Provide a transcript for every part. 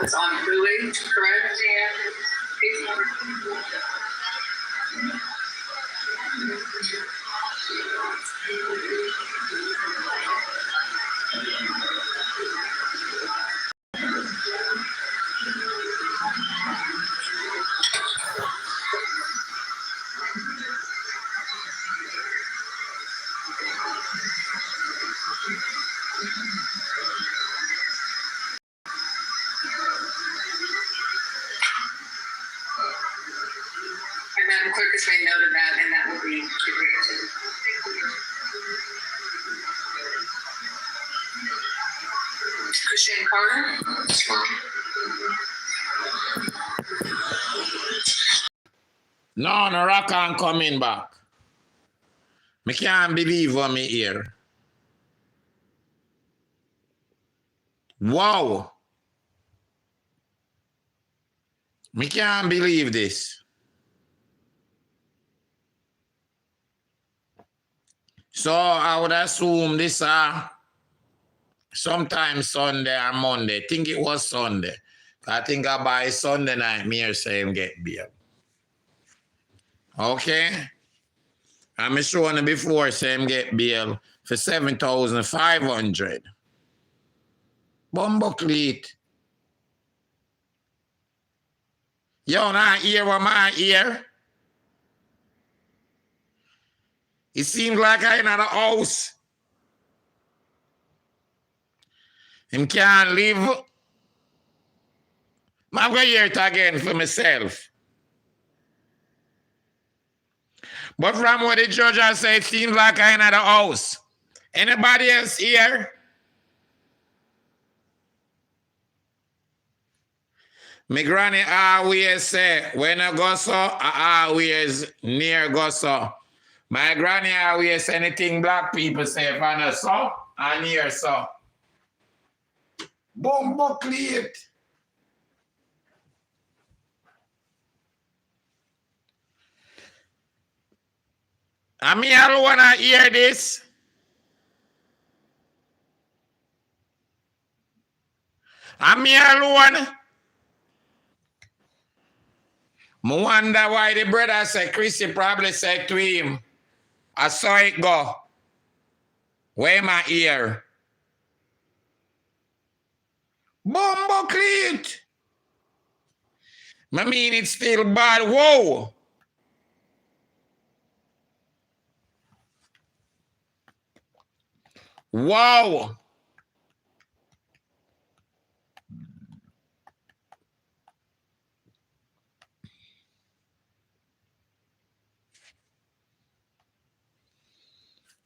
It's on Heraing, correct? Yeah. And then the clerk has made note of that, and that will be granted. Christian Carter? No, Rock can't coming back. I can't believe what me hear. Wow. I can't believe this. So I would assume this sometime Sunday or Monday. I think it was Sunday. I think I by Sunday night, me or say him get bail. Okay? I'm showing him before, say him get bail for 7,500. Bumblecleat. Yo, now hear what my ear? It seems like I in a house. Him can't live. I'm going to hear it again for myself. But from what the judge has said, it seems like I in a house. Anybody else here? My granny always say, when I go so, I always near go so. My granny always say anything black people say, if I know so, I near so. Bumblecleat. I mean, I don't want to hear this. I mean, alone. I wonder why the brother said, Chrissy probably said to him, I saw it go. Where my ear? Bumblecleat. I mean, it's still bad. Whoa. Wow.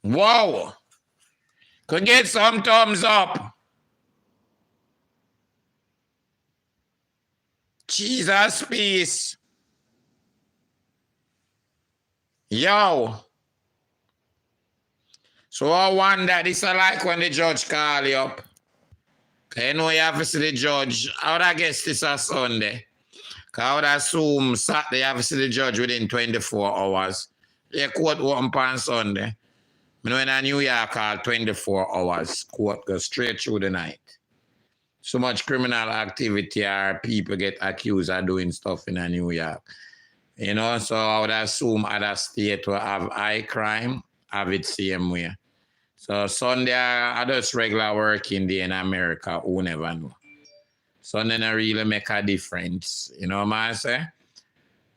Wow. Could get some thumbs up. Jesus peace. Yo. So I wonder, this is like when the judge call you up. You know you have to see the judge. I would guess this is Sunday. I would assume Saturday you have to see the judge within 24 hours. The court open on Sunday. You know in New York call 24 hours. Court goes straight through the night. So much criminal activity or people get accused of doing stuff in New York. You know, so I would assume other states will have high crime, have it same way. So Sunday, I just regular working day in America, who never know. Sunday not really make a difference. You know what I say?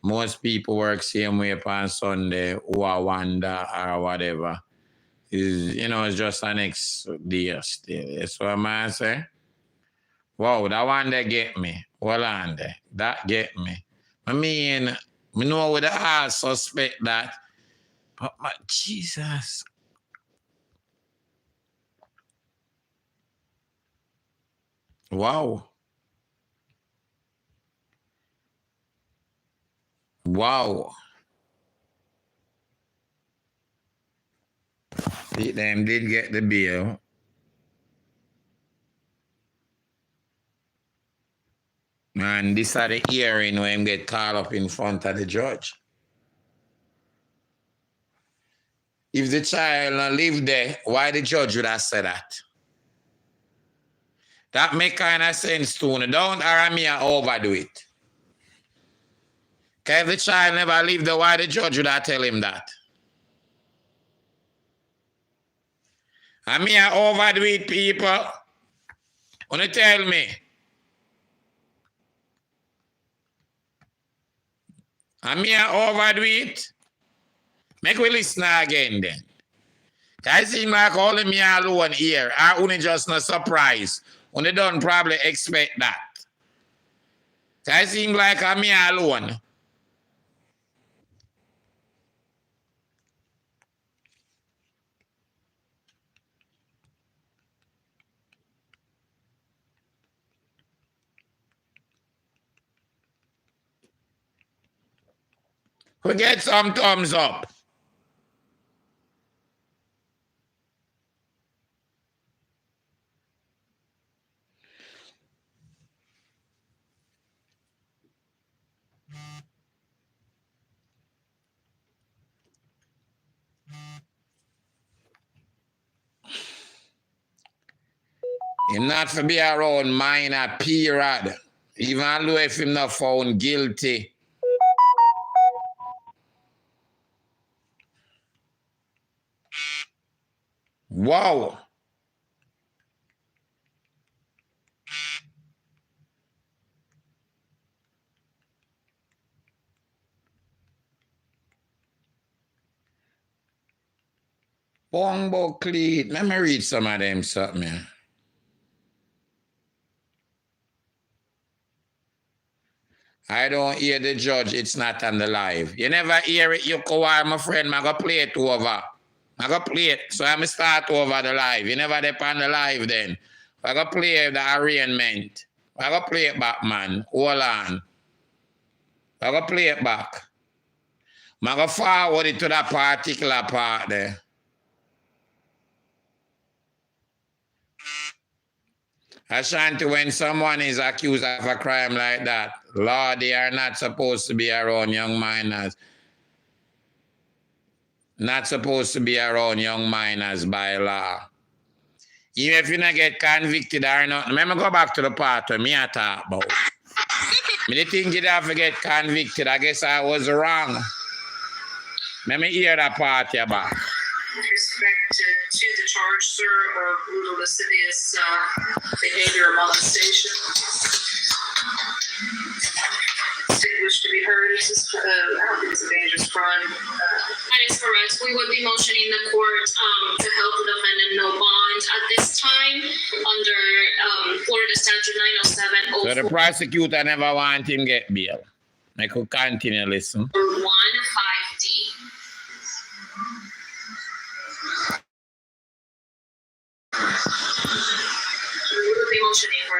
Most people work same way on Sunday, who I wonder or whatever. Is you know, it's just an next day still. That's what I say. Wow, that one they get me. Hold on there. That get me. I mean, I know with the heart suspect that, but my Jesus. Wow. Wow. Them did get the bill. And this are the hearing when him get called up in front of the judge. If the child not live there, why the judge would have said that? That make kind of sense too. Don't Aramia overdo it. Because if the child never leave the why the judge would I tell him that? Amia overdo it, people. Wanna tell me? Amia overdo it? Make we listen again then. I seem like all of me alone here. I only just not surprised. When they don't probably expect that. I seem like I'm me alone. We get some thumbs up. Him not for be around minor period. Even though if him not found guilty. Wow. Bongo cleat. Let me read some of them something. I don't hear the judge, it's not on the live. You never hear it, you go on, my friend, I go play it over. I go play it, so I'm start over the live. You never depend on the live then. I go play the arraignment. I go play it back, man. Hold on. I go play it back. I go forward it to that particular part there. Ashanti, when someone is accused of a crime like that, Lord, they are not supposed to be around young minors. Not supposed to be around young minors by law. Even if you not get convicted or not. Let me go back to the part where me I talk about. Me think you'd have to get convicted. I guess I was wrong. Let me hear that part here back. With respect to the charge, sir, of brutal lascivious behavior or molestation, state wish to be heard. I don't think it's a dangerous crime. That is correct. We would be motioning the court to help the defendant no bond at this time under Florida Statute 907. So the prosecutor never want him get bail. I could continue listen. 1-5D. We will be motioning for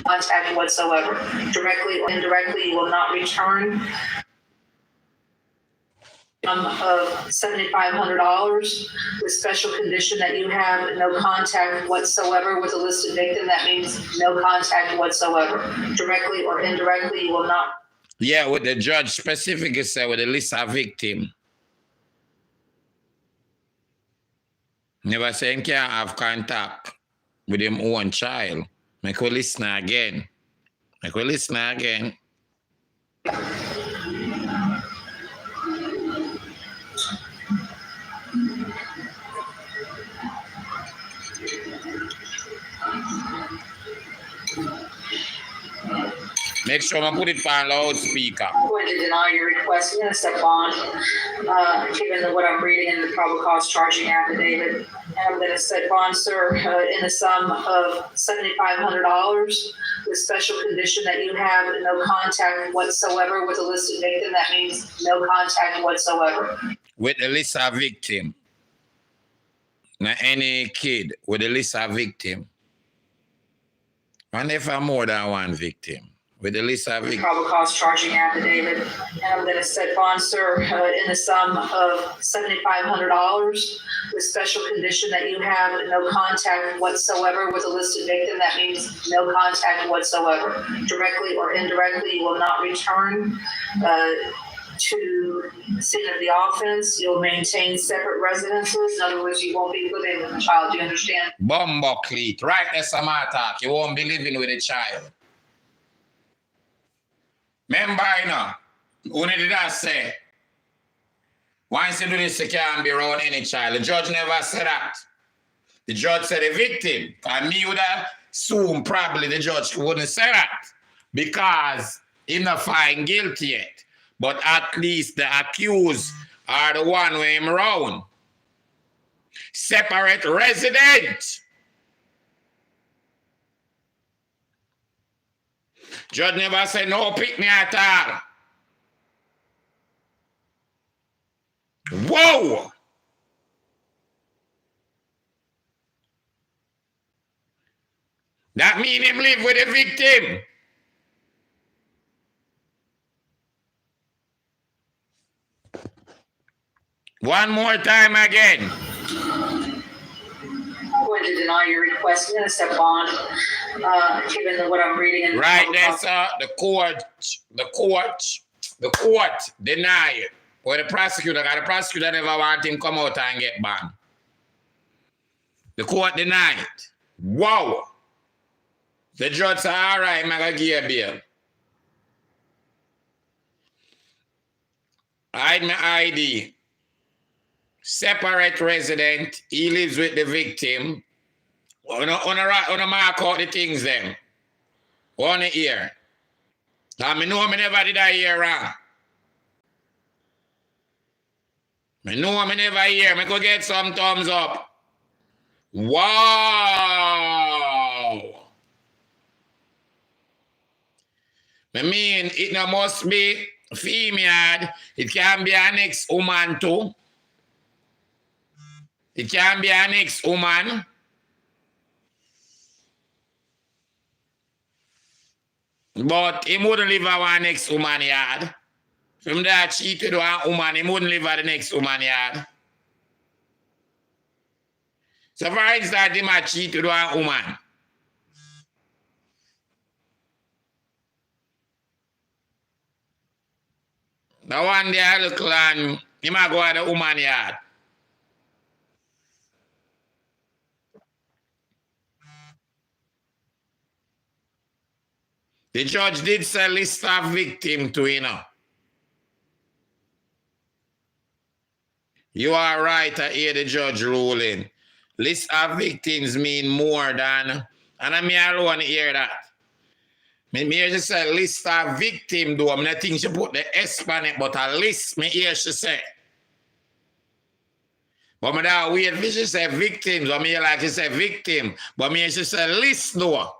contact whatsoever. Directly or indirectly, you will not return of $7,500 with special condition that you have no contact whatsoever with a listed victim. That means no contact whatsoever. Directly or indirectly, you will not. Yeah, what the judge specifically said with the list of victim. Never saying can't have contact with him own child. Make we listen again. Make we listen again. Make sure I put it on loudspeaker. I'm going to deny your request. I'm going to step on, given what I'm reading in the probable cause charging affidavit. And I'm going to set bond, sir, in the sum of $7,500 with special condition that you have no contact whatsoever with a listed victim. That means no contact whatsoever. With the list of victim. Not any kid with the list of victim. And if I'm more than one victim. with the list of victims. Probable cause charging affidavit, and I'm going to set bond, sir, in the sum of $7,500 with special condition that you have no contact whatsoever with a listed victim. That means no contact whatsoever, directly or indirectly. You will not return to the scene of the offense. You'll maintain separate residences. In other words, you won't be living with the child. Do you understand? Bumblecleat. Right, that's a matter. You won't be living with a child. Remember, who did I say? Once you do this, you can't be around any child. The judge never said that. The judge said a victim. And me would assume probably the judge wouldn't say that because he's not found guilty yet. But at least the accused are the one who him around. Separate resident. Judge never said no pick me at all. Whoa! That mean him live with the victim. One more time again. I'm going to deny your request. I'm going to set bond, given what I'm reading in the Right there, sir. The court deny it. Or the prosecutor never want him come out and get banned. The court deny it. Wow. The judge said, all right, I'm going to give you bail. Hide my ID. Separate resident. He lives with the victim. On a mark out the things then. On the ear. I know I never did I hear wrong. I know I never hear. I go get some thumbs up. Wow. I mean, it no must be female. It can be an ex-woman too. It can be an ex-woman. But he wouldn't live at one ex-woman yard. From that cheated one woman, he wouldn't live at the next woman yard. So for instance, he might cheat with one woman. Now one day I look and he might go at the woman yard. The judge did say list of victim to You are right to hear the judge ruling. List of victims mean more than, and I mean alone hear that. Me just say list of victim though. I not think she put the S on it, but a list me hear she say. But me that weird she say victims, or me like she say victim, but me she say list though.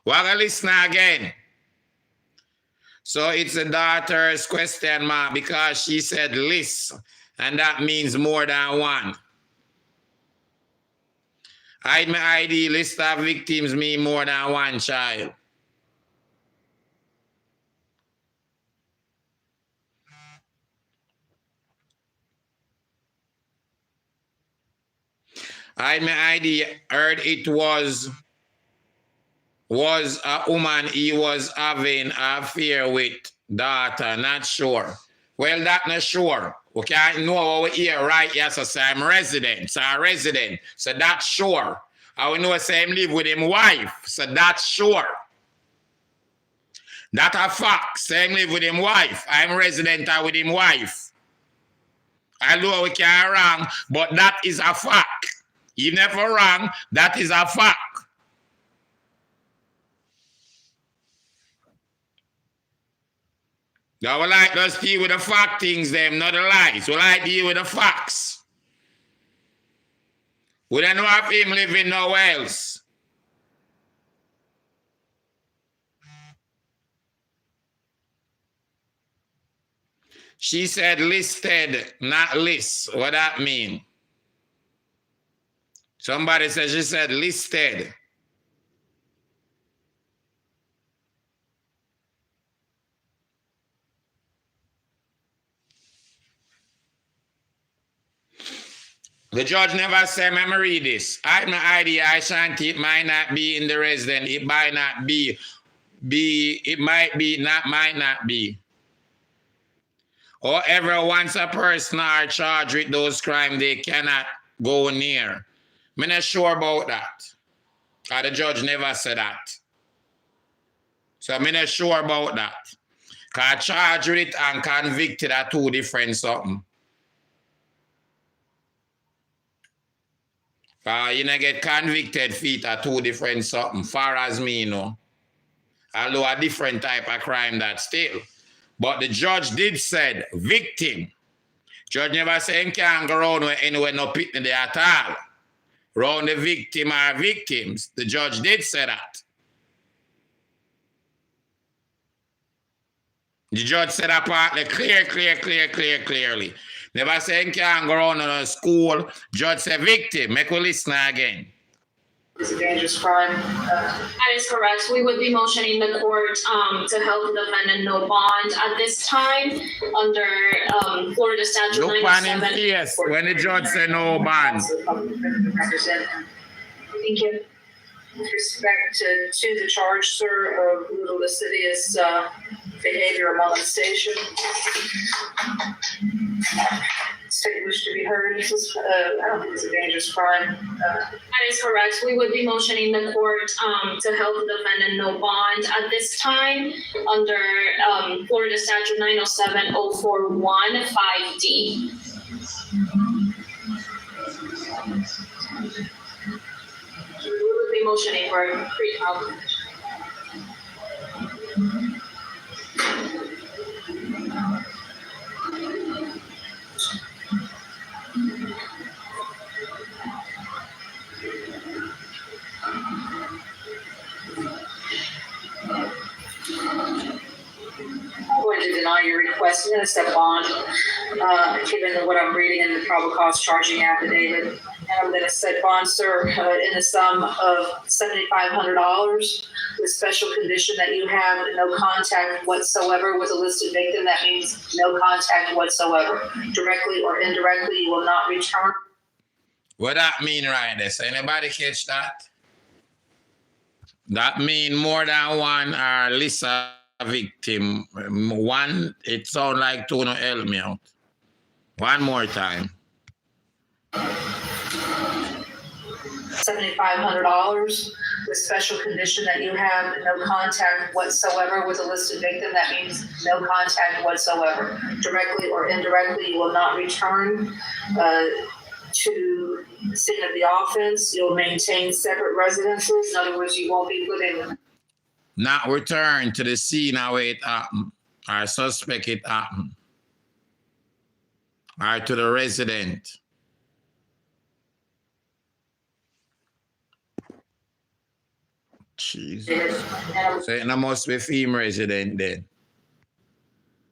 We're going to listen again. So it's the daughter's question mark because she said list, and that means more than one. Hide my ID, list of victims mean more than one child. Hide my ID, heard it was a woman he was having an affair with, daughter, not sure. Well, that's not sure. We can't know what we hear, right? Yes, so I'm resident, so that's sure. I will know say him live with him wife, so that's sure. That a fact, say him live with him wife. I'm resident with him wife. I know we can't wrong, but that is a fact. You never wrong, that is a fact. Now we like to deal with the fact things, them, not the lies. We like to deal with the facts. We don't know if him living nowhere else. She said listed, not list. What that mean? Somebody said she said listed. The judge never said, let me read this. I my ID, I shanty, it might not be in the resident, it might not be, it might be, might not be. However, once a person are charged with those crimes, they cannot go near. I'm not sure about that. The judge never said that. So I'm not sure about that. Because charged with it and convicted are two different something. You know, get convicted feet are two different something, far as me know. Although a different type of crime that still. But the judge did said victim. Judge never said him can't go around anywhere no pitney there at all. Around the victim or victims. The judge did say that. The judge said that partly clearly. Never say him can't go around in a school. Judge said victim. Make we listen again. It's a dangerous crime. That is correct. We would be motioning the court to help the defendant no bond at this time under Florida Statute Look on him 907. face when the judge said no bond. Thank you. With respect to the charge, sir, of brutal lascivious behavior among the station. State wish to be heard. This is, I don't think it's a dangerous crime. That is correct. We would be motioning the court to help the defendant no bond at this time under Florida Statute 907-041 5D. We would be motioning for a pre-trial petition. I'm going to deny your request. I'm going to step bond, given what I'm reading in the probable cause charging affidavit. And I'm going to set bond, sir, in the sum of $7,500 with special condition that you have no contact whatsoever with a listed victim. That means no contact whatsoever. Directly or indirectly, you will not return. What that mean right there? So anybody catch that? That mean more than one or less a victim. One, it sound like two, no help me out. One more time. $7,500 with special condition that you have no contact whatsoever with a listed victim. That means no contact whatsoever. Directly or indirectly, you will not return to the scene of the offense. You'll maintain separate residences. In other words, you won't be living. Not return to the scene where it happened, or suspect it happened, or to the resident. Jesus. So it must be female resident then.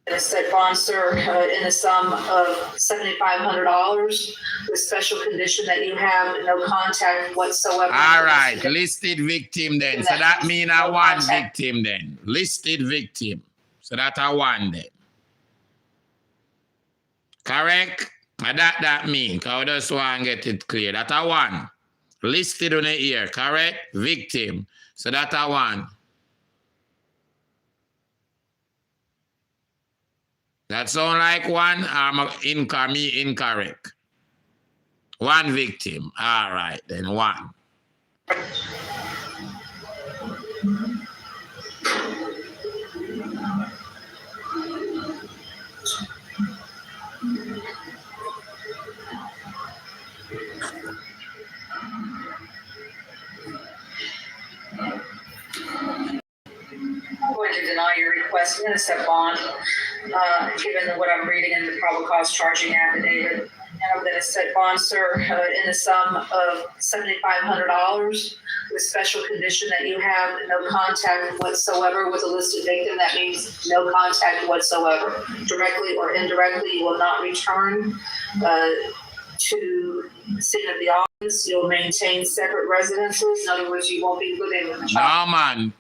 I said bond, sir, in the sum of $7,500 with special condition that you have no contact whatsoever. All right, listed victim then. So that mean I one victim then. Listed victim. So that I one then. Correct? And that mean, because I just want to get it clear. That I one. Listed on the ear, correct? Victim. So that I one. That sound like one, me incorrect. One victim. All right, then one. I'm going to deny your request. I'm going to set bond, given what I'm reading in the probable cause charging affidavit. And I'm going to set bond, sir, in the sum of $7,500 with special condition that you have no contact whatsoever with a listed victim. That means no contact whatsoever. Directly or indirectly, you will not return to the scene of the offense. You'll maintain separate residences. In other words, you won't be living with the child. No, man.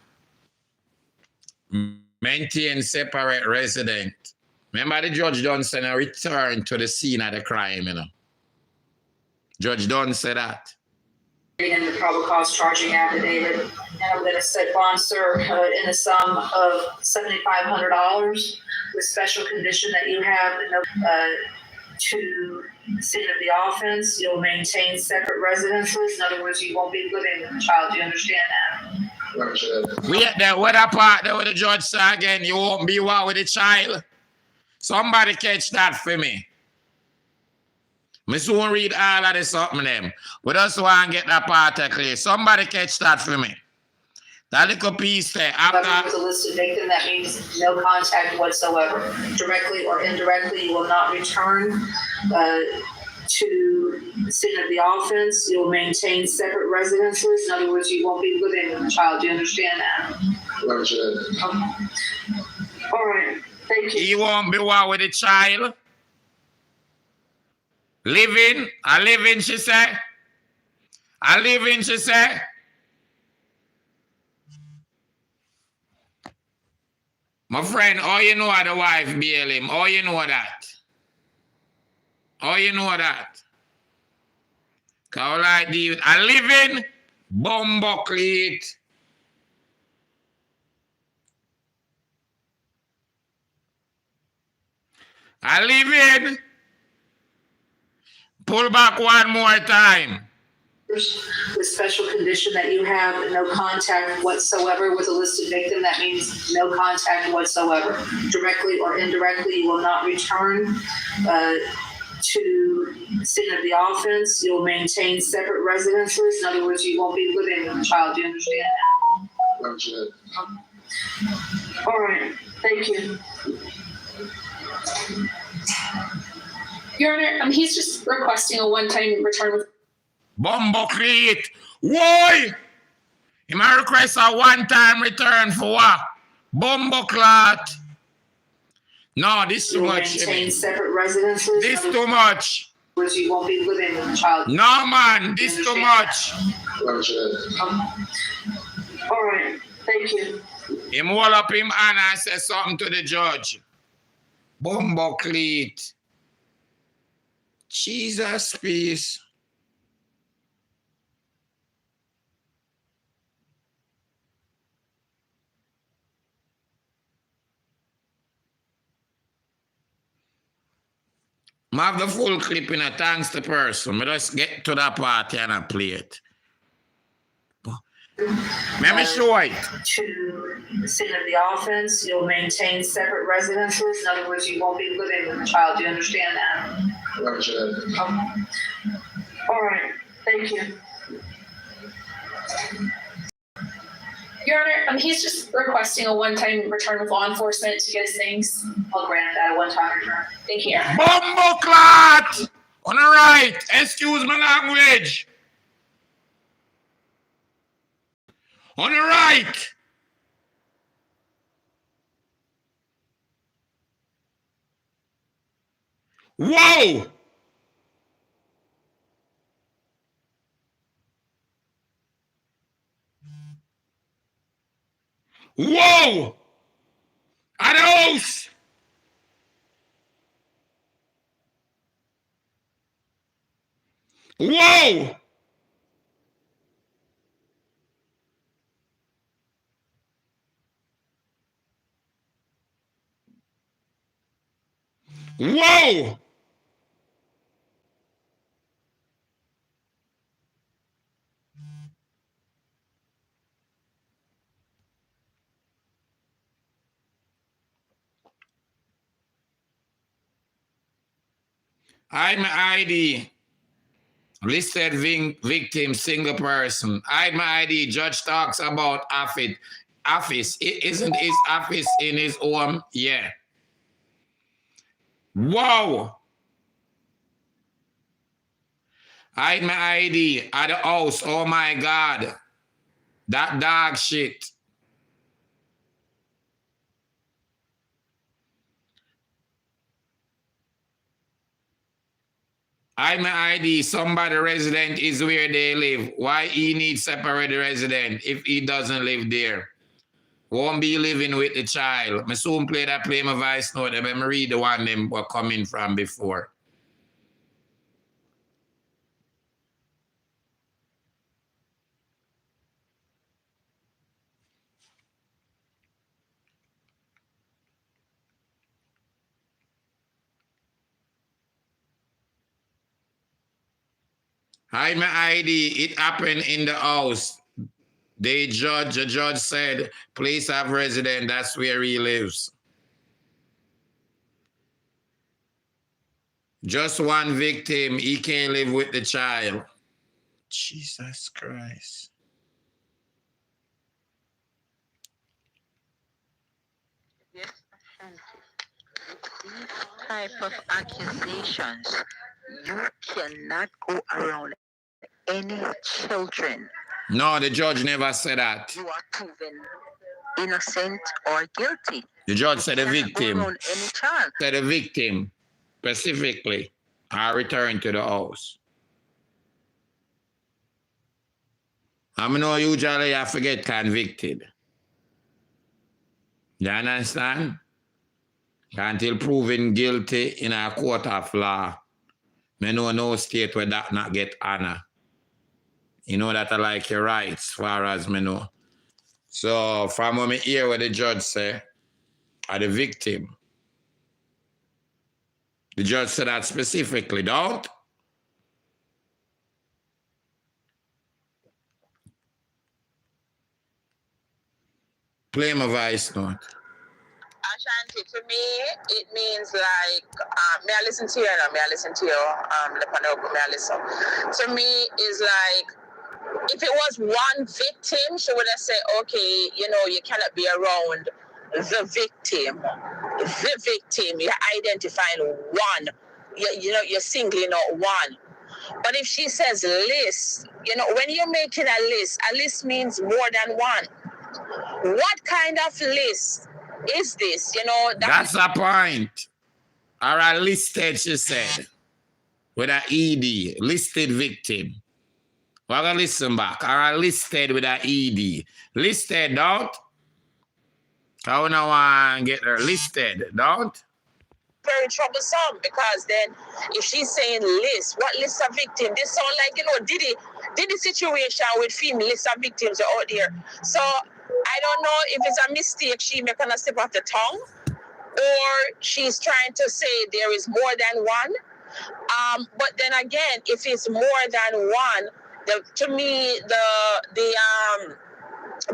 Maintain separate resident. Remember the judge done send a return to the scene of the crime, you know. Judge Dunn said that. In the probable cause charging affidavit, and I'm going to set bond, sir, in the sum of $7,500 with special condition that you have to the scene of the offense. You'll maintain separate residences. In other words, you won't be living with the child. Do you understand that? We at the weather part there with the judge say again, you won't be what with the child. Somebody catch that for me. I soon read all of this something them. But also want to get that part clear. Somebody catch that for me. That little piece there. After with a listed victim, that means no contact whatsoever. Directly or indirectly, you will not return to the scene of the offense. You'll maintain separate residences. In other words, you won't be living with the child. Do you understand that? All right. Thank you. You won't be what with the child? Living? I living, she said. I living, she said. My friend, all you know are the wife bail him. All you know that. All you know that. Cause I deal with a living bumbucklet. I living. Pull back one more time. The special condition that you have no contact whatsoever with a listed victim, that means no contact whatsoever. Directly or indirectly, you will not return to the scene of the offense. You'll maintain separate residences. In other words, you won't be living with the child. Do you understand that? All right. Thank you. Your Honor, he's just requesting a one-time return with Bumbucklet. Why? He might request a one-time return for what? Bumbucklet. No, this too much. Maintain separate residences. This too much. You won't be living with the child. No, man, this too much. All right. Thank you. Him hold up him hand and say something to the judge. Bumbucklet. Jesus, peace. I have the full clip in a thanks to person. Let's get to that part and I play it. Let me show it. To the scene of the offense, you'll maintain separate residences. In other words, you won't be living with the child. Do you understand that? All right. Thank you. Your Honor, he's just requesting a one-time return with law enforcement to get his things. I'll grant that a one-time return. Thank you. Bumbucklet! On the right. Excuse my language. On the right. Whoa! Whoa! At the house! Whoa! Whoa! Hide my ID. Listed victim, single person. Hide my ID. Judge talks about office. Isn't his office in his home? Yeah. Whoa. Hide my ID at the house. Oh my God. That dog shit. Hide my ID. Somebody resident is where they live. Why he needs separate resident if he doesn't live there? Won't be living with the child. I soon play that play my voice note. Let me read the one them were coming from before. Hide my ID. It happened in the house. The judge said, place of residence, that's where he lives. Just one victim, he can't live with the child. Jesus Christ. Yes, these type of accusations, you cannot go around any children. No, the judge never said that. You are proven innocent or guilty. The judge said the You cannot victim. go around any child. Said the victim, specifically, I return to the house. I know usually I forget convicted. You understand? Until proven guilty in a court of law, me know no state where that not get honor. You know that I like your rights, far as me know. So from what me hear what the judge say, are the victim. The judge said that specifically, don't? Play my voice note. Ashanti, to me, it means like, may I listen to you now? May I listen to you? May I listen? To me, is like, if it was one victim, she would have said, okay, you know, you cannot be around the victim. The victim, you're identifying one. You know, you're singling out one. But if she says list, you know, when you're making a list means more than one. What kind of list is this? You know, That's a point. Or a listed, she said. With an ED, listed victim. We're going to listen back. Or a listed with an ED. Listed, don't? I don't want to get her listed, don't? very troublesome, because then if she's saying list, what list of victims? This sound like, you know, Diddy situation with female list of victims out there. So I don't know if it's a mistake she making a slip off the tongue, or she's trying to say there is more than one. But then again, if it's more than one, to me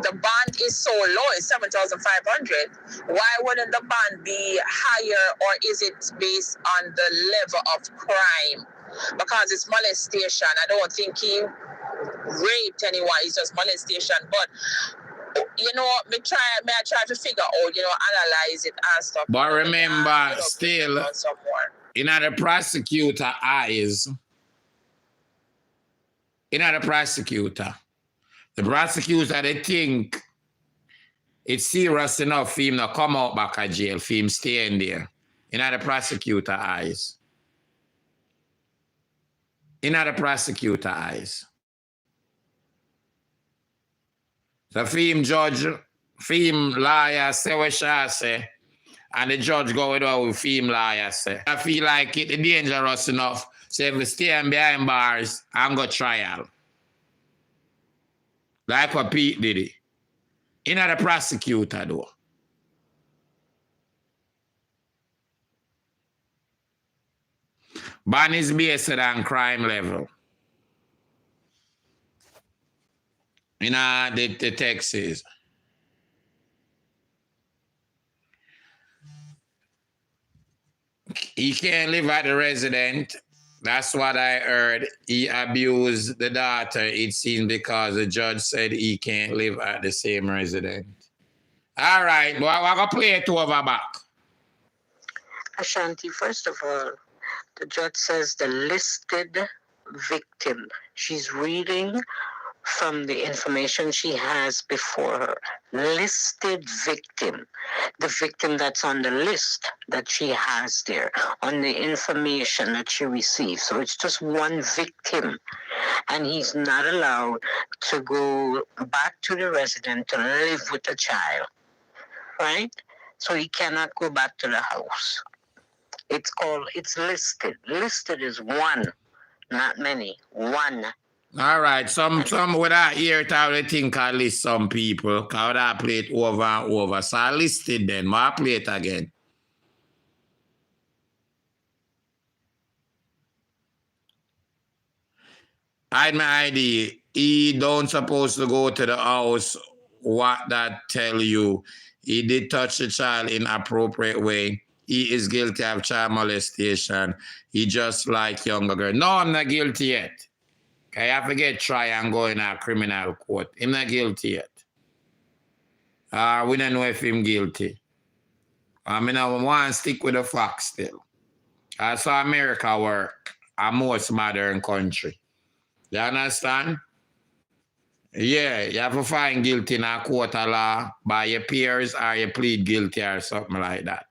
the bond is so low, it's 7,500. Why wouldn't the bond be higher, or is it based on the level of crime? Because it's molestation. I don't think he raped anyone, it's just molestation. But you know, may I try to figure out, you know, analyze it and stuff. But remember, still, in the prosecutor eyes, the prosecutor, they think it's serious enough for him to come out back of jail, for him staying there. In the prosecutor eyes. In the prosecutor eyes. So for him judge, for him lawyer say what she say, and the judge go with what for him lawyer say. I feel like it's dangerous enough. So if we stay behind bars, I'm going to trial. Like what Pete did it. In the prosecutor though. Ban is based on crime level. In the Texas. He can't live at the resident. That's what I heard. He abused the daughter, it seems, because the judge said he can't live at the same resident. All right, but we're going to play it over back. Ashanti, first of all, the judge says the listed victim. She's reading from the information she has before her. Listed victim. The victim that's on the list that she has there, on the information that she receives. So it's just one victim. And he's not allowed to go back to the resident to live with the child. Right? So he cannot go back to the house. It's listed. Listed is one, not many. One. All right, some with I hear it, I would think I list some people, because I play it over and over. So I listed then, but I play it again. hide my ID. He don't supposed to go to the house. What that tell you? He did touch the child in appropriate way. He is guilty of child molestation. He just like younger girl. No, I'm not guilty yet. I have to get try and go in a criminal court. I'm not guilty yet. We don't know if I'm guilty. I mean, I want to stick with the facts still. That's how America work. A most modern country. You understand? Yeah, you have to find guilty in a court of law by your peers or you plead guilty or something like that.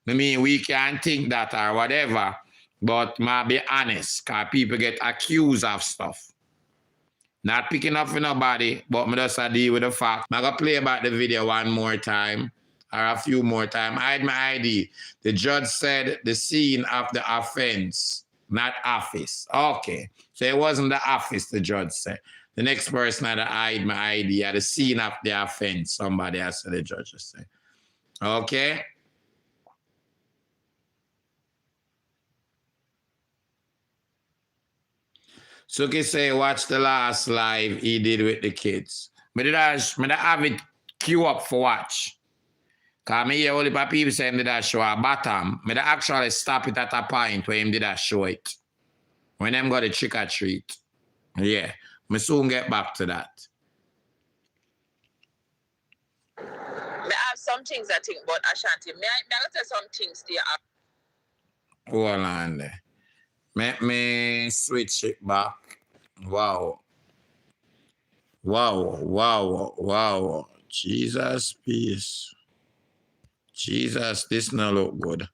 I mean, we can think that or whatever, but might be honest, because people get accused of stuff. Not picking up for nobody, but I just deal with the fact. I'm going to play back the video one more time or a few more times. Hide my ID. The judge said the scene of the offense, not office. Okay. So it wasn't the office, the judge said. The next person had to hide my ID at the scene of the offense. Somebody has to the judge say. Okay. Suki say, watch the last live he did with the kids. I have it queue up for watch. Because I hear all the people say him did that show at bottom. I actually stop it at a point where him did that show it. When them got a trick or treat. Yeah. I soon get back to that. I have some things I think about Ashanti. May I tell some things to you? Hold on there. Let me switch it back. Wow. Wow, wow, wow. Jesus, peace. Jesus, this not look good.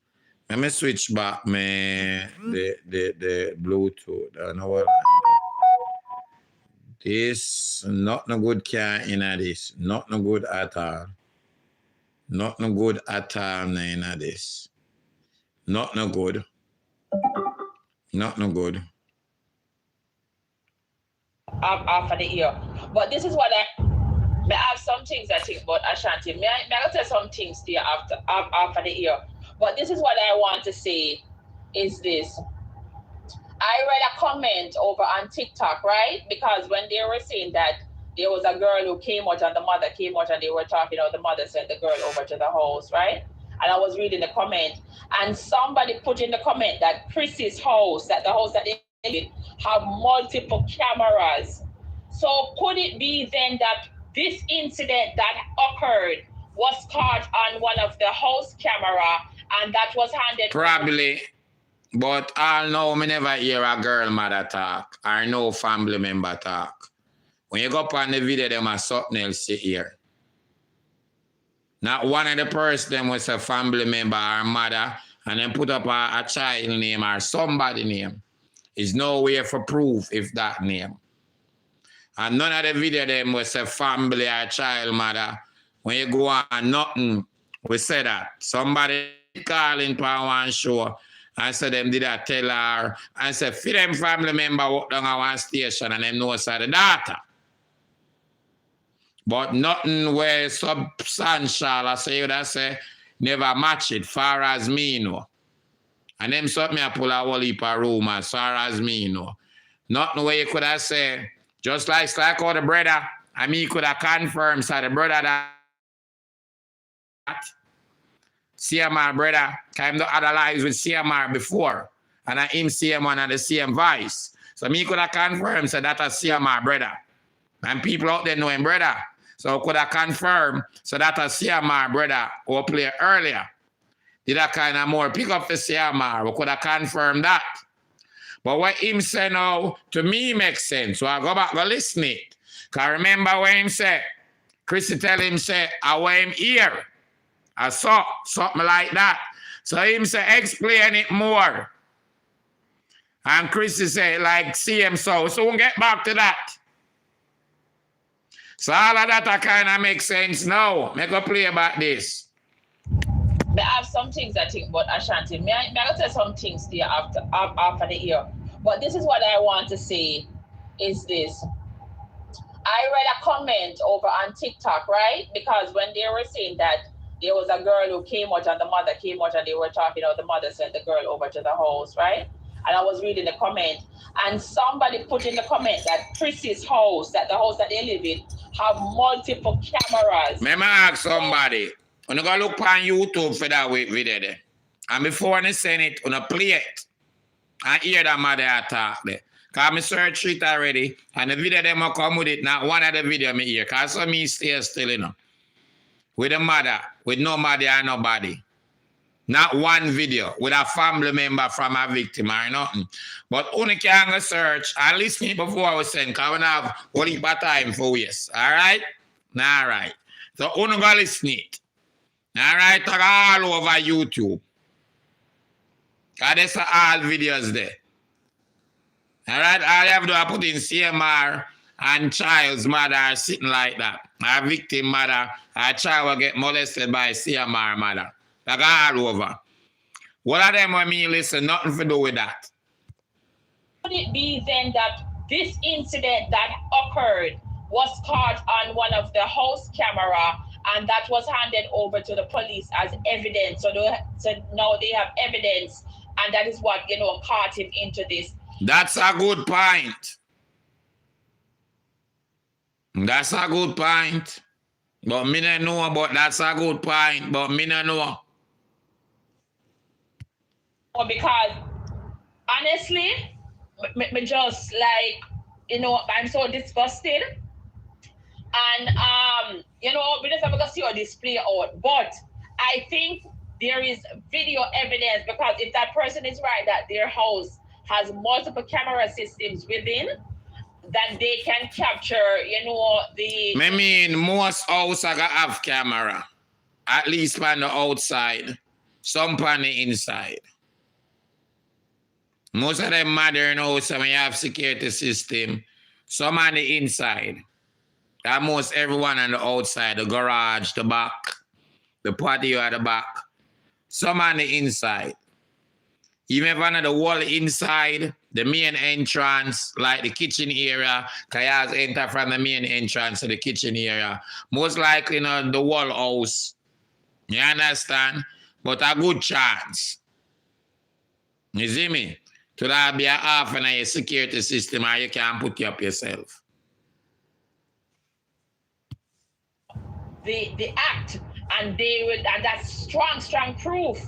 Let me switch back the Bluetooth. I know what this not no good can in this. Not no good at all. Not no good at all in this. Not no good. Not no good. Off of the ear. But this is what I have some things I think about Ashanti. May I tell some things to you after of the ear. But this is what I want to say is this. I read a comment over on TikTok, right? Because when they were saying that there was a girl who came out and the mother came out and they were talking about the mother sent the girl over to the house, right? And I was reading the comment and somebody put in the comment that Chrissy's house, that the house that they did, have multiple cameras. So could it be then that this incident that occurred was caught on one of the house camera and that was handed? Probably. But I know me never hear a girl mother talk or no family member talk. When you go up on the video, them are something else to hear. Not one of the person them was a family member or mother and then put up a child name or somebody name. Is no way for proof if that name. And none of the video them was a family or child mother. When you go on nothing, we say that. Somebody calling for one show and say them did that tell her and say for them family member walk down at one station and them know it's the data. But nothing where substantial, I say you that say never match it far as me know. And them something I pull a whole heap of room as far as me know. Nothing where you could have say, just like how the brother, and me could have confirmed so the brother that CMR brother came to other lives with CMR before. And I him CM1 and the same voice. So me could have confirmed so that a CMR brother. And people out there know him brother. So could have confirmed so that a CMR brother who played earlier. Did I kind of more pick up the CMR? We could have confirmed that. But what him say now, to me makes sense. So I go back and listen it. Because remember what him said. Chrissy tell him say, I want him here. I saw something like that. So him say, explain it more. And Chrissy say, like, see him so we'll get back to that. So all of that kind of makes sense now. Make a play about this. I have some things I think about Ashanti. May I tell some things to you after the ear. But this is what I want to say is this. I read a comment over on TikTok, right? Because when they were saying that there was a girl who came out and the mother came out and they were talking about the mother sent the girl over to the house, right? and I was reading the comment, and somebody put in the comment that Chrissy's house, that the house that they live in, have multiple cameras. Let me ask somebody. When you go look on YouTube for that video there. And before I send it, when I play it, and hear that mother talk there. Because I search it already, and the video them will come with it, not one of the video me hear. Because some me stay still, you know. With the mother, with no mother and nobody. Not one video with a family member from a victim or nothing. But only can go search and listen before I was send, because we don't have only time for waste. Alright? Alright. So only go listen it. Alright, all over YouTube. Because there's all videos there. Alright, all you have to do is put in CMR and child's mother sitting like that. A victim mother, a child will get molested by CMR mother. Like all over. What of them when me listen, nothing to do with that. Could it be then that this incident that occurred was caught on one of the house camera and that was handed over to the police as evidence? So now they have evidence, and that is what, caught him into this. That's a good point. That's a good point. But me don't know, but that's a good point. But me don't know. Because honestly, me just like, I'm so disgusted. And, we just have to see how this play out. But I think there is video evidence, because if that person is right, that their house has multiple camera systems within, that they can capture, the... I mean, most houses have camera. At least on the outside. Some on the inside. Most of them modern houses, when you have security system, some on the inside. Almost everyone on the outside, the garage, the back, the patio at the back. Some on the inside. Even if on the wall inside, the main entrance, like the kitchen area, because you enter from the main entrance to the kitchen area. Most likely, the wall house. You understand? But a good chance. You see me? To that be a half in a security system, or you can put it up yourself. The act, and that's strong proof,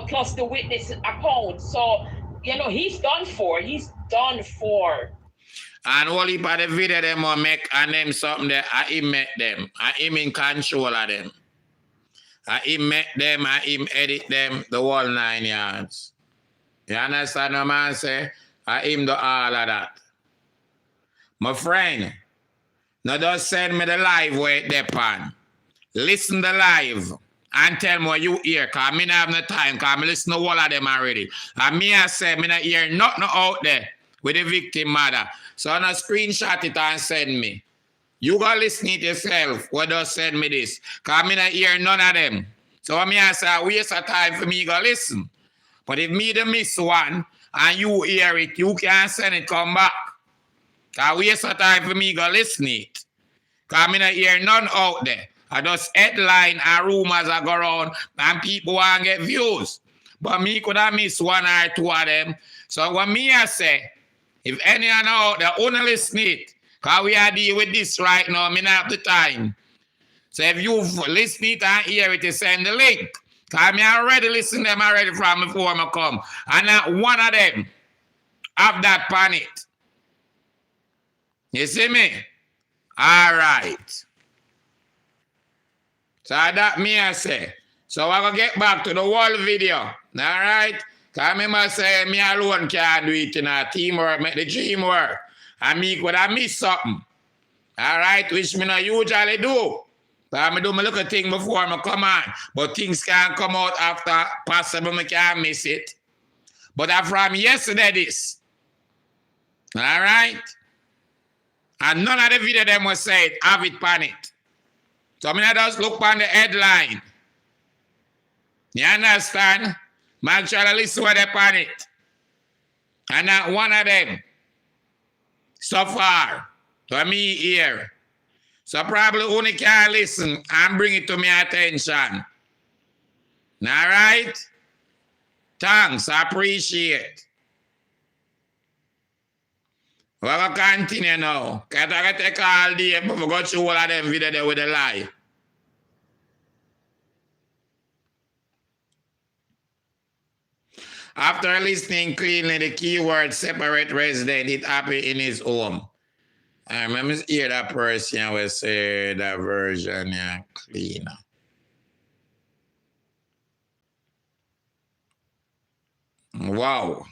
plus the witness account. So, he's done for. He's done for. And all heap of the video them will make and them something there, I him make them. I him in control of them. I him make them, I him edit them, the whole 9 yards. You understand what man say? I him do all of that. My friend, now just send me the live where it depend. Listen the live and tell me what you hear, because I don't have no time, because I listen to all of them already. And me I say, I don't hear nothing out there with the victim mother. So I'm going to screenshot it and send me. You go listen it yourself, what does send me this, because I don't hear none of them. So I say, a waste of time for me to go listen. But if me the miss one and you hear it, you can send it come back. Because waste of time for me to go listen it. Because I don't hear none out there. I just headline and rumors are go around and people want to get views. But me could have missed one or two of them. So what me I say, if anyone out there only listen it, because we are dealing with this right now, I don't have the time. So if you listen it and hear it, you send the link. Because I already listen them already from before I come. And not one of them have that pan it. You see me? All right. So that me I say. So I'm going to get back to the whole video. All right? Because I remember saying me alone can't do it in a teamwork, make the dream work. And me could have missed something. All right? Which me not usually do. But I do my little thing before I come on. But things can come out after possible I can't miss it. But I'm from yesterday this. All right? And none of the video them was said, have it pan it. So I just look on the headline. You understand? Man try to listen what they pan it. And not one of them. So far. To me here. So probably only can listen and bring it to my attention. All right? Thanks. I appreciate. We're going to continue now. Because I take all day before we go through all of them videos there with a lie. After listening cleanly, the keyword separate resident, it happened in his home. I remember hear that person will say that version, yeah, cleaner. Wow.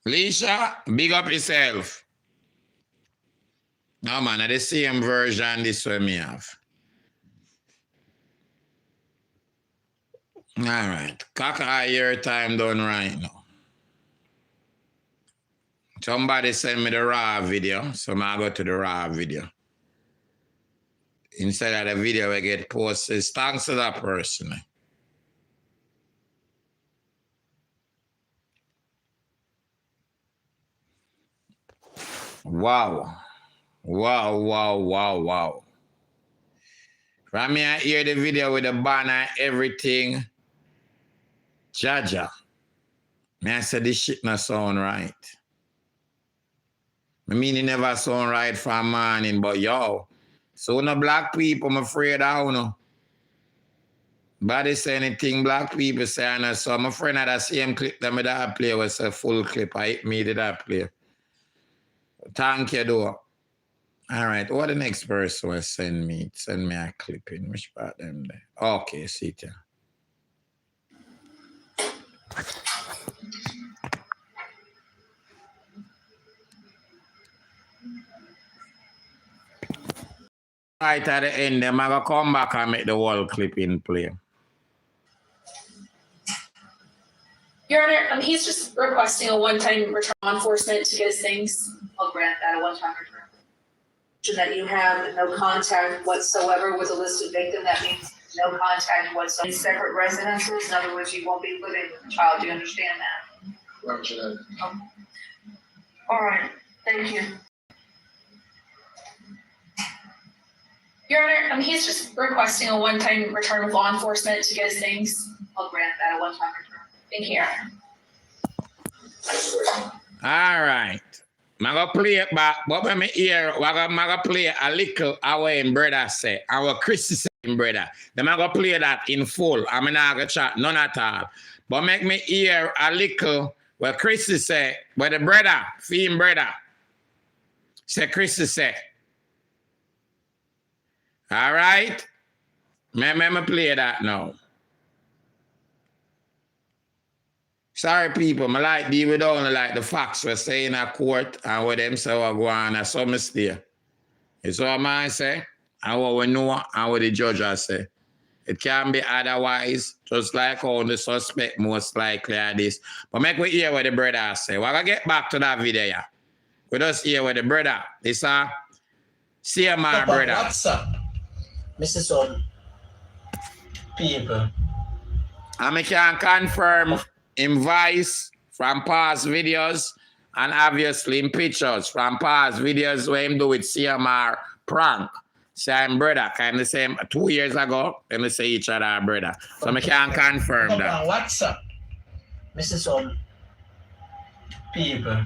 Lisha, big up yourself. No man, the same version this way me have. All right. Kaka, your time done right now. Somebody send me the raw video, so I go to the raw video. Instead of the video I get posted, thanks to that person. Wow. Wow, wow, wow, wow. From me, I hear the video with the banner, everything. Jaja. Me, I said this shit not sound right. I mean, it never sound right from morning, but yo, so no black people, I'm afraid of, you know. Body say anything black people say, I know. So I'm afraid of that same clip that me that play was a full clip. I hit me that play. Thank you, though. All right, what the next person will send me? Send me a clip in. Which part them there? Okay, see it. Right at the end, I'm going to come back and make the whole clip in play. Your Honor, he's just requesting a one-time return law enforcement to get his things. I'll grant that a one-time return. That you have no contact whatsoever with a listed victim, that means no contact whatsoever. In separate residences, in other words, you won't be living with the child. Do you understand that? Roger that. All right, thank you. Your Honor, he's just requesting a one-time return of law enforcement to get his things. I'll grant that a one-time return. Thank you, Your Honor. All right. I'm going to play it back, but when I hear, I'm going to play a little our brother say, our Christian brother. Then I'm going to play that in full. I'm not going to chat, none at all. But make me hear a little what Christy say, what the brother, film brother, say Christy say. All right? Let me play that now. Sorry, people, I like deal with only like the facts we're saying in court and what them say what go on, that's some mistake. It's what I say, and what we know, and what the judge has say. It can be otherwise, just like how the suspect most likely are this. But make we hear what the brother say. We're going to get back to that video. Yeah. We just hear what the brother, this CMR brother. What's up, Mr. Son? People. And I can confirm in voice from past videos and obviously in pictures from past videos where him do with CMR prank. Same brother, kind of same 2 years ago, and they say each other brother. So I can confirm that. What's up, Mr. Son? People.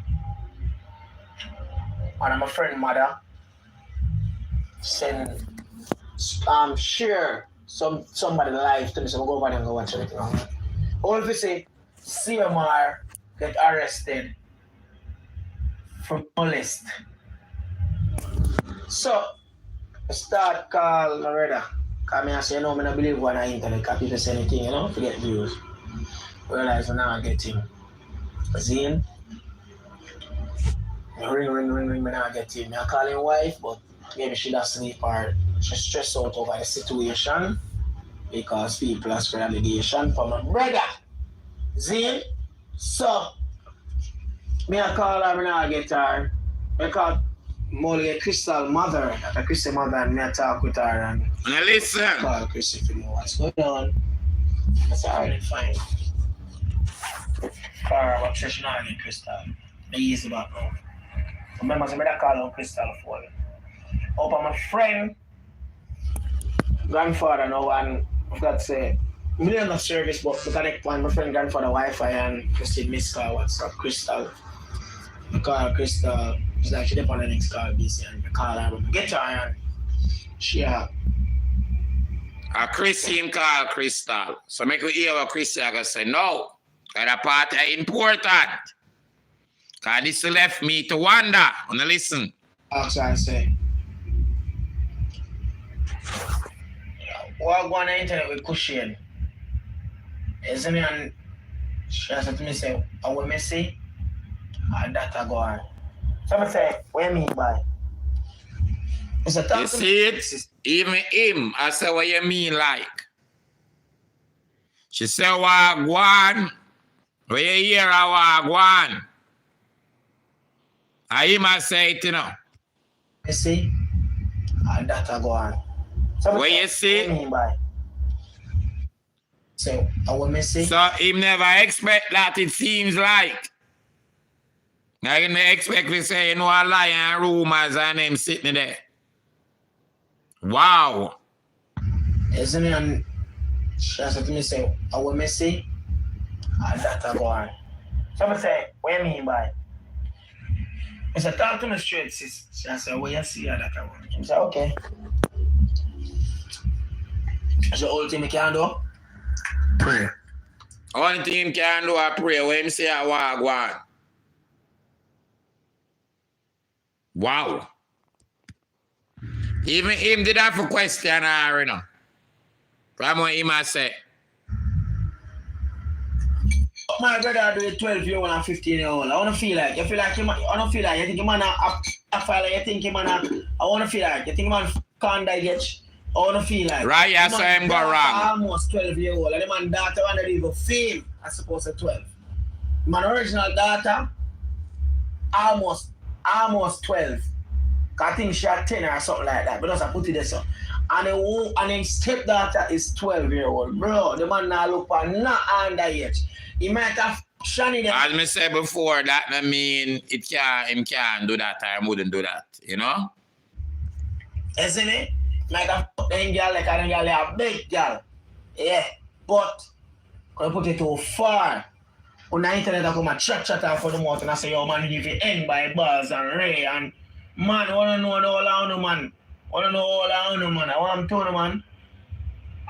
And my friend mother send share somebody live to me, so I go over there and go watch everything. All if you say CMR get arrested for molest. So I start call Loretta. Cause me I say, no, I don't believe what I internet, cause people say anything, you know, to get views. Realize now I get him. Zine. Ring, me now get him. Me I call him wife, but maybe she does sleep or she stressed out over the situation because people ask for allegation from my brother. Zine. So me I call her, me now get her. I call Molly Crystal mother, a Christian mother, and me I talk with her and Now listen. call Chrissy if you know what's going on. That's already fine. For what she not get Crystal. They easy back now. Remember, so I call on Crystal for me. Open my friend, grandfather now, and I've got to say, We didn't have service, but we connect one my friend grandfather Wi-Fi and just miss call WhatsApp Crystal. I call Crystal. It's like she did on the next call busy and I call her. Get her and she Christine call Crystal. So make we hear what Crystal gonna say. No. That part is important. Cause this left me to wonder. Wanna listen. ask her and say, what go on the internet with Cushion? Is me and she said to me say, I will me see and that I go on. So I say, what you mean by? It's a You see it? Even him, I said, what you mean like? She said, Wagwan. Where you hear a Wagwan? I him I say it, you know. You see? And that I go on. So What you see? What you mean by? So, I will me see. So him never expect that, it seems like. I can expect to say, you know, a lie and rumors and him sitting there. Wow. Isn't it? And she said to me, say, I will me see. And that I go on. So I say, what you mean by? I said, talk to me straight, sis. She said, what you see? And that I want. I said, okay. That's the only thing we can do. Pray. Only thing him can do is pray when him say a Wagwan. Wow. Even him did have a question her, you know. From what him I say. My brother do it 12-year-old and 15-year-old. I wanna feel like you feel like I don't feel like you think you man a file, you think you man I wanna feel like you think man can't digest. I wanna feel like Right, yeah, so him go wrong. Almost 12-year-old and the man daughter wanna even fame as opposed to 12. Man original daughter almost 12. I think she had 10 or something like that, but that's I put it there so. And then stepdaughter is 12-year-old. Bro, the man now look for not underage. He might have shiny them. As me said before, that I mean him can't do that or wouldn't do that, you know? Isn't it? Like a fucking girl, like a girl, a big girl. Yeah. But when you put it too far, on the internet I come and chat out for the mouth and I say, yo man, if you end by Buzz and Ray and man, I wanna know all around man. I want to know man.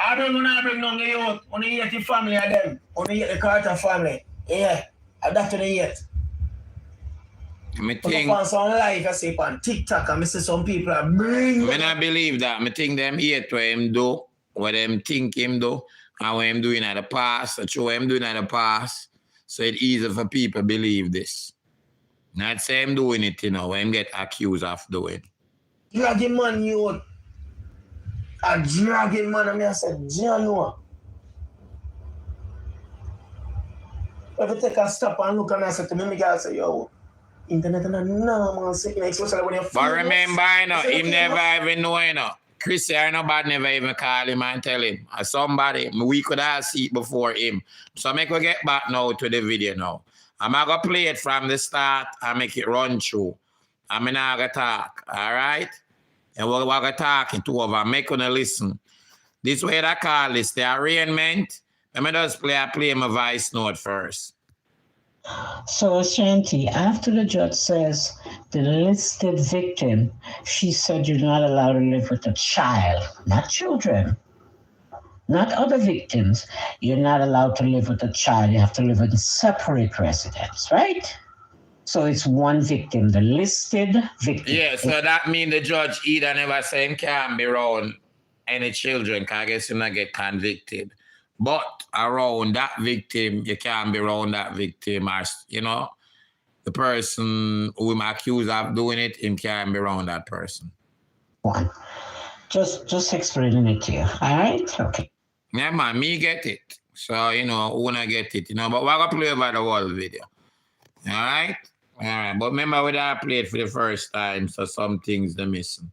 I don't know how to bring down the youth. Only hate the family of them. Only hate the Carter family. Yeah. That's what they hate. Me But think, I some life, I say on TikTok and I see some people are bring. when I believe that, me think them hate what him do, what them think him do, and what him doing at the past, and show him doing at the past, so it's easy for people to believe this. Not say him doing it, you know, when him get accused of doing. Dragging man, you. A dragging man, I mean, I said, Jano. If you take a stop and look and I said to me, I say, yo, internet and a normal sickness, especially when you're But remember, you know, him never even know, you know. Chris here, nobody never even call him and tell him. Or somebody, we could have seen it before him. So make we get back now to the video now. I'm going to play it from the start and make it run through. I'm not going to talk, all right? And we're going to talk it over. Make you listen. This way I call this the arraignment. Let me just play my voice note first. So, Ashanti, after the judge says the listed victim, she said you're not allowed to live with a child, not children, not other victims. You're not allowed to live with a child. You have to live in separate residence, right? So it's one victim, the listed victim. Yeah, so that means the judge either never say him can't be around any children, because I guess he'll not get convicted. But around that victim, you can't be around that victim, as you know, the person who is accused of doing it, him can't be around that person. One. Just explaining it to you. All right? Okay. Yeah, man, me get it. So, you know, who wanna get it, you know, but we're gonna play over the whole video. All right? All right, but remember we I played for the first time, so some things they're missing.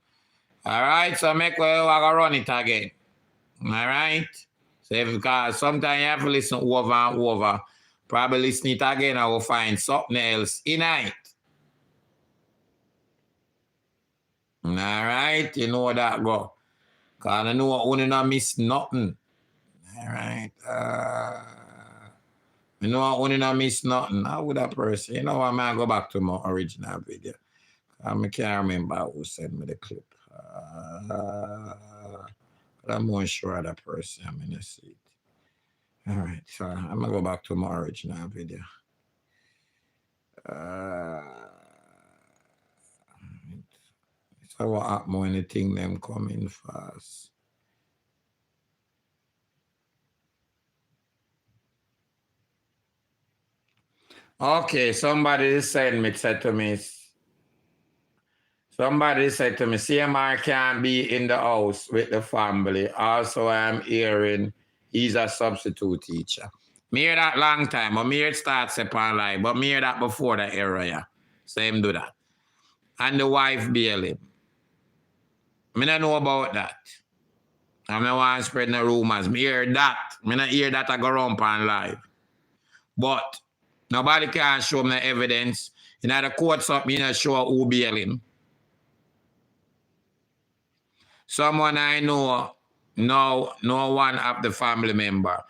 All right, so make we gonna run it again. All right? So because sometimes you have to listen over and over, probably listen it again, I will find something else in it. All right, you know that go. Because I know I only not miss nothing. All right. You know, I only not miss nothing. How would that person? You know what, man, go back to my original video. I can't remember who sent me the clip. But I'm more sure of that person. I'm going to see it. All right, so I'm going to go back to my original video. So what happen when the thing them coming fast? Okay, somebody said to me, CMR can't be in the house with the family. Also, I'm hearing he's a substitute teacher. Me hear that long time, but me hear it starts upon life, but me hear that before the era, yeah. So him do that. And the wife bail him. Me don't know about that. I don't want to spread no rumors. Me hear that. Me not hear that I go around upon live. But nobody can show me the evidence. In the court, something you know, show who bail him. Someone I know, no one of the family member.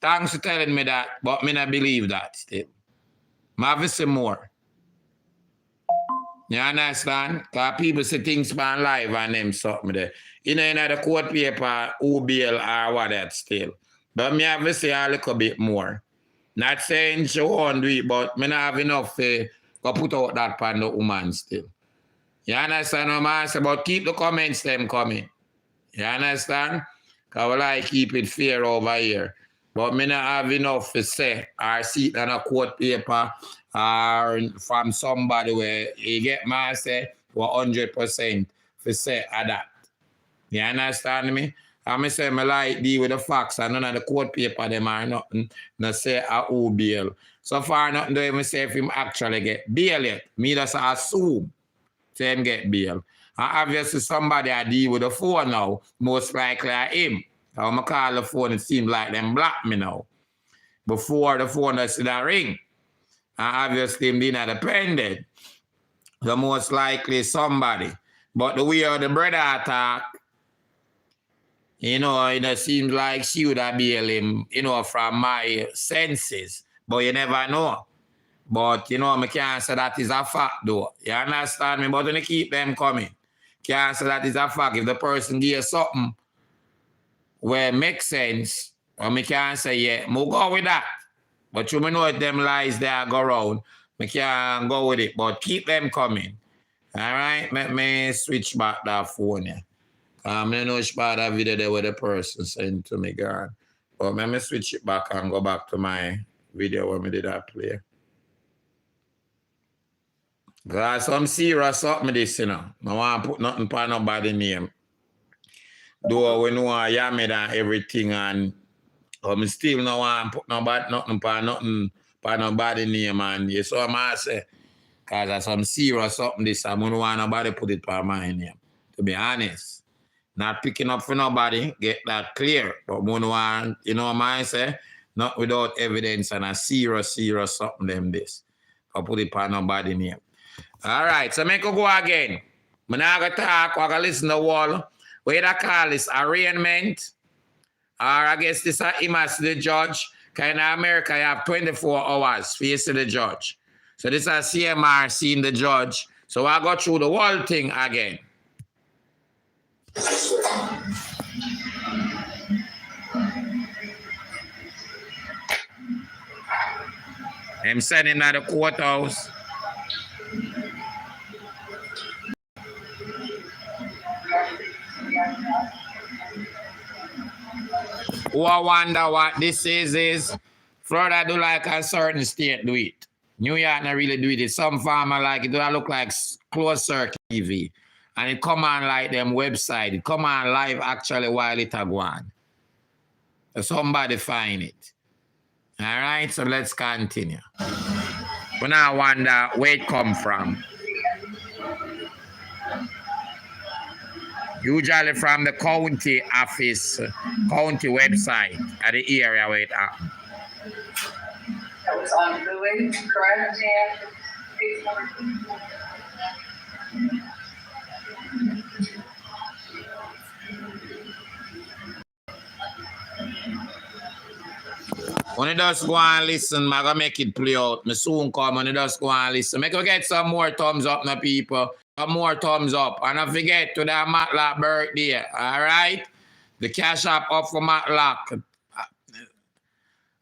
Thanks for telling me that, but me not believe that still. I have to see more. You understand? Because people say things on live and them something there. You know, in the court paper, who bail or what that still. But me have to say a little bit more. Not saying she won't do it, but me not have enough to go put out that pan the woman still. You understand what I'm saying? But keep the comments them coming. You understand? Because we like keep it fair over here. But me not have enough to say or see it on a court paper or from somebody where you get my say 100% to say that. You understand me? I say me like deal with the facts and none of the court paper them are nothing. No say a who bail. So far nothing do even say if him actually get bail yet. Me just assume to him get bail. And obviously somebody I deal with the phone now, most likely him. So I call the phone, it seems like them block me now. Before the phone does that ring. And obviously him didn't dependent. So most likely somebody. But the way the brother attack, you know, it seems like she would have bailed him, you know, from my senses. But you never know. But, you know, I can't say that is a fact, though. You understand me? But when you keep them coming, can't say that is a fact. If the person gives something where it makes sense, or me can't say, yeah, we'll go with that. But you may know if them lies there go around, me can't go with it. But keep them coming. All right? Let me switch back that phone here. I don't know which part of that video there where the person sent to me, God. But let me switch it back and go back to my video where me did that play. Because some serious something this, you know. I want to put nothing for nobody's name. Though we know I am and everything, and I still don't want to put nothing for nobody's name. And yeah, so I say, because there's some serious something this, I don't want nobody put it for my name. To be honest. Not picking up for nobody, get that clear. But one want, you know what I say? Not without evidence and a serious something them this. I put it for nobody's name. All right, so make go again. I'm not going to talk, I'm going to listen to the wall. What do call this? Arraignment? Or I guess this is him as the judge. Because in America, you have 24 hours facing the judge. So this is CMR seeing the judge. So I go through the whole thing again. I'm sitting at the courthouse. Who I wonder what this is Florida do like a certain state do it. New York not really do it. Some farmer like it do look like closed circuit TV. And it come on like them website. It come on live actually while it a go on. So somebody find it. All right, so let's continue. We now wonder where it come from. Usually from the county office, county website at the area where it happened. That was on Louis, correct? Yeah. When you just go and listen, I'm going to make it play out. Me soon come and you just go and listen. Make you get some more thumbs up now, people. Some more thumbs up. And don't forget to that Matlock birthday. All right? The cash app up for Matlock.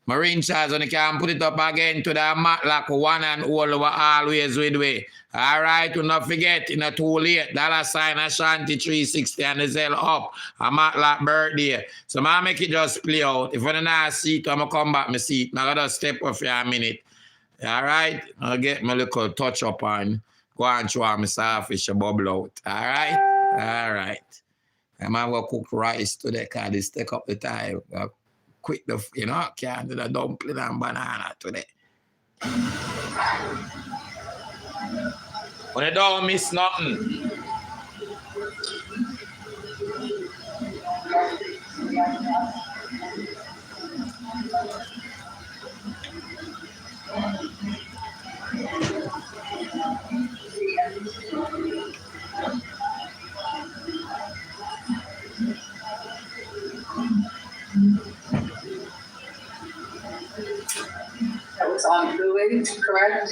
Marine Charles, and you can put it up again to the Matlock one and all over always with way. All right, do not forget, it's not too late. $ Ashanti 360 and the Zell up. A Matlock birthday. So I make it just play out. If I don't see it, I'm going to come back my seat. I'm going to step off for a minute. All right? I'll get my little touch up and go and show my starfish bubble out. All right? All right. I'm going to cook rice today because this take up the time. Quick, you know, can't do the dumpling and banana today. When you don't miss nothing. That was ongoing, correct?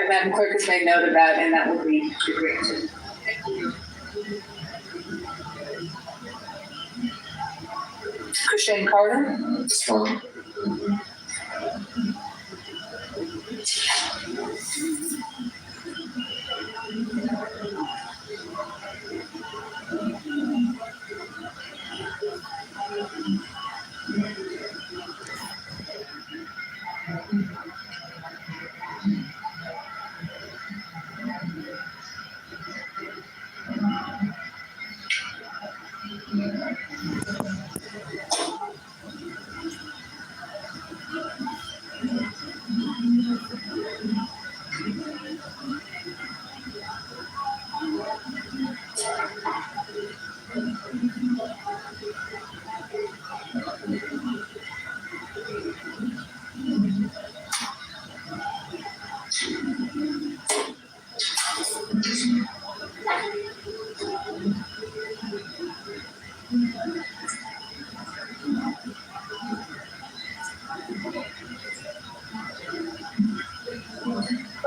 Madam Clerk has made note of that, and that will be granted. Thank you. Christian Carter? It's fine.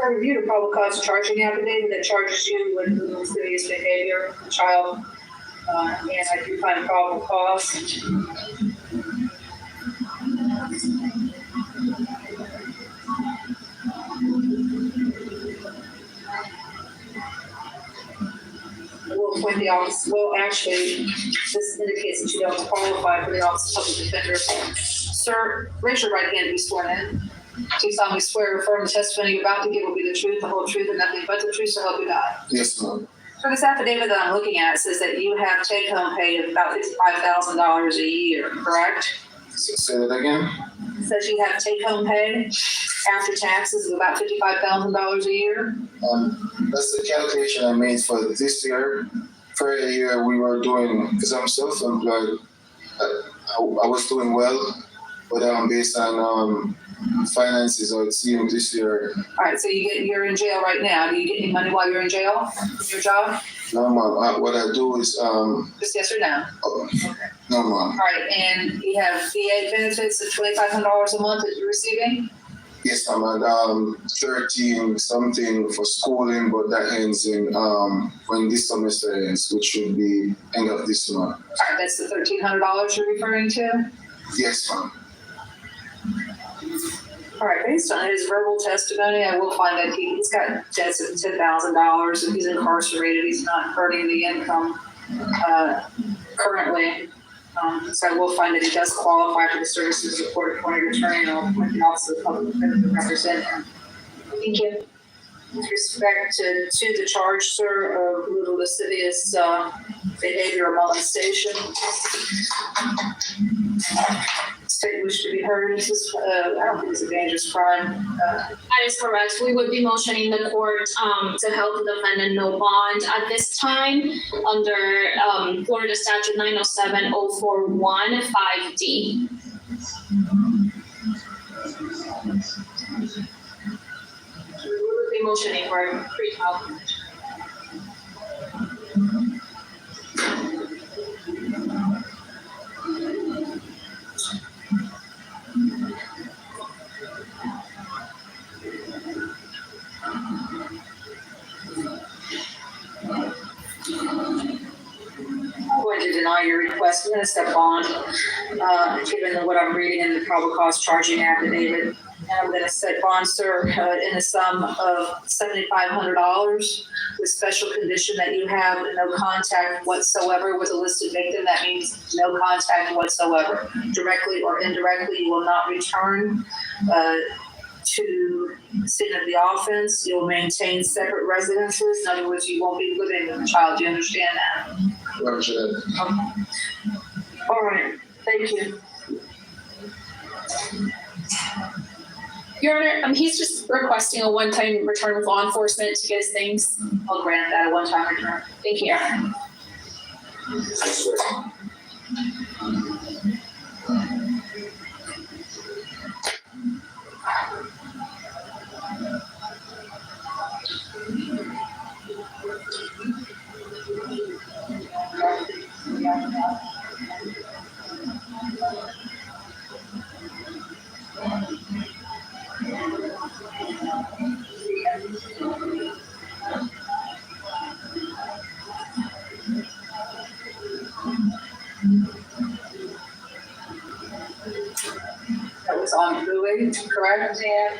I reviewed a probable cause charging affidavit that charges you with lascivious behavior of the child, and I do find probable cause. We'll appoint the office. Well, actually, this indicates that you don't qualify for the office of public defender. Sir, raise your right hand to be sworn in. Do you solemnly swear or affirm the testimony you're about to give will be the truth, the whole truth, and nothing but the truth, so help you God? Yes, ma'am. For this affidavit that I'm looking at, it says that you have take-home pay of about $55,000 a year, correct? Say that again? It says you have take-home pay after taxes of about $55,000 a year. That's the calculation I made for this year. For a year, we were doing, because I'm self-employed, I was doing well, but based on finances, I would see him this year. All right, so you're in jail right now. Do you get any money while you're in jail from your job? No, ma'am. What I do is Just yes or no? oh, Okay. no, ma'am. All right, and you have VA benefits of $2,500 a month that you're receiving? Yes, I'm at 13 something for schooling, but that ends in when this semester ends, which should be end of this month. All right, that's the $1,300 you're referring to? Yes, ma'am. All right, based on his verbal testimony, I will find that he's got debts of $10,000 and he's incarcerated. He's not earning the income currently. So I will find that he does qualify for the services of the court appointed attorney and I'll appoint the office of the public defender to represent him. Thank you. With respect to the charge, sir, of little lascivious behavior or molestation. State wish to be heard. This is, I don't think it's a dangerous crime. That is correct. We would be motioning the court to help the defendant no bond at this time under Florida Statute 907-041 5D. We would be motioning for a pre-trial conviction. I'm going to deny your request. I'm going to step bond, given what I'm reading in the probable cause charging affidavit. And I'm going to set bond, sir, in the sum of $7,500 with special condition that you have no contact whatsoever with a listed victim. That means no contact whatsoever. Directly or indirectly, you will not return to the scene of the offense. You'll maintain separate residences. In other words, you won't be living with the child. Do you understand that? Roger that. Okay. All right. Thank you. Your Honor, he's just requesting a one-time return with law enforcement to get his things. I'll grant that a one-time return. Thank you, Your Honor. That was on Louis, correct? Yeah.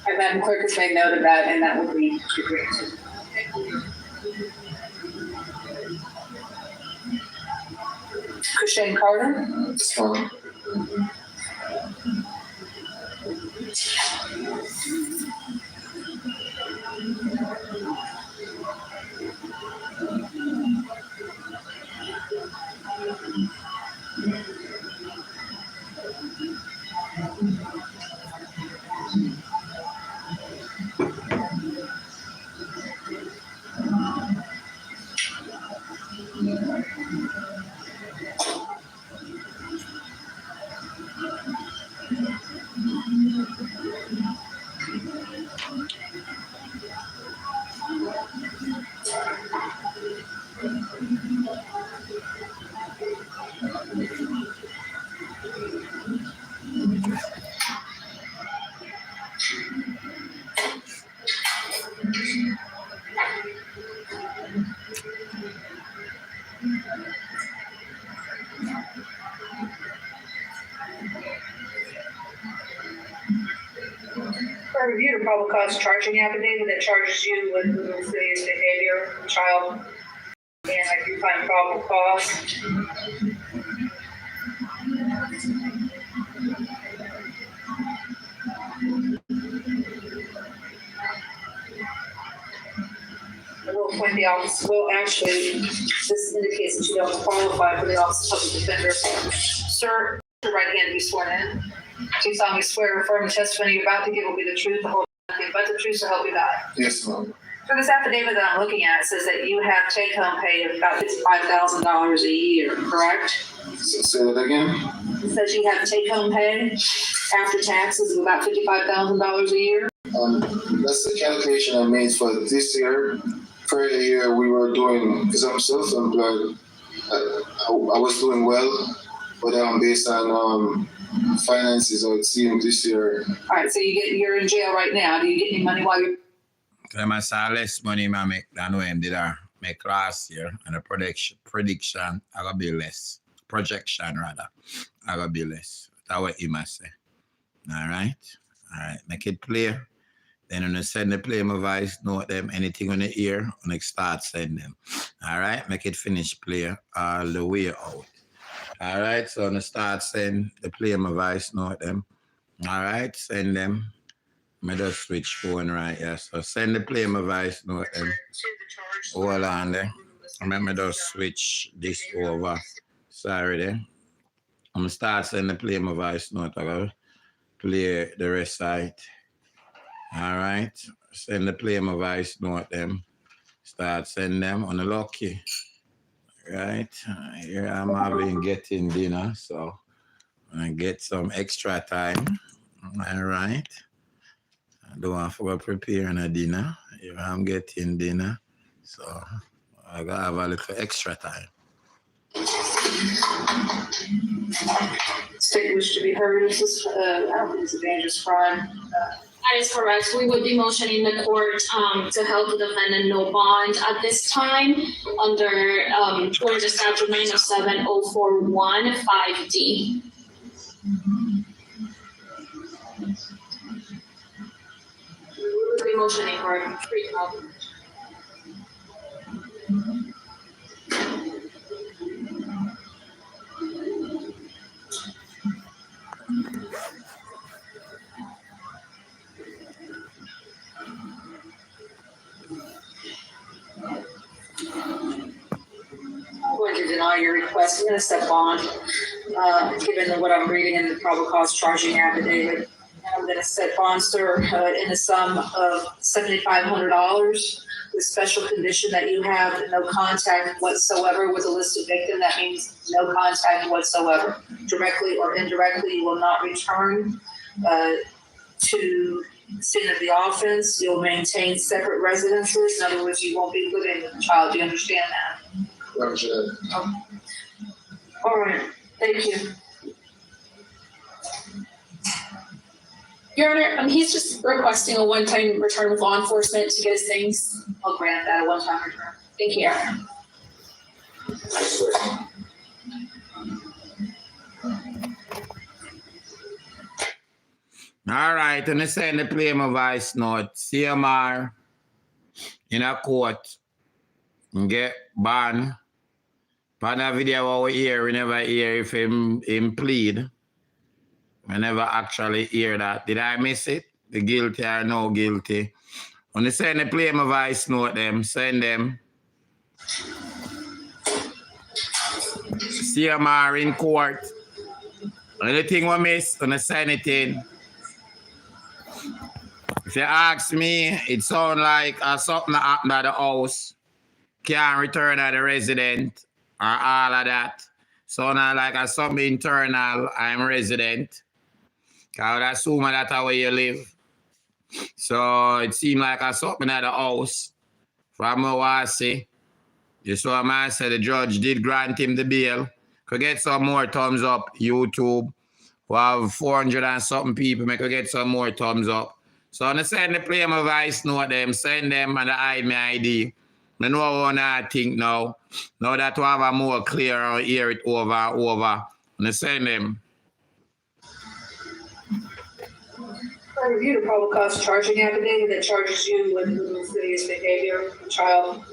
And Madam Clerk has made note of that, and that will be granted. Shane Carter. It's fine. I reviewed a probable cause charging affidavit that charges you with lascivious behavior of a child, and I do find probable cause. I will appoint the office. Well, actually, this indicates that you don't qualify for the office of public defender. Sir, your right hand be sworn in. Do you solemnly swear or affirm the testimony you're about to give will be the truth, the whole truth, but the truth, so help you God? Yes, ma'am. For this affidavit that I'm looking at, it says that you have take-home pay of about $55,000 a year, correct? Say that again? It says you have take-home pay after taxes of about $55,000 a year. That's the calculation I made for this year. For the year we were doing, because I'm self-employed, I was doing well, but based on finances or team this year. All right, so you're in jail right now. Do you get any money while you're? I saw less money I make than when did I make last year, and the prediction I gotta be less. Projection rather, I gotta be less. That's what he must say. All right, make it clear. Then when you send the play my voice note them anything on the ear, when it start send them. All right, make it finish clear all the way out. All right, so when you start send the play my voice note them. All right, send them. I just switch phone right here. So send the play my voice note them. Hold on there. Let me just switch this over. Sorry there. I'm gonna start sending the play my voice note. I gotta play the rest side. All right. Send the play my voice note them. Start send them on the lucky. Right. Here I'm having getting dinner, so I get some extra time. All right. I don't want to prepare a dinner. Here I'm getting dinner, so I gotta have a little extra time. State wish to be heard. This is, I don't think it's a dangerous crime. That is correct. We would be motioning the court to help the defendant no bond at this time under Florida Statute 907-041 5D. We would be motioning for free help. I'm going to deny your request. I'm going to set bond, given what I'm reading in the probable cause charging affidavit. And I'm going to set bond, sir, in the sum of $7,500 with special condition that you have no contact whatsoever with a listed victim. That means no contact whatsoever. Directly or indirectly, you will not return to scene of the offense. You'll maintain separate residences. In other words, you won't be living with the child. Do you understand that? Roger. All right, thank you. Your Honor, he's just requesting a one-time return with law enforcement to get his things. I'll grant that a one-time return. Thank you, Your Honor. All right, and I send the play my voice note. CMR in a court and get banned. But that video what we hear, we never hear if him plead. We never actually hear that. Did I miss it? The guilty or no guilty? When they send the play my voice note them, send them. CMR in court. Anything we miss, when they send it in. If you ask me, it sounds like something that happened at the house. Can't return at the resident or all of that. Sound like something internal, I'm resident. I would assume that's where you live. So it seemed like something at the house. From what I see, just what I said, the judge did grant him the bail. Could get some more thumbs up, YouTube. We have 400 and something people, could get some more thumbs up. So I send the play my voice note them, send them and hide my ID. I know what I think now. Now that we have a more clear or hear it over and over. I send them. I reviewed a probable cause charging affidavit that charges you with lascivious behavior of a child.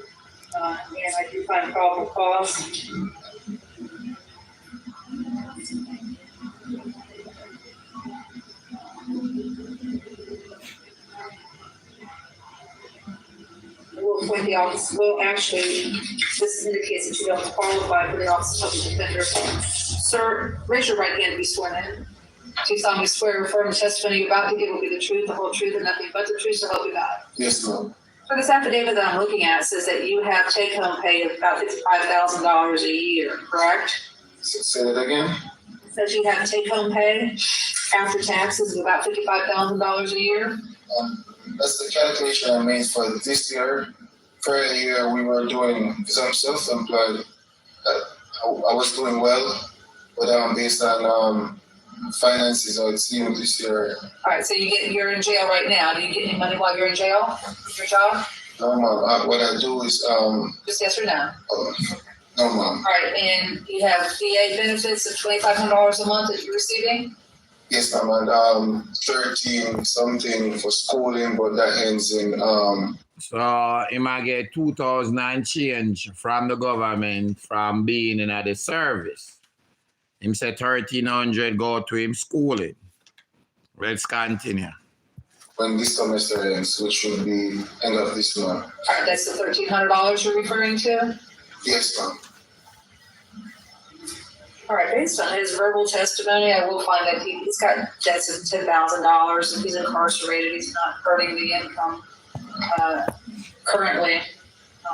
And I do find probable cause. We'll appoint the office. Well, actually, this indicates that you don't qualify for the office of public defender. Sir, raise your right hand to be sworn in. Do you solemnly swear or affirm the testimony you're about to give will be the truth, the whole truth, and nothing but the truth, so help you God? Yes, ma'am. So this affidavit that I'm looking at says that you have take-home pay of about $55,000 a year, correct? Say that again? It says you have take-home pay after taxes of about $55,000 a year. That's the calculation I made for this year. For a year, we were doing, because I'm self-employed, I was doing well, but based on finances are seeing this year. All right, so you're in jail right now. Do you get any money while you're in jail? Your job? No, ma'am. What I do is Just yes or no? no, ma'am. All right, and you have VA benefits of $2,500 a month that you're receiving? Yes, ma'am. And 13 something for schooling, but that ends in So he might get 2,000 and change from the government from being in the service. Him say 1,300 go to him schooling. Let's continue. when this semester ends, which should be end of this month. All right, that's the $1,300 you're referring to? Yes, ma'am. All right, based on his verbal testimony, I will find that he's got debts of $10,000. If he's incarcerated, he's not earning the income currently.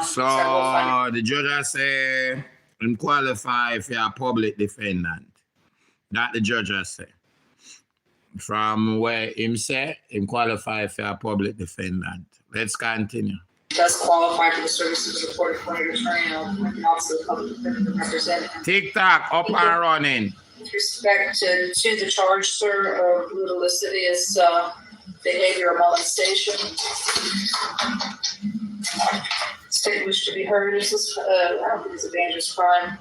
So I will find the judge has say him qualify for a public defendant. That the judge has say. From where him say him qualify for a public defendant. Let's continue. does qualify for the services of the court appointed attorney and also the public defender representative. TikTok up and running. With respect to the charge, sir, of lascivious behavior or molestation. State wish to be heard. Is this, I don't think it's a dangerous crime.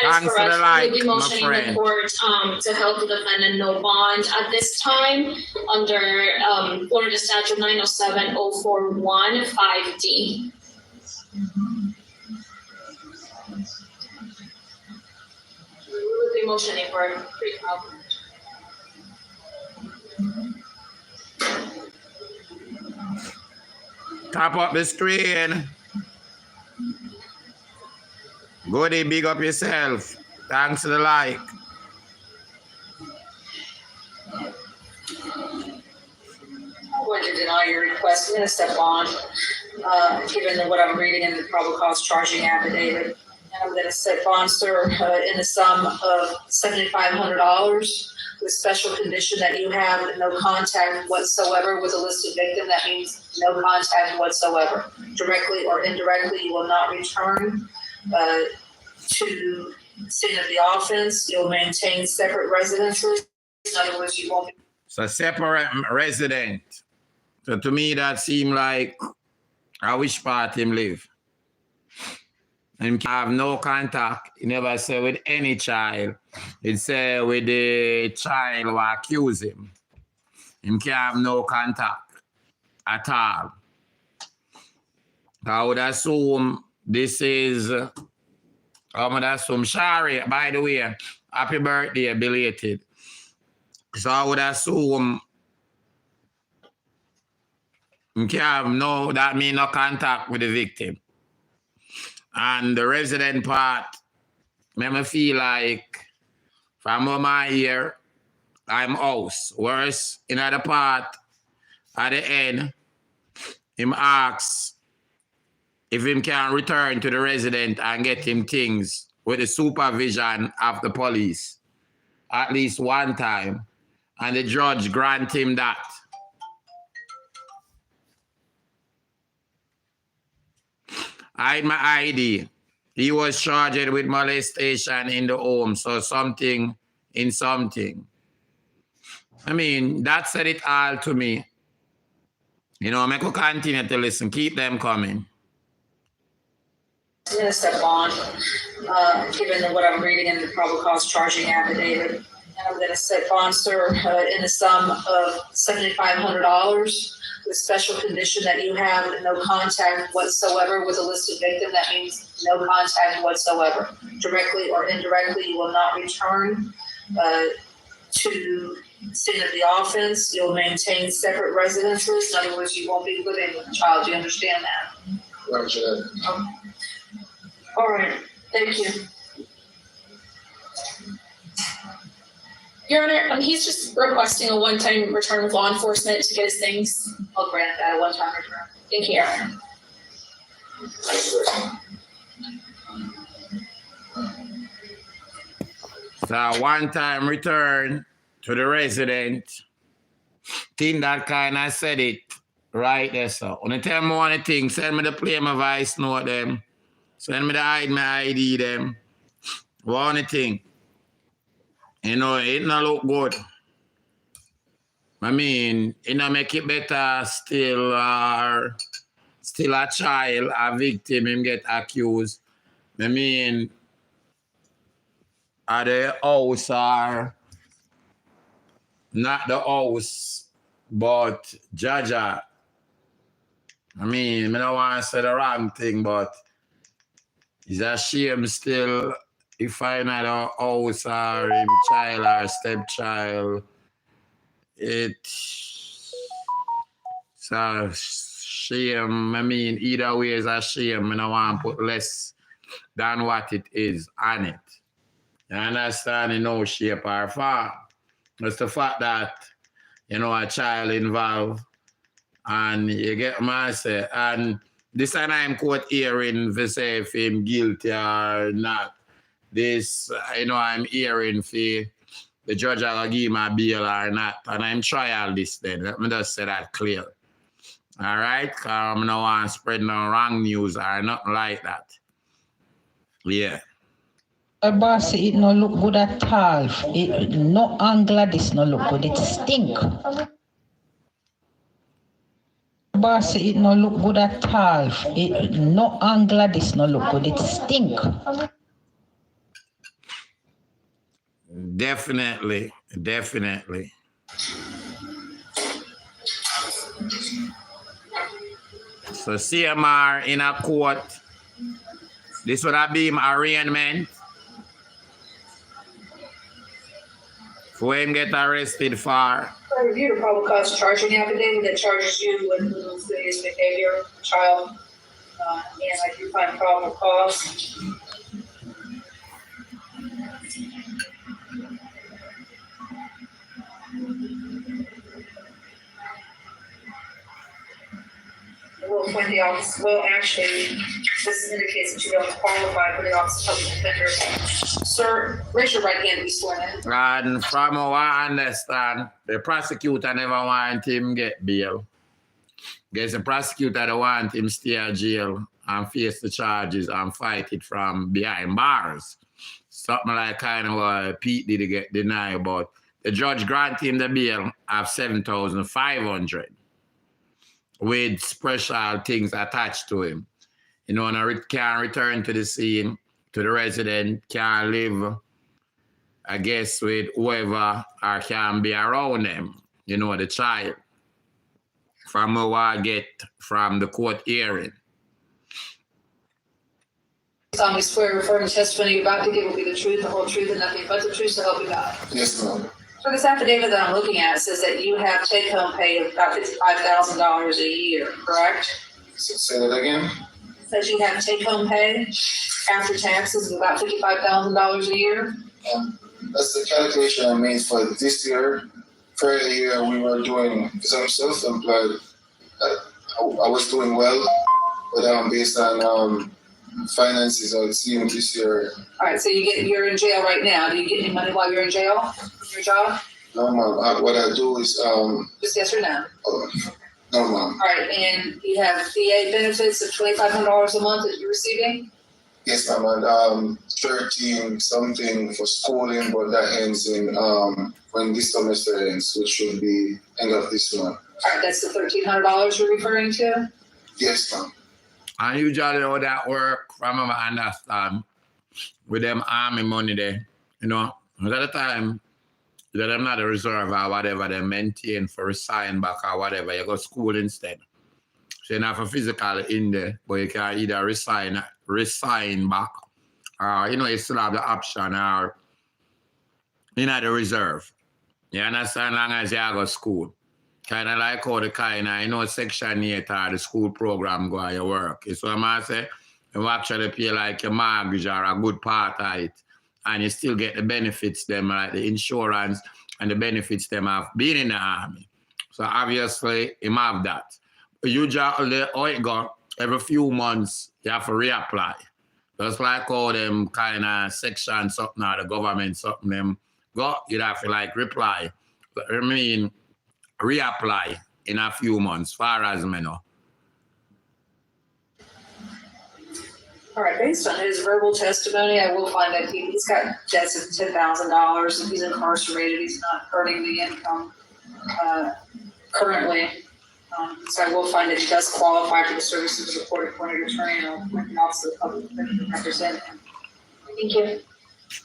That is Answer the correct. light, We'll be my motioning friend. the court to help the defendant no bond at this time under Florida Statute 907-041 5D. We will be motioning for a pre-trial. Tap up the screen. Goody, big up yourself. Thanks to the like. I'm going to deny your request. I'm going to step on, given what I'm reading in the probable cause charging affidavit. And I'm going to set bond, sir, in the sum of $7,500 with special condition that you have no contact whatsoever with a listed victim. That means no contact whatsoever. Directly or indirectly, you will not return to the scene of the offense. You'll maintain separate residences. In other words, you won't be. So separate resident. So to me, that seem like I wish part him live. Him can have no contact. He never say with any child. He say with the child who accuse him. Him can have no contact at all. I would assume this is, I would assume Shari, by the way, happy birthday, belated. So I would assume you can have no, that means no contact with the victim. And the resident part, make me feel like from my ear, I'm house. Whereas in other part, at the end, him asks if him can return to the resident and get him things with the supervision of the police at least one time. And the judge grant him that. I had my ID. He was charged with molestation in the home, so something in something. I mean, that said it all to me. You know, I could continue to listen. Keep them coming. I'm going to step on, given what I'm reading in the probable cause charging affidavit. And I'm going to set bond, sir, in the sum of $7,500 with special condition that you have no contact whatsoever with a listed victim. That means no contact whatsoever. Directly or indirectly, you will not return to the scene of the offense. You'll maintain separate residences. In other words, you won't be living with the child. Do you understand that? Roger that. All right. Thank you. Your Honor, he's just requesting a one-time return with law enforcement to get his things. I'll grant that a one-time return. Thank you, Your Honor. So one-time return to the resident. Think that kind of said it right there, so. When you tell me one thing, send me the play my voice note them. Send me the hide my ID them. One thing. You know, it not look good. I mean, it not make it better still a child, a victim, him get accused. I mean, are the house or not the house, but Jaja. I mean, I don't want to say the wrong thing, but it's a shame still if I not a house or him child or stepchild. It's a shame. I mean, either way is a shame. I don't want to put less than what it is on it. You understand in no shape or form. It's the fact that, you know, a child involved and you get my say, and this time I'm court hearing for say if him guilty or not. This, you know, I'm hearing for the judge will give him a bail or not, and I'm trial this then. Let me just say that clear. All right? Because I don't want to spread no wrong news or nothing like that. Yeah. Boss, it no look good at all. No angle this no look good. It stink. Boss, it no look good at all. No angle this no look good. It stink. Definitely. Definitely. So CMR in a court. This would have been arraignment. For him get arrested for. I reviewed a probable cause charging affidavit that charges you with mischievous behavior, child, and I do find probable cause. We'll appoint the office. Well, actually, this indicates that you don't qualify for the office of public defender. Sir, raise your right hand to be sworn in. And from what I understand, the prosecutor never want him get bail. Guess the prosecutor don't want him stay in jail and face the charges and fight it from behind bars. Something like kind of what Pete did get denied, but the judge granted him the bail of $7,500 with special things attached to him. You know, and can return to the scene, to the resident, can live, I guess, with whoever or can be around them, you know, the child. From what I get from the court hearing. Solemnly swear referring to testimony you're about to give will be the truth, the whole truth, and nothing but the truth, so help you God. Yes, ma'am. So this affidavit that I'm looking at says that you have take-home pay of about $55,000 a year, correct? Say that again? It says you have take-home pay after taxes of about $55,000 a year. That's the calculation I made for this year. For a year, we were doing, because I'm self-employed, I was doing well, but based on finances, I was seeing this year. All right, so you're in jail right now. Do you get any money while you're in jail from your job? No, ma'am. What I do is Just yes or no? no, ma'am. All right, and you have VA benefits of $2,500 a month that you're receiving? Yes, ma'am. And 13 something for schooling, but that ends in when this semester ends, which should be end of this month. All right, that's the $1,300 you're referring to? Yes, ma'am. And usually how that work, from what I understand, with them army money there, you know, at the time, that them not a reserve or whatever they maintain for resign back or whatever, you go to school instead. So you don't have a physical in there, but you can either resign back, or, you know, you still have the option, or you know, the reserve. You understand? Long as you go to school. Kind of like how the kind of, you know, Section 8 or the school program go on your work. It's what I say. You actually pay like your mortgage or a good part of it, and you still get the benefits them, like the insurance and the benefits them of being in the army. So obviously, you have that. Usually, how it go, every few months, you have to reapply. Just like how them kind of section something or the government something them go, you'd have to like reply. I mean, reapply in a few months, far as I know. All right, based on his verbal testimony, I will find that he's got debts of $10,000 and he's incarcerated. He's not earning the income currently. So I will find that he does qualify for the services of the court appointed attorney, and I'll appoint an officer of public defender to represent him. Thank you.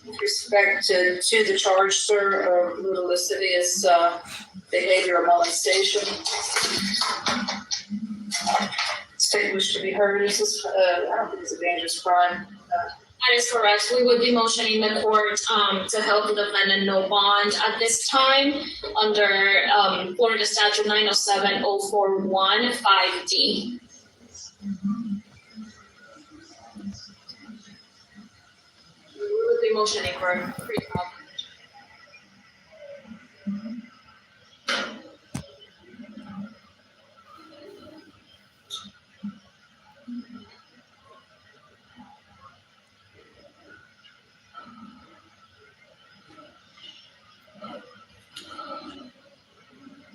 With respect to the charge, sir, of little lascivious behavior or molestation, state wish to be heard. Is this, I don't think it's a dangerous crime. That is correct. We would be motioning the court to help the defendant no bond at this time under Florida Statute 907-041 5D. We would be motioning for pre-trial.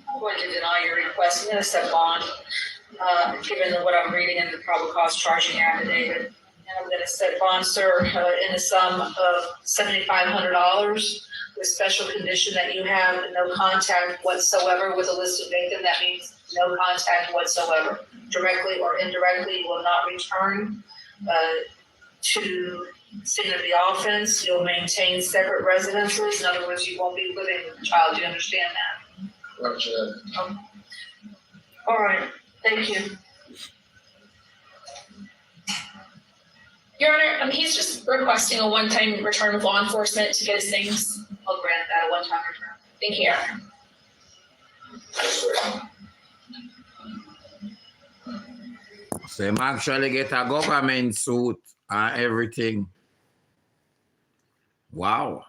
I'm going to deny your request. I'm going to set bond, given what I'm reading in the probable cause charging affidavit. And I'm going to set bond, sir, in the sum of $7,500 with special condition that you have no contact whatsoever with a listed victim. That means no contact whatsoever. Directly or indirectly, you will not return to scene of the offense. You'll maintain separate residences. In other words, you won't be living with the child. Do you understand that? Roger that. Okay. All right, thank you. Your Honor, he's just requesting a one-time return of law enforcement to get his things. I'll grant that a one-time return. Thank you, Your Honor. So him actually get a government suit and everything. Wow.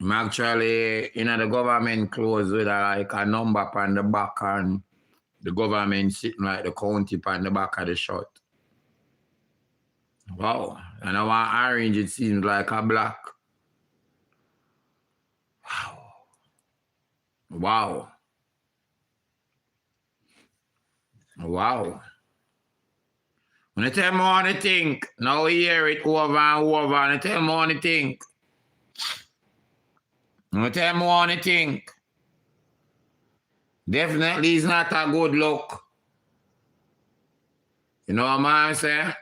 I'm actually in the government clothes with like a number on the back and the government sitting like the county on the back of the shirt. Wow. And I want orange, it seems like a black. Wow. Wow. Wow. When I tell me what I think, now we hear it over and over, and I tell me what I think. When I tell me what I think. Definitely it's not a good look. You know what I'm saying?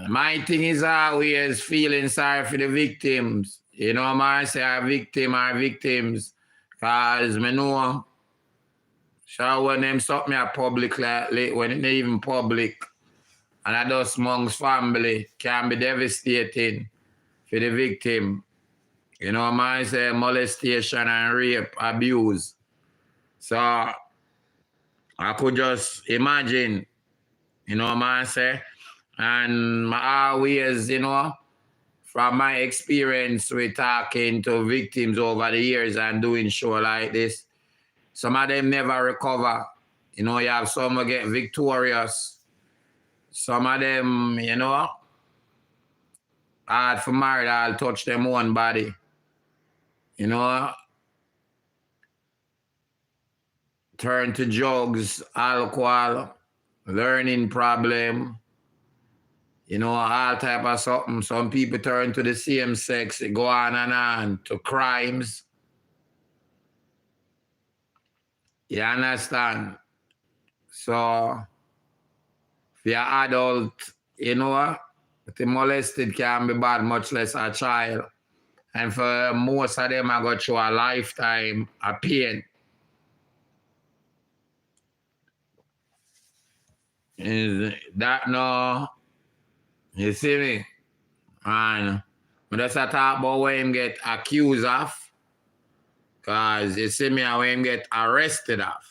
My thing is always feeling sorry for the victims. You know what I'm saying? Our victims. Because I know, so when them stop me at public, like, when it's not even public, and I just amongst family, can be devastating for the victim. You know what I'm saying? Molestation and rape, abuse. So I could just imagine, you know what I'm saying? And I always, you know, from my experience with talking to victims over the years and doing show like this, some of them never recover. You know, you have some who get victorious. Some of them, you know, hard for married, I'll touch them own body. You know, turn to drugs, alcohol, learning problem, you know, all type of something. Some people turn to the same sex, it go on, to crimes. You understand? So, if you're adult, you know, the molested can be bad, much less a child. And for most of them, I go through a lifetime of pain. Is that no? You see me? And we just talk about where him get accused of. Because you see me, when him get arrested of.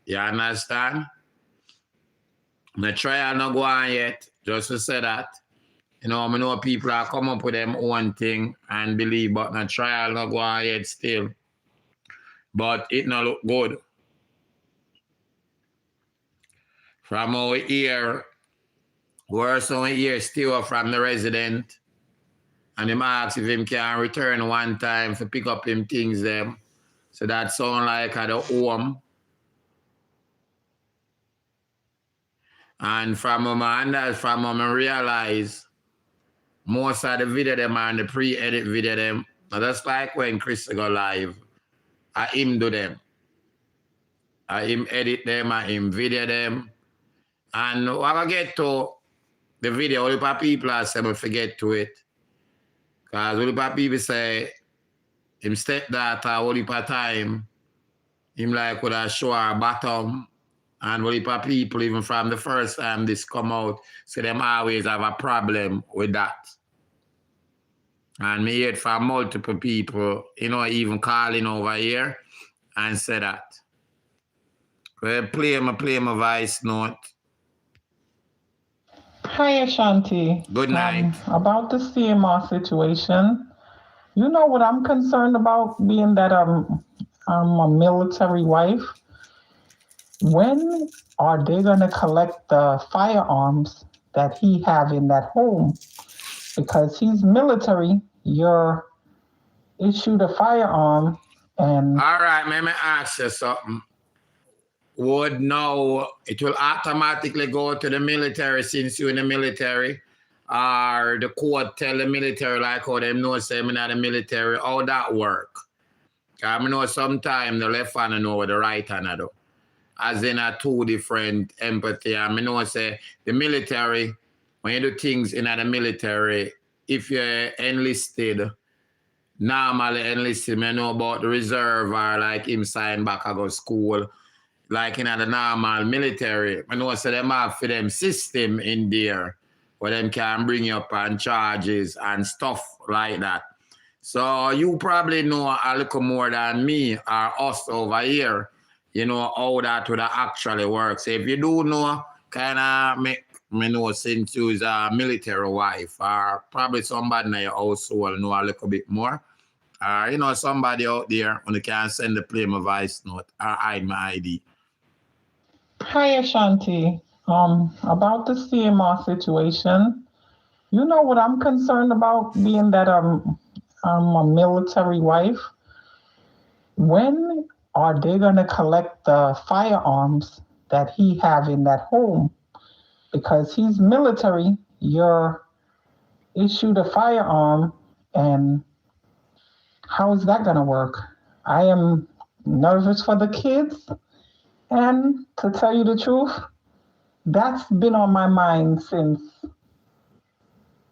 You understand? The trial not go on yet, just to say that. You know, I know people are come up with them own thing and believe, but the trial not go on yet still. But it not look good. From our ear, worse than ear still from the resident. And him ask if him can return one time to pick up him things them. So that sound like at the home. And from when I realize most of the video them are the pre-edit video them. Now that's like when Chris go live. I him do them. I him edit them, I him video them. And when I get to the video, all the people I say I forget to it. Because all the people say him stepdaughter all the time, him like would I show her bottom. And all the people, even from the first time this come out, say them always have a problem with that. And me hear it from multiple people, you know, even calling over here and say that. Well, play my voice note. Hi, Ashanti. Good night. About the CMR situation, you know what I'm concerned about, being that I'm a military wife. When are they going to collect the firearms that he have in that home? Because he's military, you're issued a firearm and... All right, let me ask you something. Would know it will automatically go to the military since you're in the military, or the court tell the military like how them know say I'm not the military, how that work? I know sometimes the left hand know what the right hand do. As in a two different empathy. I know say the military, when you do things in the military, if you're enlisted, normally enlisted, I know about the reserve or like him sign back I go school. Like in the normal military, I know so them have for them system in there where them can bring you up on charges and stuff like that. So you probably know a little more than me or us over here, you know, how that would actually work. So if you do know, kind of make me know since you're a military wife or probably somebody in your household know a little bit more. You know, somebody out there when you can send the play my voice note or hide my ID. Hi, Ashanti. About the CMR situation, you know what I'm concerned about, being that I'm a military wife. When are they going to collect the firearms that he have in that home? Because he's military, you're issued a firearm, and how is that going to work? I am nervous for the kids. And to tell you the truth, that's been on my mind since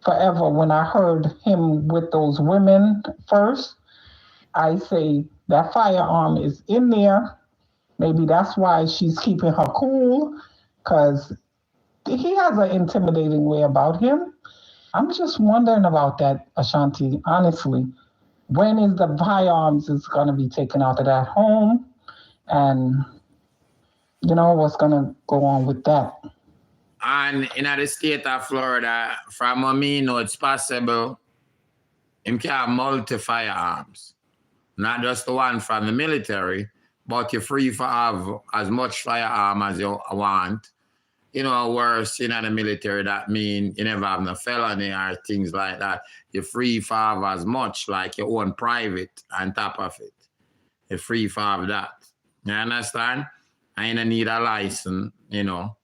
forever. When I heard him with those women first, I say that firearm is in there. Maybe that's why she's keeping her cool, because he has an intimidating way about him. I'm just wondering about that, Ashanti, honestly. When is the firearms is going to be taken out of that home? And you know, what's going to go on with that? And in the state of Florida, from what me know, it's possible him can have multi-firearms. Not just the one from the military, but you're free to have as much firearm as you want. You know, worse, in the military, that means you never have no felony or things like that. You're free to have as much, like your own private on top of it. You're free to have that. You understand? I don't need a license, you know.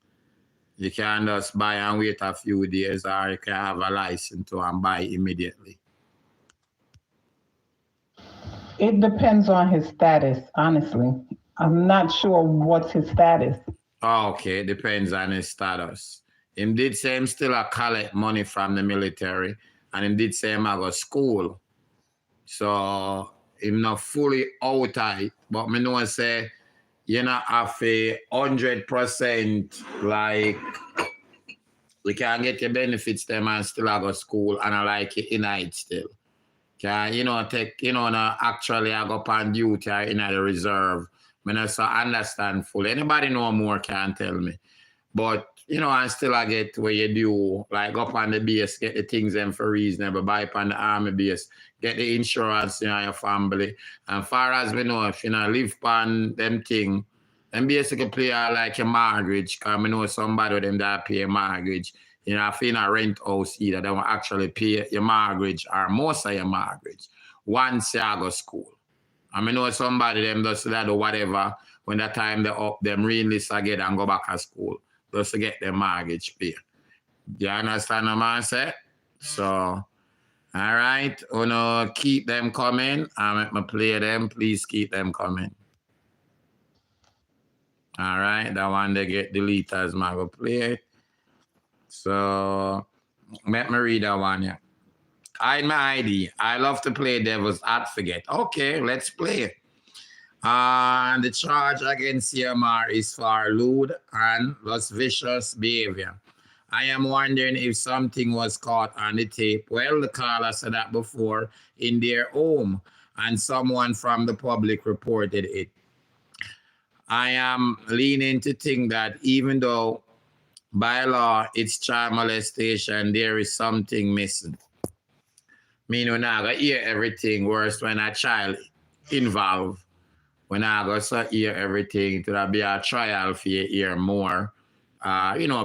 You can just buy and wait a few days, or you can have a license to and buy immediately. It depends on his status, honestly. I'm not sure what's his status. Okay, it depends on his status. Him did say him still a collect money from the military, and him did say him have a school. So him not fully out of it, but me know say you know have a 100% like you can get your benefits them and still have a school and I like it in it still. Can you know take you know actually I go up on duty or in the reserve. I not so understand fully. Anybody know more can tell me. But you know, I still I get where you do, like up on the base, get the things them for reasonable, buy up on the army base, get the insurance in your family. And far as we know, if you know, live on them thing, then basically play like a mortgage, because I know somebody with them that pay a mortgage. You know, if you not rent house either, they will actually pay your mortgage or most of your mortgage once you go to school. I know somebody them does that or whatever, when that time they up them re-enlist again and go back to school. just to get their mortgage paid. You understand what I'm saying? So, all right, keep them coming. I'm at my play them. Please keep them coming. All right, that one they get deleted as my go play it. So, let me read that one, yeah. Hide my ID. I love to play devil's advocate. Okay, let's play it. The charge against CMR is for lewd and lascivious behavior. I am wondering if something was caught on the tape. Well, the caller said that before in their home, and someone from the public reported it. I am leaning to think that even though by law it's child molestation, there is something missing. Meaning, I gotta hear everything worse when a child involved. When I gotta hear everything, to be a trial for you hear more.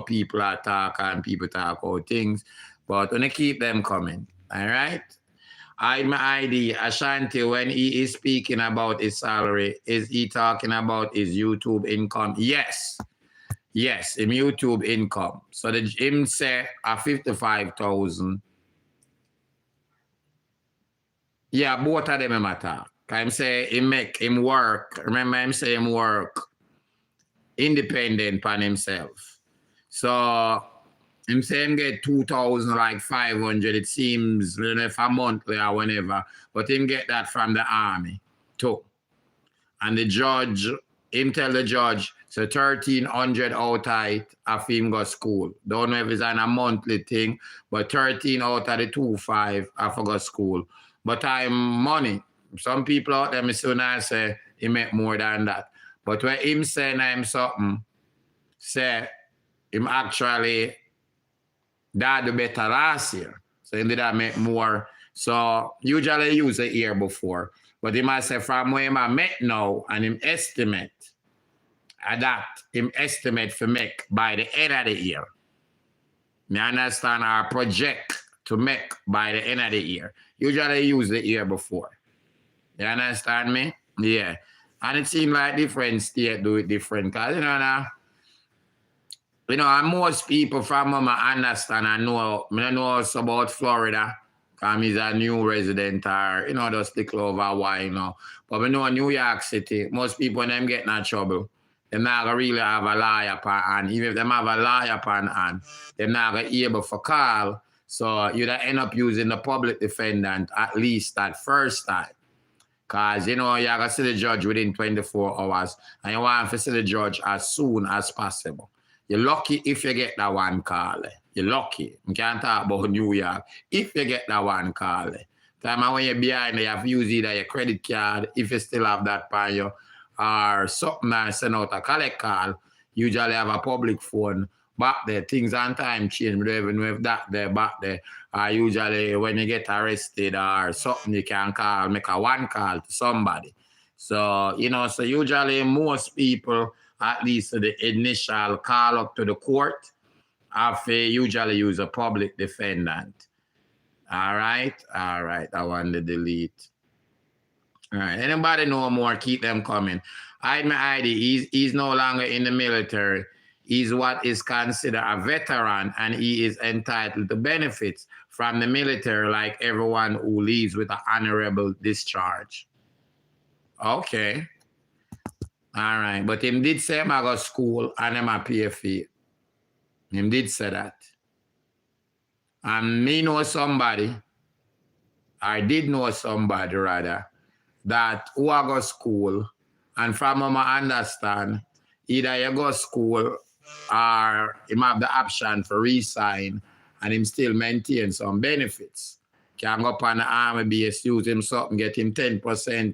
People are talking, people talk about things, but when I keep them coming, all right? Hide my ID. Ashanti, when he is speaking about his salary, is he talking about his YouTube income? Yes, his YouTube income. So him say 55,000. Yeah, both of them him attack. Him say him work. Remember him say him work independent on himself. So him say him get 2,500. It seems, if a monthly or whenever, but him get that from the army too. And the judge, him tell the judge, so 1,300 out of him go school. Don't know if it's on a monthly thing, but 13 out of the 2,500 I go school. But I'm money. Some people out there, soon I say he make more than that. But when him say him something, say him actually did better last year. So he did that make more. So usually use a year before. But he might say from where I met now and him estimate him estimate for make by the end of the year. Me understand our project to make by the end of the year. Usually use the year before. You understand me? Yeah. And it seems like different states do it different. Because, and most people from I understand I know also about Florida. Because he's a new resident or, just stick over a while, But we know New York City, most people, when them get in trouble, they're not going to really have a lawyer upon hand. Even if they have a lawyer upon hand, they're not going to be able to call. So you'd end up using the public defendant at least that first time. Because, you're going to see the judge within 24 hours. And you want to see the judge as soon as possible. You're lucky if you get that one call. You're lucky. You can't talk about New York. If you get that one call. Time when you're behind, you have to use either your credit card, if you still have that by you, or something and send out a collect call. Usually have a public phone back there. Things on time change. We don't even know if that there back there. Usually when you get arrested or something, you can call, make a one call to somebody. So, so usually most people, at least the initial call up to the court, have to usually use a public defendant. All right. I want to delete. All right. Anybody know more? Keep them coming. Hide my ID. He's no longer in the military. He's what is considered a veteran, and he is entitled to benefits from the military like everyone who leaves with an honorable discharge. Okay. All right. But him did say I go to school and I'm a pay fee. Him did say that. And me know somebody, I did know somebody rather, that who I go to school, and from what I understand, either you go to school or him have the option for resign and him still maintain some benefits. Can go up on the army base, use him something, get him 10%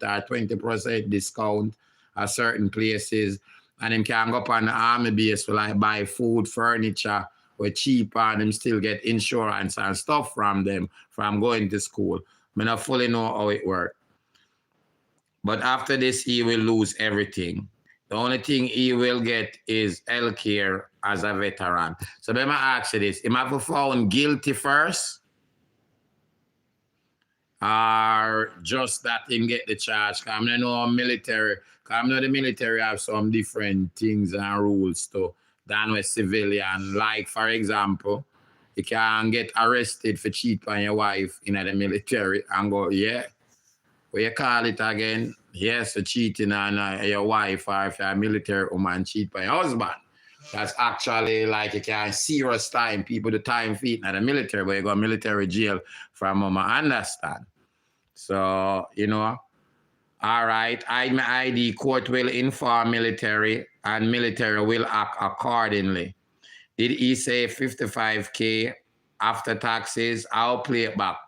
or 20% discount at certain places, and him can go up on the army base for like buy food, furniture, or cheaper, and him still get insurance and stuff from them from going to school. I don't fully know how it works. But after this, he will lose everything. The only thing he will get is healthcare as a veteran. So let me ask you this. Him have to found guilty first? Or just that him get the charge? Because I know military, because I know the military have some different things and rules to than with civilian. Like, for example, you can get arrested for cheating on your wife in the military and go, yeah, what you call it again? Yes, for cheating on your wife, or if you're a military woman, cheat on your husband. That's actually like you can serious time. People do time feet in the military, but you go military jail from what I understand. So, you know, all right, my ID, court will inform military and military will act accordingly. Did he say 55K after taxes? I'll play it back.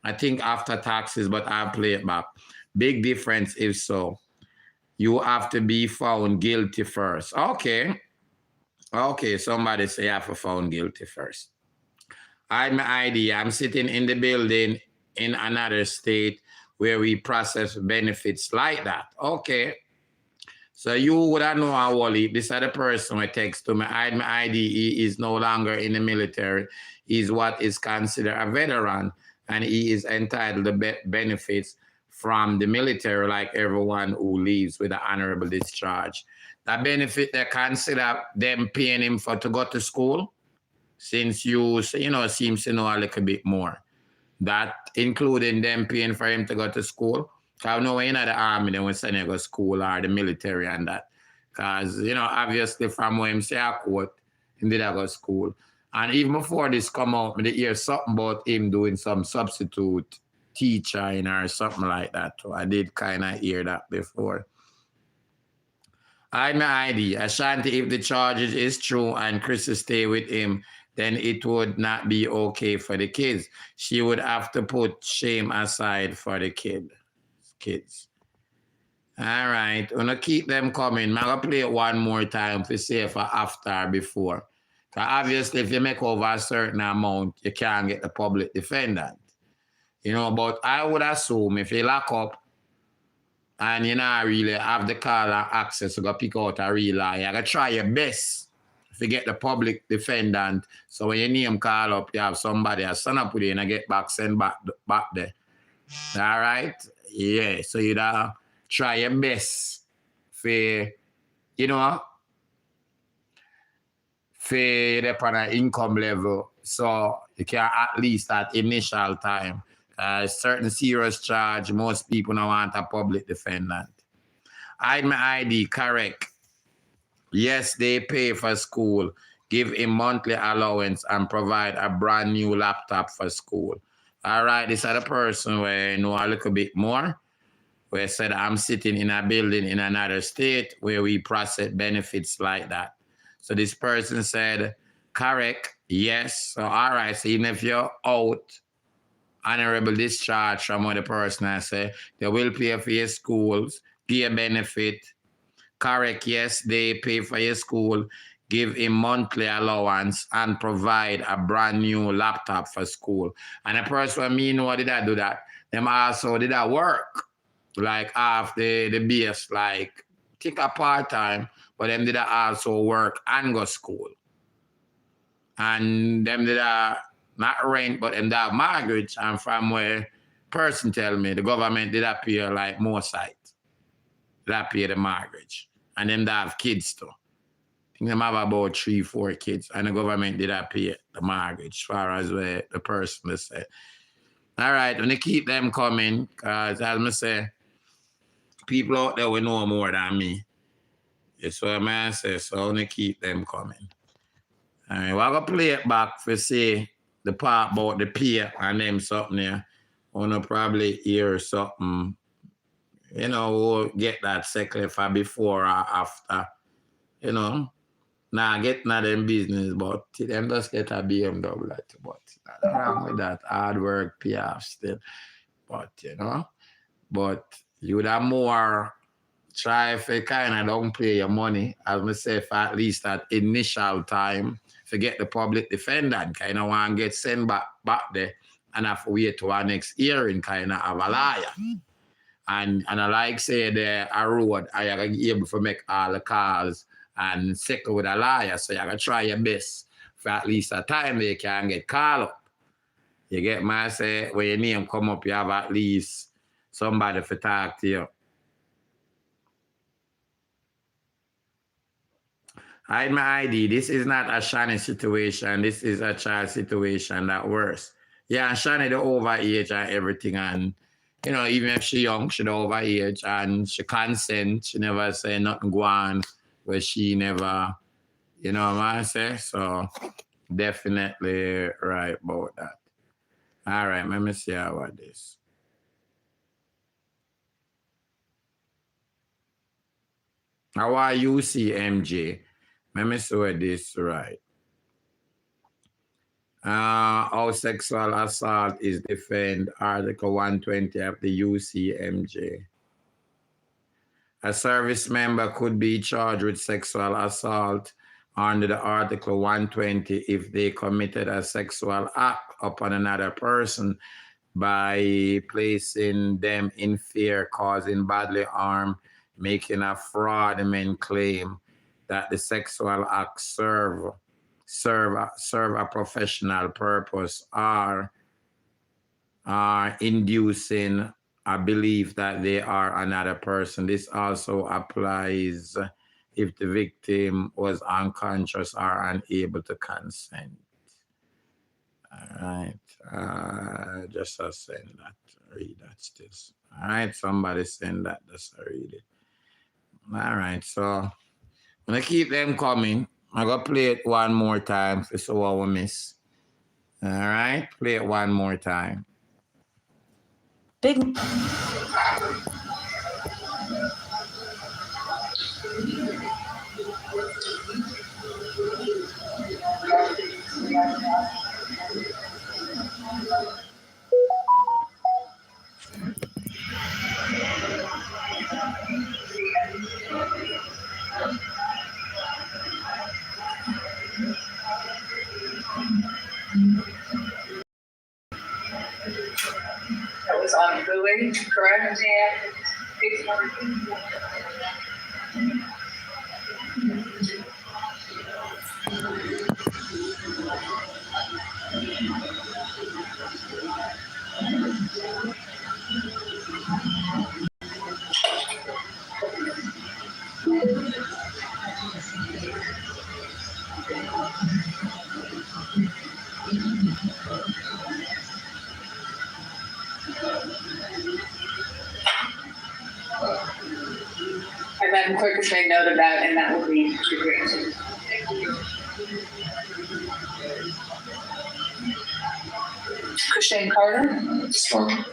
I think after taxes, but I'll play it back. Big difference if so. You have to be found guilty first. Okay. Okay, somebody say I have to found guilty first. I my ID. I'm sitting in the building in another state where we process benefits like that. Okay. So you would have know how Wally, this is the person who text to me, my ID, he is no longer in the military. He's what is considered a veteran, and he is entitled to benefits from the military like everyone who leaves with an honorable discharge. That benefit, they consider them paying him to go to school, since you know, seems to know a little bit more. That including them paying for him to go to school. Because I know when you're in the army, they will send you to go to school or the military and that. Because, you know, obviously from when him say a quote, he did go to school. And even before this come out, I hear something about him doing some substitute teaching or something like that. So I did kind of hear that before. I my ID. Ashanti, if the charges is true and Chris stay with him, then it would not be okay for the kids. She would have to put shame aside for the kids. All right, I'm gonna keep them coming. I'm gonna play it one more time to see if after before. Because obviously, if you make over a certain amount, you can't get the public defendant. You know, but I would assume if you lock up and you not really have the call and access to go pick out a real lie, you gotta try your best to get the public defendant. So when your name call up, you have somebody else stand up with you and get back, send back there. All right? Yeah, so you try your best for, you know, for the an income level. So you can at least at initial time. Certain serious charge, most people don't want a public defendant. Hide my ID, correct. Yes, they pay for school, give him monthly allowance, and provide a brand new laptop for school. All right, this is the person where I know a little bit more, where I said I'm sitting in a building in another state where we process benefits like that. So this person said, correct, yes. So all right, so even if you're out, honorable discharge from other person, I say, they will pay for your schools, pay a benefit. Correct, yes, they pay for your school, give him monthly allowance, and provide a brand new laptop for school. And the person, me know, did I do that? Them also did I work, like half the base, like take a part-time, but them did I also work and go school. And them did I not rent, but them did I mortgage, and from where person tell me, the government did appear like more site. Did appear the mortgage. And them that have kids too. I think them have about 3-4 kids. And the government did pay the mortgage, as far as where the person is said. All right, when they keep them coming, because as I say, people out there will know more than me. That's what I say. So I want to keep them coming. All right, we're going to play it back for say the part about the pay and them something there. I want to probably hear something. You know, we'll get that second for before or after. You know, now get not in business, but them just get a BMW. But nothing wrong with that. Hard work, pay off still. But, you know, but you would have more try to kind of don't play your money, as I say, for at least that initial time, forget the public defendant, kind of want to get sent back there and have to wait to our next hearing, kind of have a liar. And I like say there a road, I can be able to make all the calls and settle with a liar. So you can try your best for at least a time they can get called up. You get my say when your name come up, you have at least somebody to talk to you. Hide my ID. This is not a Shani situation. This is a child situation that worse. Yeah, Shani the overage and everything, and you know, even if she young, she the overage and she consent. She never say nothing go on where she never, you know what I say? So definitely right about that. All right, let me see how about this. How are you see MJ? Let me see what this right. How sexual assault is defined, Article 120 of the UCMJ. A service member could be charged with sexual assault under the Article 120 if they committed a sexual act upon another person by placing them in fear, causing bodily harm, making a fraudulent claim that the sexual act serve a professional purpose, or inducing a belief that they are another person. This also applies if the victim was unconscious or unable to consent. All right, just send that, read that still. All right, somebody send that, just read it. All right, so I'm gonna keep them coming. I'm gonna play it one more time to see what we miss. All right, play it one more time. Big. That was ongoing, correct? And then clerk has made note of that, and that will be granted. Christine Carter? Strong.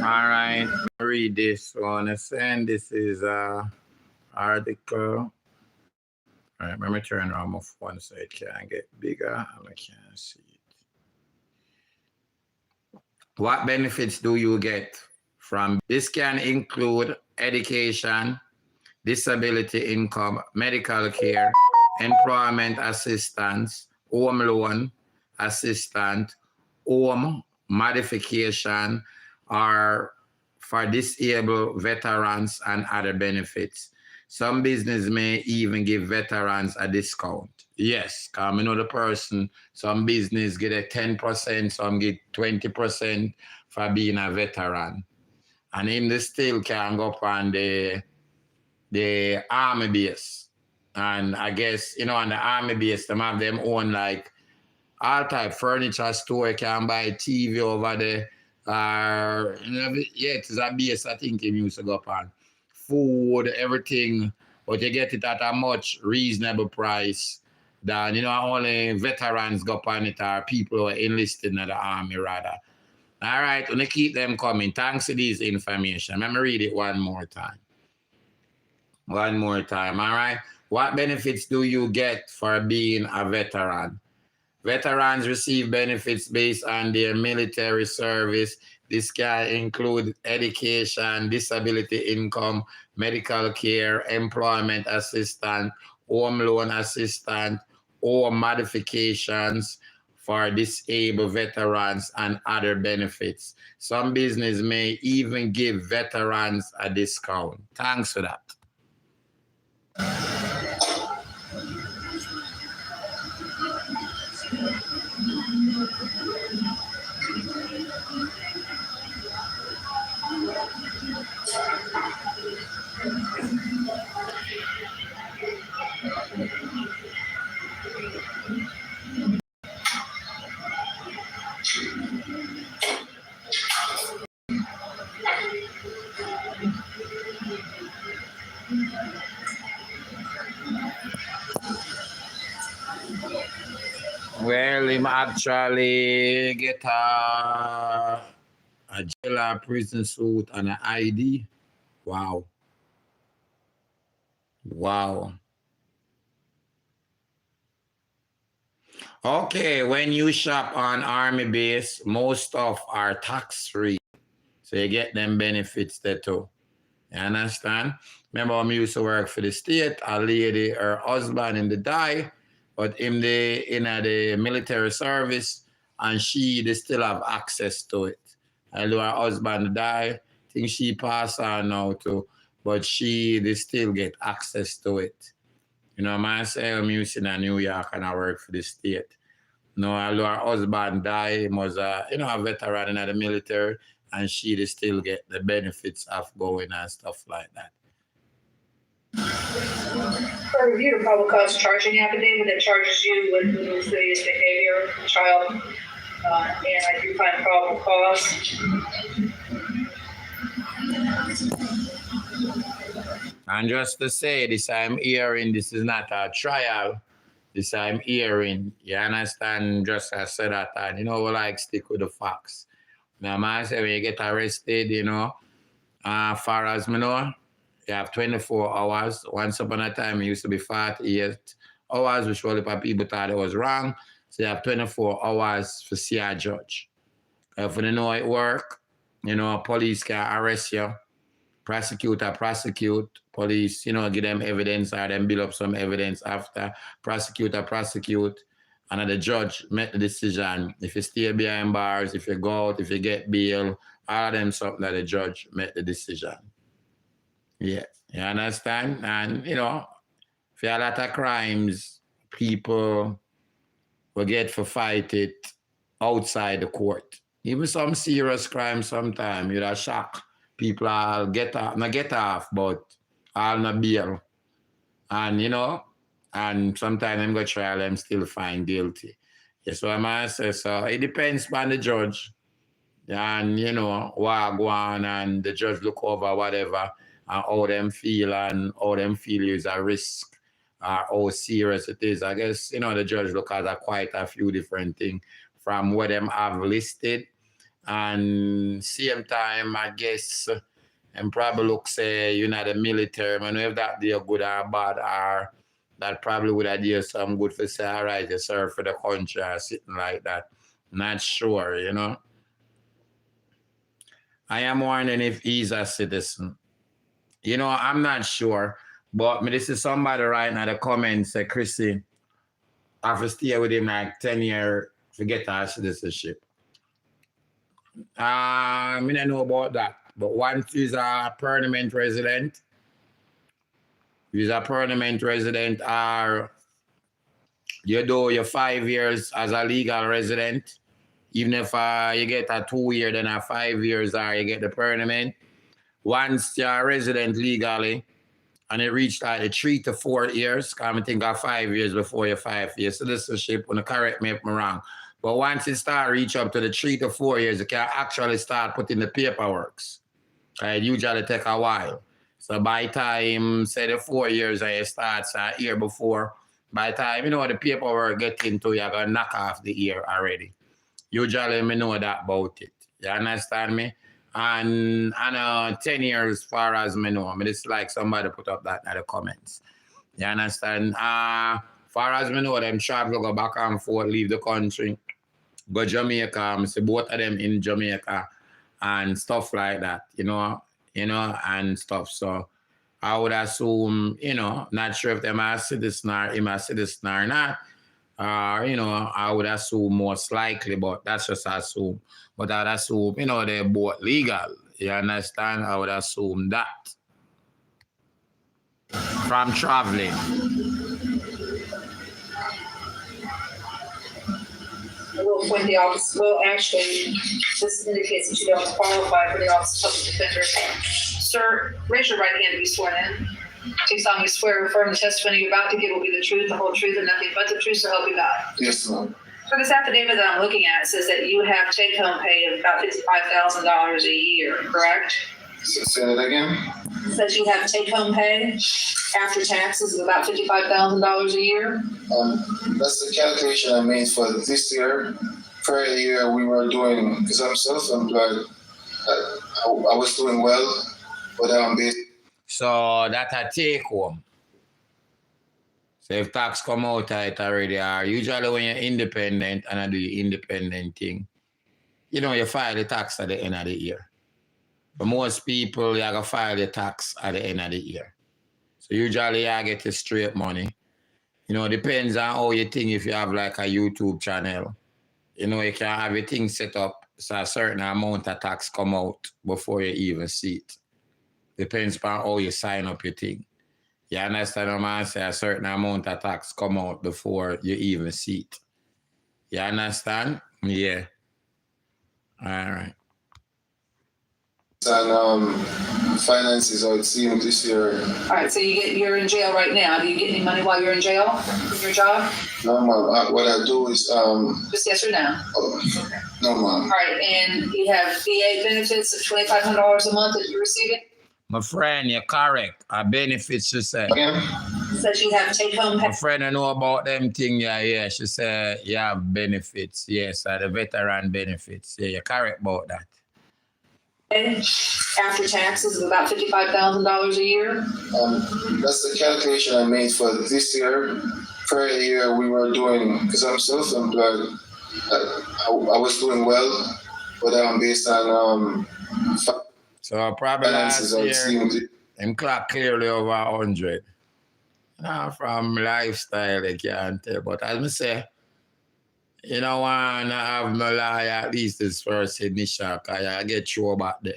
All right, read this one. And this is article. All right, let me turn around my phone so it can get bigger and I can't see it. What benefits do you get from this? Can include education, disability income, medical care, employment assistance, home loan assistance, home modification, or for disabled veterans and other benefits. Some business may even give veterans a discount. Yes, because I know the person, some business get a 10%, some get 20% for being a veteran. And him they still can go up on the army base. And I guess, you know, on the army base, they have them own like all type furniture store, can buy TV over there. Yeah, it's a base I think him used to go up on. Food, everything, but you get it at a much reasonable price than, you know, only veterans go up on it or people who are enlisted in the army rather. All right, I'm gonna keep them coming. Thanks for this information. Let me read it one more time. One more time, all right? What benefits do you get for being a veteran? Veterans receive benefits based on their military service. This can include education, disability income, medical care, employment assistance, home loan assistance, or modifications for disabled veterans and other benefits. Some business may even give veterans a discount. Thanks for that. Well, him actually get a jail or prison suit and an ID. Wow. Wow. Okay, when you shop on Army base, most stuff are tax-free. So you get them benefits there too. You understand? Remember when we used to work for the state, a lady, her husband in the die, but in the military service, and they still have access to it. Although her husband die, I think she passed on now too, but they still get access to it. You know, myself, I'm used in New York and I work for the state. No, although her husband died, he was a veteran in the military, and they still get the benefits of going and stuff like that. For review, the public cause charging affidavit that charges you with lascivious behavior, child, and I do find probable cause. And just to say, this I'm hearing, this is not a trial. This I'm hearing. You understand? Just I said that, and we like stick with the facts. Now, I say when you get arrested, far as me know, you have 24 hours. Once upon a time, it used to be 48 hours, which all the people thought it was wrong. So you have 24 hours to see a judge. If you know it work, police can arrest you, prosecutor prosecute, police, give them evidence or them build up some evidence after, prosecutor prosecute, and the judge make the decision. If you stay behind bars, if you go out, if you get bail, all of them something that the judge make the decision. Yeah, you understand? And, if you have a lot of crimes, people will get for fight it outside the court. Even some serious crimes sometimes, you'd have shock. People will get off, but all not bail. And, and sometimes them go trial, them still find guilty. That's what I'm saying. So it depends on the judge. And, what go on, and the judge look over whatever, and how them feel, and how them feel is a risk, or how serious it is. I guess, the judge look at quite a few different things from what them have listed. And same time, I guess, and probably look, say, the military, and if that they are good or bad, or that probably would have done some good for say, all right, you serve for the country or something like that. Not sure, I am wondering if he's a citizen. I'm not sure, but this is somebody right now in the comments say, Chrissy, I have to stay with him like 10 years to get our citizenship. I don't know about that, but once he's a permanent resident, or you do your 5 years as a legal resident, even if you get a 2 year, then a 5 years, or you get the permanent. Once you're a resident legally, and it reached like the 3 to 4 years, I think of 5 years before your 5 years citizenship, when correct me if I'm wrong. But once it start reach up to the 3 to 4 years, you can actually start putting the paperwork. It usually take a while. So by time, say the 4 years, and you start a year before, by time, the paperwork get into, you're going to knock off the year already. Usually, me know that about it. You understand me? And 10 years, as far as me know, it's like somebody put up that in the comments. You understand? Far as me know, them travel go back and forth, leave the country, go Jamaica. I see both of them in Jamaica and stuff like that, and stuff. So I would assume, not sure if them are citizen or him a citizen or not. You know, I would assume most likely, but that's just assume. But I'd assume, you know, they're both legal. You understand? I would assume that. From traveling. We'll appoint the office, well, actually, this indicates that you don't qualify for the office of public defender. Sir, raise your right hand to be sworn in. Do you solemnly swear or affirm the testimony you're about to give will be the truth, the whole truth, and nothing but the truth, so help you God? Yes, ma'am. For this affidavit that I'm looking at, it says that you have take-home pay of about $55,000 a year, correct? Say that again? It says you have take-home pay after taxes of about $55,000 a year. That's the calculation I made for this year. For a year, we were doing, because I'm self-employed, I was doing well, but based. So that a take home. So if tax come out of it already, or usually when you're independent and I do the independent thing, you know, you file the tax at the end of the year. For most people, you gotta file the tax at the end of the year. So usually you get the straight money. You know, it depends on how you think. If you have like a YouTube channel, you know, you can have your thing set up so a certain amount of tax come out before you even see it. Depends on how you sign up your thing. You understand what I'm saying? A certain amount of tax come out before you even see it. You understand? Yeah. All right. And finances, I would see him this year. All right, so you're in jail right now. Do you get any money while you're in jail from your job? No, ma'am. What I do is Just yes or no? Oh, no, ma'am. All right, and you have VA benefits of $2,500 a month that you're receiving? My friend, you're correct. Our benefits, she said. Again? Says you have take-home pay. My friend, I know about them thing. Yeah. She said you have benefits. Yes, the veteran benefits. Yeah, you're correct about that. After taxes of about $55,000 a year. That's the calculation I made for this year. For a year, we were doing, because I'm self-employed, I was doing well, but based on so probably last finances, year, him clock clearly over 100. Now from lifestyle, I can't tell. But as I say, you know, I have no lie at least this first initial, because I get through about there.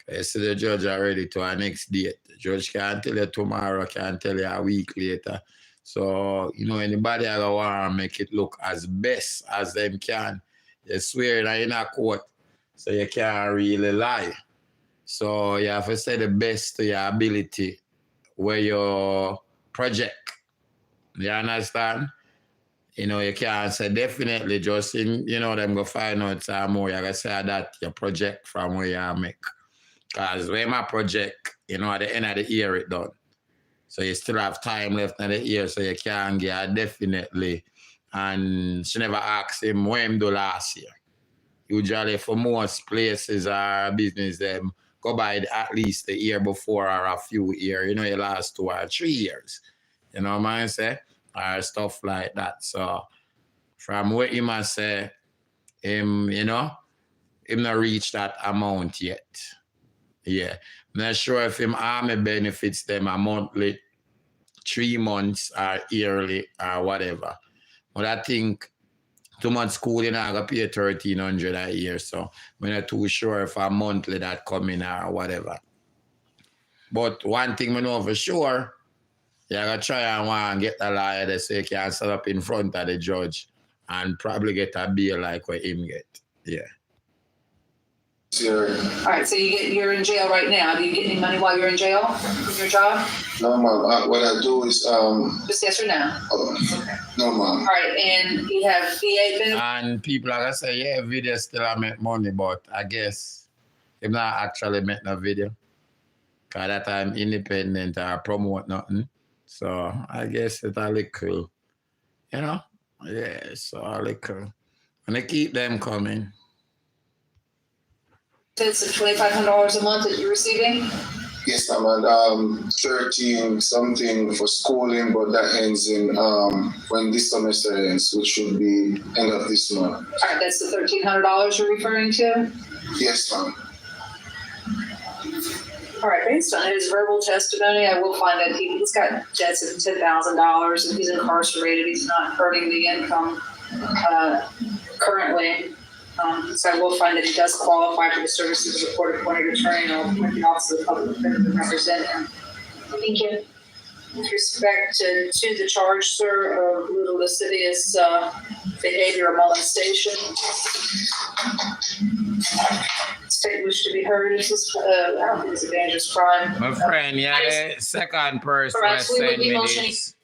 I see the judge already to our next date. The judge can't tell you tomorrow, can't tell you a week later. So, you know, anybody that want to make it look as best as them can, you swear in a court, so you can't really lie. So you have to say the best to your ability where your project. You understand? You know, you can't say definitely just in, you know, them go find out some more. You gotta say that your project from where you make. Because when my project, you know, at the end of the year it done. So you still have time left in the year, so you can get definitely. And she never asked him when him do last year. Usually for most places or business, them go by at least the year before or a few years. You know, your last 2 or 3 years. You know what I say? Or stuff like that. So from what he must say, him, you know, him not reach that amount yet. Yeah. I'm not sure if him army benefits them a monthly, 3 months or yearly or whatever. But I think 2 months school, you know, I got pay $1,300 a year. So I'm not too sure if a monthly that coming or whatever. But one thing I know for sure, you gotta try and want to get the lawyer there so you can set up in front of the judge and probably get a bail like what him get. Yeah. Sure. All right, so you're in jail right now. Do you get any money while you're in jail from your job? No, ma'am. What I do is Just yes or no? No, ma'am. All right, and you have VA benefits. And people like I say, yeah, video still I make money, but I guess him not actually make no video. Cause that I'm independent or promote nothing. So I guess it's a little, you know? Yeah, so a little. And they keep them coming. It's $2,500 a month that you're receiving? Yes, ma'am. And 13 something for schooling, but that ends in when this semester ends, which should be end of this month. All right, that's the $1,300 you're referring to? Yes, ma'am. All right, based on his verbal testimony, I will find that he's got debts of $10,000 and he's incarcerated. He's not earning the income currently. So I will find that he does qualify for the services of a court-appointed attorney, and I'll appoint the office of the public defender to represent him. Thank you. With respect to the charge, sir, of little lascivious behavior or molestation, state wish to be heard. Is this, I don't think it's a dangerous crime. My friend, yeah, the second person Correct, we would sent be me motioning. this.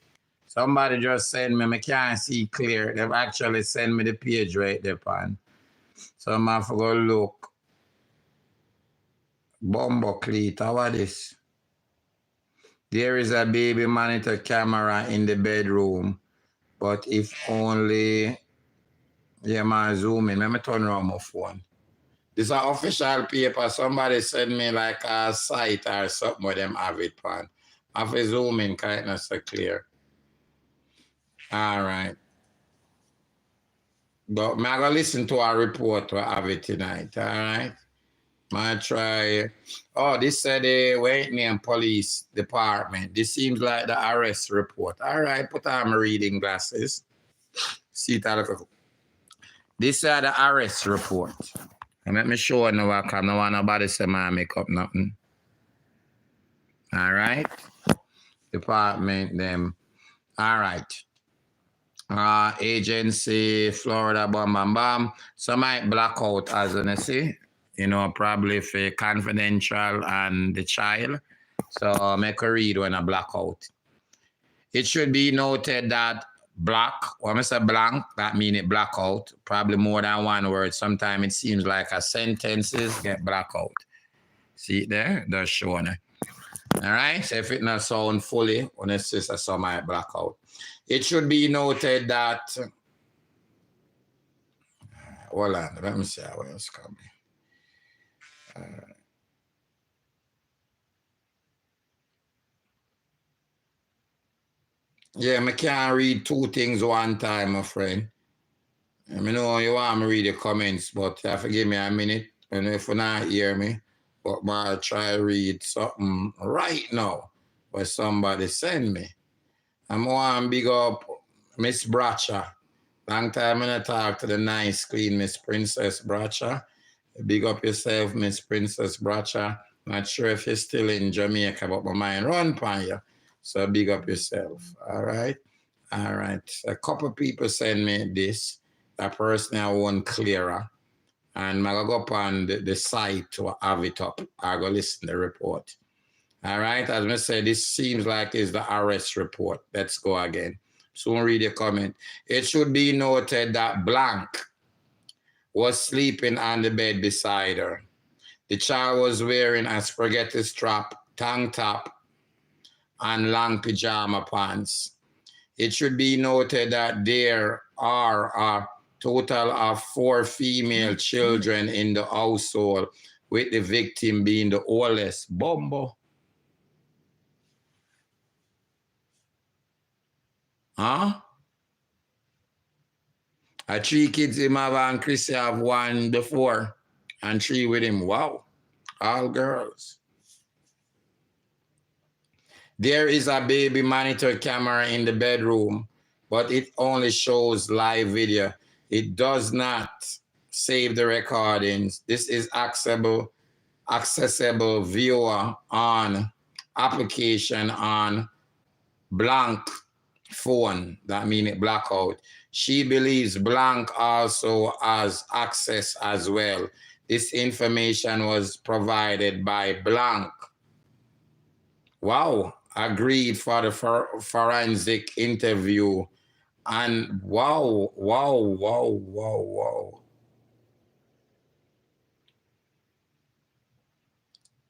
Somebody just sent me, I can't see clear. They've actually sent me the page right there, pan. So I'm going to go look. Bumbo cleat, how are this? There is a baby monitor camera in the bedroom, but if only, yeah, man, zoom in. Let me turn around my phone. This is an official paper. Somebody sent me like a site or something where them have it, pan. I have to zoom in, because it's not so clear. All right. But I'm going to listen to a report we have it tonight, all right? I try. Oh, this said the Whitney Police Department. This seems like the arrest report. All right, put on my reading glasses. See that. This is the arrest report. And let me show you now. I don't want nobody say I make up nothing. All right. Department them. All right. Agency, Florida, bam, bam, bam. Some might black out as you see. You know, probably for confidential and the child. So make a read when I black out. It should be noted that black, when I say blank, that means it black out. Probably more than one word. Sometimes it seems like a sentences get black out. See it there? That's showing it. All right. So if it not sound fully, when it's just a some might black out. It should be noted that, hold on, let me see how it's coming. Yeah, I can't read two things one time, my friend. I know you want me to read the comments, but you have to give me a minute. And if you not hear me, but I'll try to read something right now what somebody send me. I'm going to big up Miss Bracha. Long time I talk to the nice, clean Miss Princess Bracha. Big up yourself, Miss Princess Bracha. Not sure if you're still in Jamaica, but my mind run upon you. So big up yourself. All right. All right. A couple people send me this. That person I want clearer. And I'm going to go up on the site to have it up. I'll go listen to the report. All right. As I said, this seems like it's the arrest report. Let's go again. Soon read the comment. It should be noted that blank was sleeping on the bed beside her. The child was wearing a spaghetti strap, tank top, and long pajama pants. It should be noted that there are a total of 4 female children in the household, with the victim being the oldest. Bumbo. Huh? 3 kids him have and Chris have 1 before and 3 with him. Wow. All girls. There is a baby monitor camera in the bedroom, but it only shows live video. It does not save the recordings. This is accessible viewer on application on blank phone. That means it black out. She believes blank also has access as well. This information was provided by blank. Wow. Agreed for the forensic interview. And wow.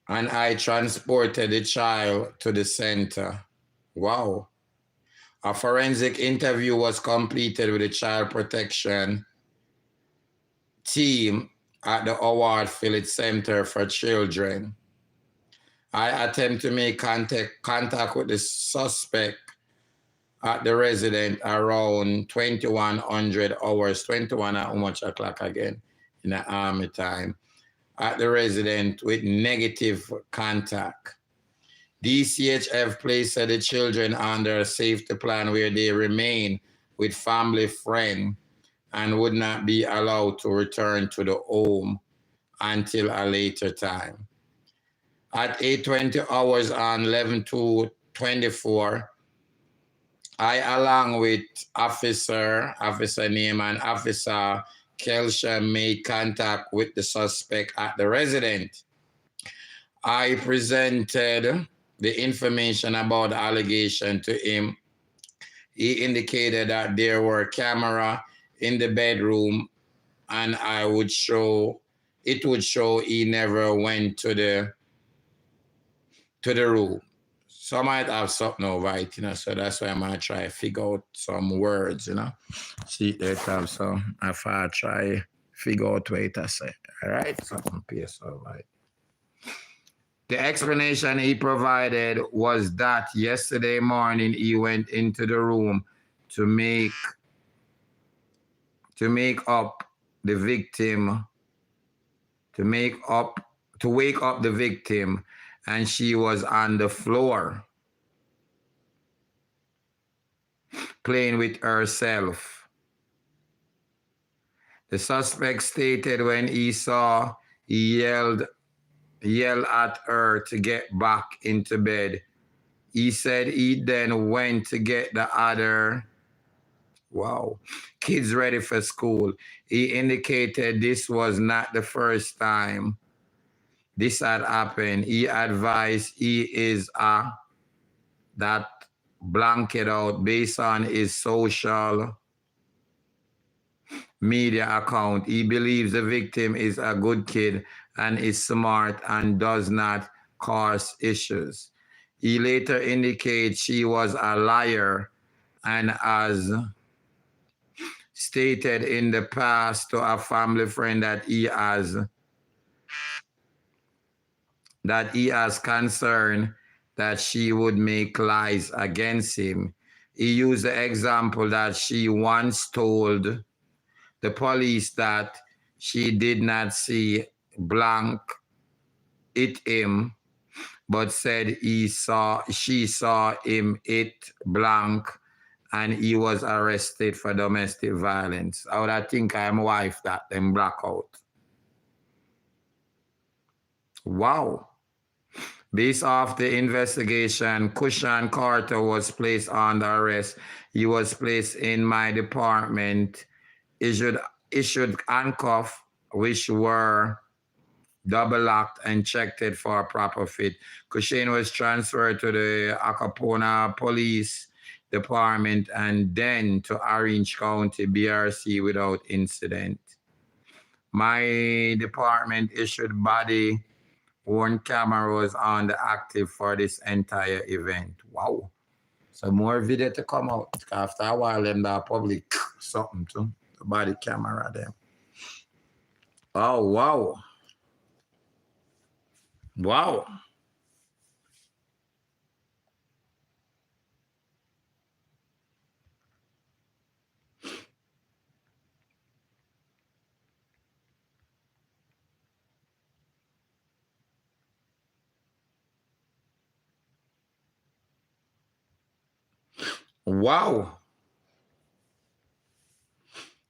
And I transported the child to the center. Wow. A forensic interview was completed with the child protection team at the Howard Phillips Center for Children. I attempt to make contact with the suspect at the residence around 2100 hours, 21 at how much o'clock again in the army time. at the residence with negative contact. DCHF placed the children under a safety plan where they remain with family friend and would not be allowed to return to the home until a later time. At 8:20 hours on 11/2/24, I, along with officer name and officer Kelsha, made contact with the suspect at the residence. I presented the information about the allegation to him. He indicated that there were cameras in the bedroom, and it would show he never went to the room. So I might have something over it, so that's why I'm gonna try to figure out some words, See that time, so if I try figure out what it say. All right, something paste over it. The explanation he provided was that yesterday morning he went into the room to wake up the victim, and she was on the floor playing with herself. The suspect stated when he yelled at her to get back into bed. He said he then went to get the other kids ready for school. He indicated this was not the first time this had happened. He advised he is that blanket out based on his social media account. He believes the victim is a good kid and is smart and does not cause issues. He later indicated she was a liar and as stated in the past to a family friend that he has concern that she would make lies against him. He used the example that she once told the police that she did not see blank hit him, but said she saw him hit blank and he was arrested for domestic violence. I would think I'm wife that them blackout. Wow. Based off the investigation, Kushan Carter was placed under arrest. He was placed in my department, issued handcuffs, which were double locked and checked it for a proper fit. Kushan was transferred to the Acapona Police Department and then to Orange County BRC without incident. My department issued body-worn cameras on the active for this entire event. Wow. So more video to come out. After a while, them that public something too. The body camera there. Oh, wow. Wow. Wow.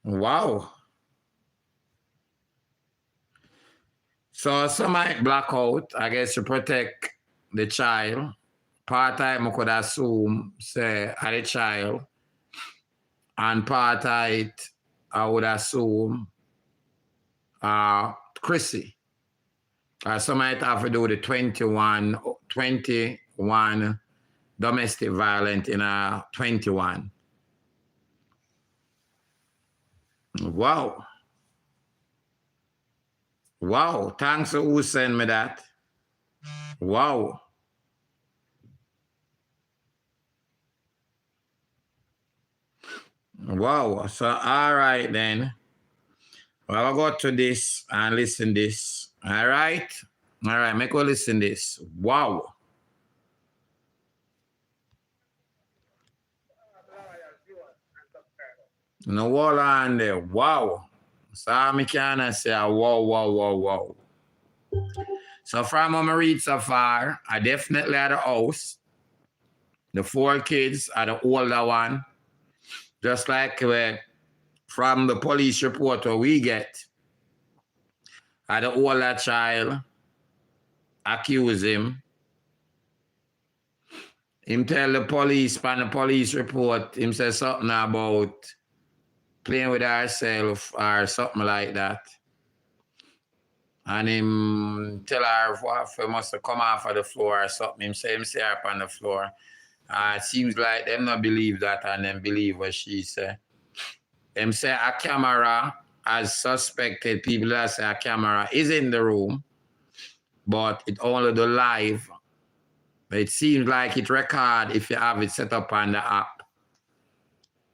Wow. So some might black out, I guess, to protect the child. Part-time I could assume, say, are the child. And part-time I would assume Chrissy. Some might have to do the 21 domestic violence in a 21. Wow. Wow. Thanks for who sent me that. Wow. Wow. So, all right then. Well, I'll go to this and listen this. All right. All right. Make us listen this. Wow. No wall on there. Wow. So I can say wow, wow, wow, wow. So from what I read so far, I definitely at the house. The 4 kids are the older one. Just like from the police report what we get, are the older child accuse him. Him tell the police on the police report, him say something about playing with herself or something like that. And him tell her he must have come off of the floor or something. Him say her up on the floor. It seems like them not believe that and them believe what she say. Them say a camera, as suspected, people that say a camera is in the room, but it only do live. It seems like it record if you have it set up on the app.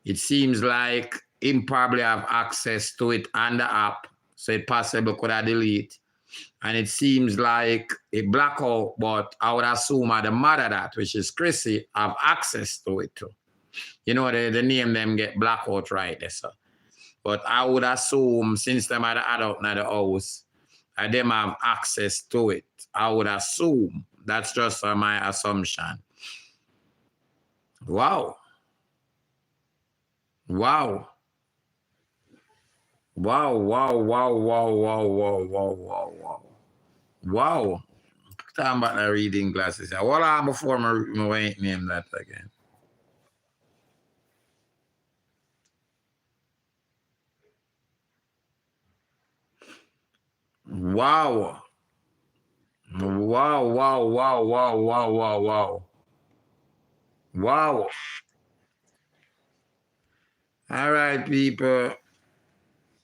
It seems like him probably have access to it on the app, so it possibly could have delete. And it seems like it black out, but I would assume the mother that, which is Chrissy, have access to it too. You know, the name them get black out right there, so. But I would assume since them are the adult in the house, them have access to it. I would assume. That's just my assumption. Wow. Wow. Wow, wow, wow, wow, wow, wow, wow, wow, wow. Wow. Talking about the reading glasses. What on before I wait name that again? Wow. Wow, wow, wow, wow, wow, wow, wow. Wow. All right, people.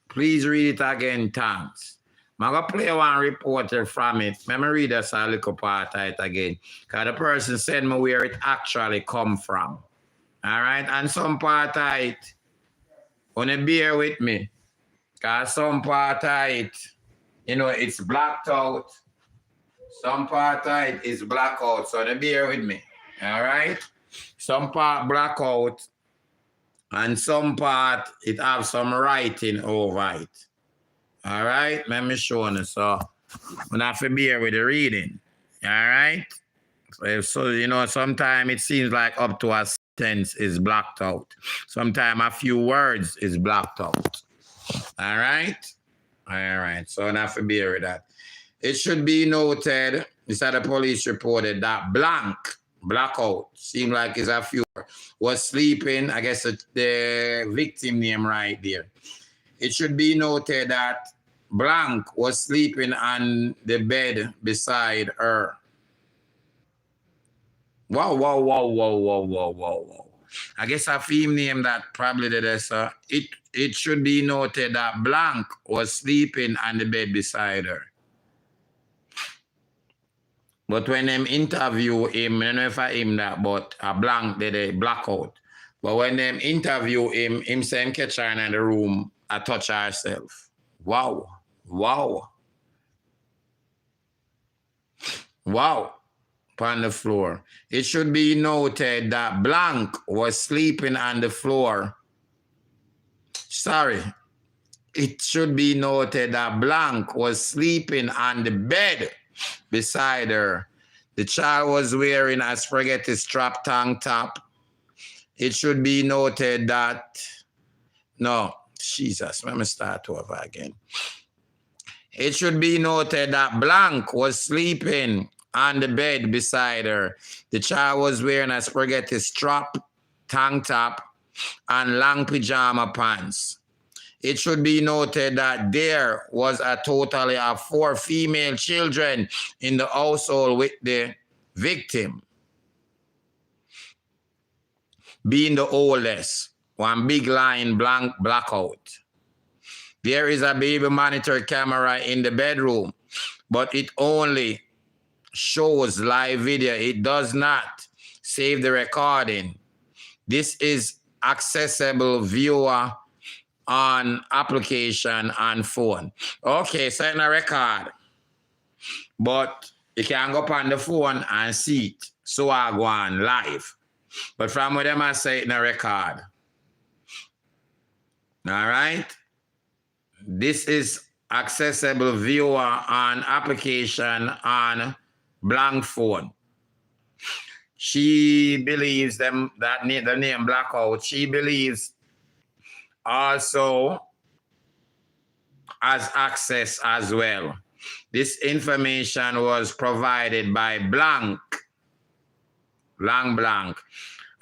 Please read it again, thanks. I'm going to play one reporter from it. Let me read us a little part of it again. Because the person said me where it actually come from. All right? And some part of it, want to bear with me. Because some part of it, you know, it's blacked out. Some part of it is black out. So bear with me. All right? Some part black out. And some part, it have some writing over it. All right? Let me show you. So, we have to bear with the reading. All right? So you know, sometimes it seems like up to a sentence is blacked out. Sometimes a few words is blacked out. All right? All right. So, we have to bear with that. It should be noted, this had the police reported that blackout, seemed like it's a few, was sleeping, I guess the victim name right there. It should be noted that blank was sleeping on the bed beside her. Wow, wow, wow, wow, wow, wow, wow, wow. I guess a female name that probably did this. It should be noted that blank was sleeping on the bed beside her. But when them interview him, I don't know if I him that, but a blank did a blackout. But when them interview him say him catch her in the room, I touch herself. Wow. Wow. Wow. On the floor. It should be noted that blank was sleeping on the floor. Sorry. It should be noted that blank was sleeping on the bed beside her. The child was wearing a spaghetti strap tank top. It should be noted that, no, Jesus, let me start over again. It should be noted that blank was sleeping on the bed beside her. The child was wearing a spaghetti strap tank top and long pajama pants. It should be noted that there was a total of 4 female children in the household with the victim being the oldest, one big line blackout. There is a baby monitor camera in the bedroom, but it only shows live video. It does not save the recording. This is accessible viewer on application and phone. Okay, so in a record. But you can go up on the phone and see it. So I go on live. But from what them I say in a record. All right? This is accessible viewer on application on blank phone. She believes the name blackout. She believes also has access as well. This information was provided by blank,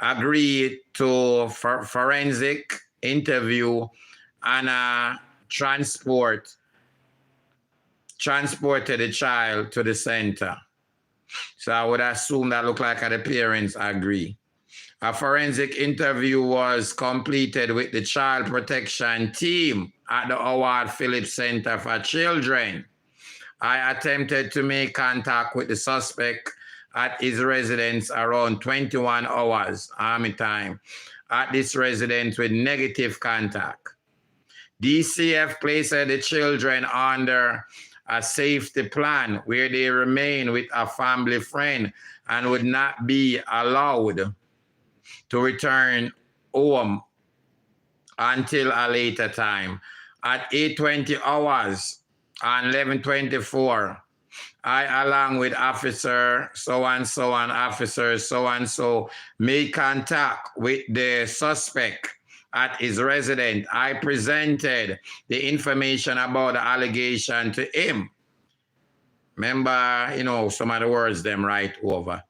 agreed to forensic interview and transported the child to the center. So I would assume that looked like the parents agree. A forensic interview was completed with the child protection team at the Howard Phillips Center for Children. I attempted to make contact with the suspect at his residence around 21 hours Army time at this residence with negative contact. DCF placed the children under a safety plan where they remain with a family friend and would not be allowed to return home until a later time. At 8:20 hours on 11/24, I, along with officer so-and-so and officer so-and-so, made contact with the suspect at his residence. I presented the information about the allegation to him. Remember, you know, some of the words them right over.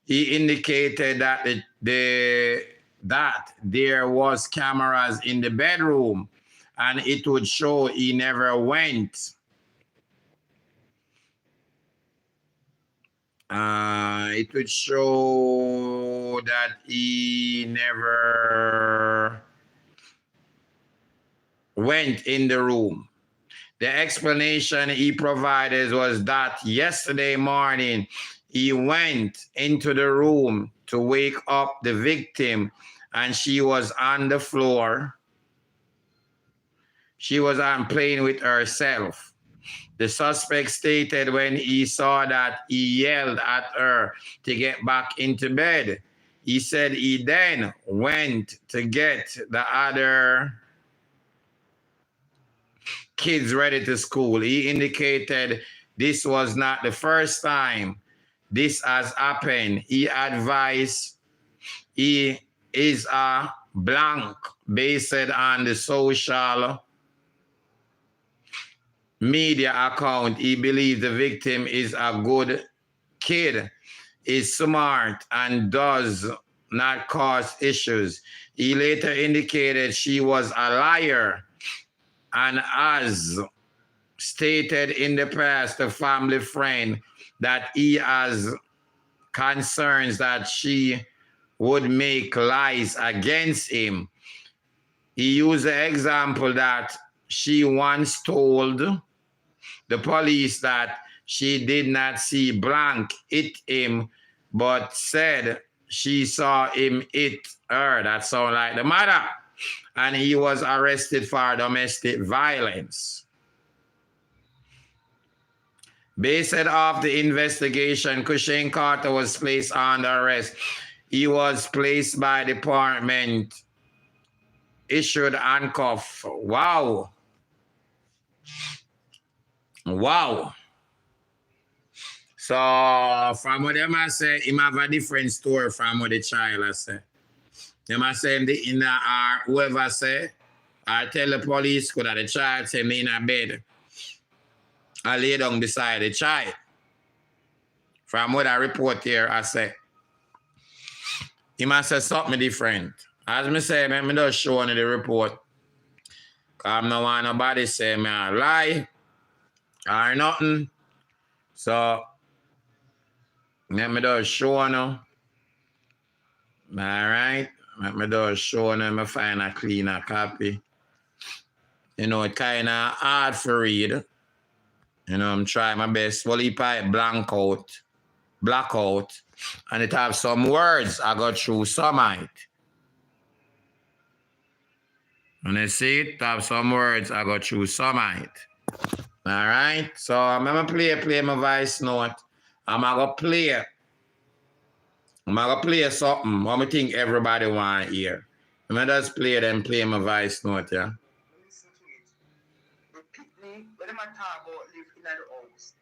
He indicated that that there was cameras in the bedroom and it would show he never went. It would show that he never went in the room. The explanation he provided was that yesterday morning he went into the room to wake up the victim and she was on the floor. She was playing with herself. The suspect stated when he saw that, he yelled at her to get back into bed. He said he then went to get the other kids ready to school. He indicated this was not the first time this has happened. He advised he is a blank based on the social media account. He believes the victim is a good kid, is smart, and does not cause issues. He later indicated she was a liar and has stated in the past a family friend that he has concerns that she would make lies against him. He used the example that she once told the police that she did not see blank hit him, but said she saw him hit her. That sounds like the mother. And he was arrested for domestic violence. Based off the investigation, Cushing Carter was placed under arrest. He was placed by department, issued handcuff. Wow. Wow. So from what them I say, him have a different story from what the child I say. Them I say in the whoever say, I tell the police that the child say me in a bed. I lay down beside the child. From what I report here, I say, he must say something different. As me say, me just show on the report. Cause I don't want nobody say me a lie or nothing. So, let me just show on. All right? Let me just show on. Me find a cleaner copy. You know, it kind of hard for read. You know, I'm trying my best. Well, he probably blackout, and it have some words I got through some of it. When you see it have some words I got through some of it. All right, so I'm gonna play my voice note. I'm gonna play something. What I think everybody want to hear. I'm gonna just play my voice note, yeah. Repeat me, but them a talk about live in the house.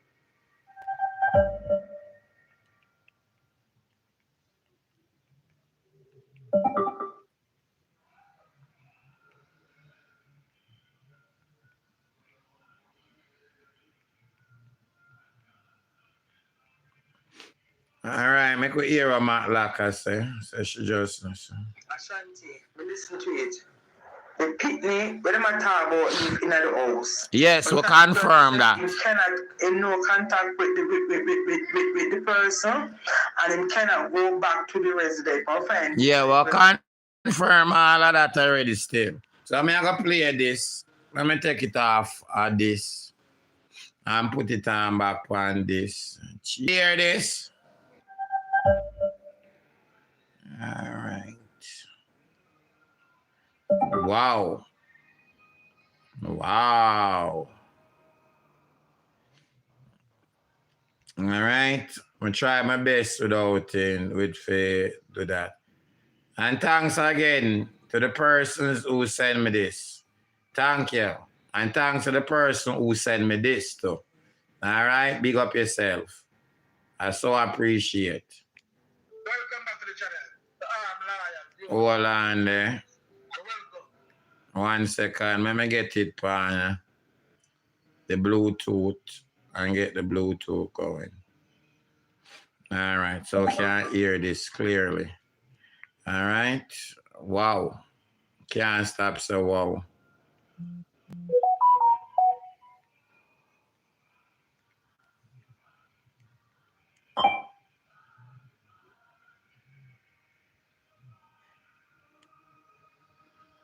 All right, make we hear what Matt Locker say. So she just listen. Ashanti, we listen to it. The pitney, when them a talk about live in the house. Yes, we confirm that. You cannot in no contact with the person, and him cannot go back to the resident. Fine. Yeah, we confirm all of that already still. So I'm gonna play this. Let me take it off of this and put it on back on this. Hear this? All right. Wow. Wow. All right. I'm try my best without it, with faith do that. And thanks again to the persons who sent me this. Thank you. And thanks to the person who sent me this too. All right. Big up yourself. I so appreciate. Welcome back to the channel. Hold on there. 1 second. Let me get it on the Bluetooth and get the Bluetooth going. All right. So can't hear this clearly. All right. Wow. Can't stop so wow.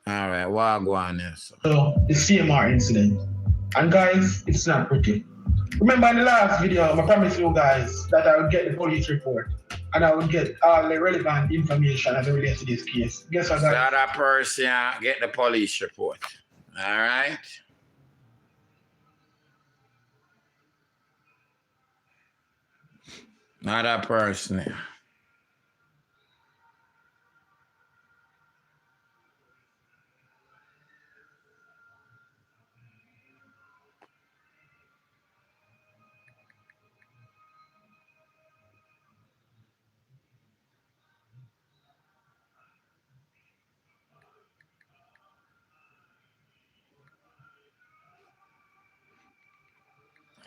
All right, what go on there? So the CMR incident. And guys, it's not pretty. Remember in the last video, I promised you guys that I would get the police report and I would get all the relevant information as it relates to this case. Guess what, guys? So that person get the police report. All right. Not that person.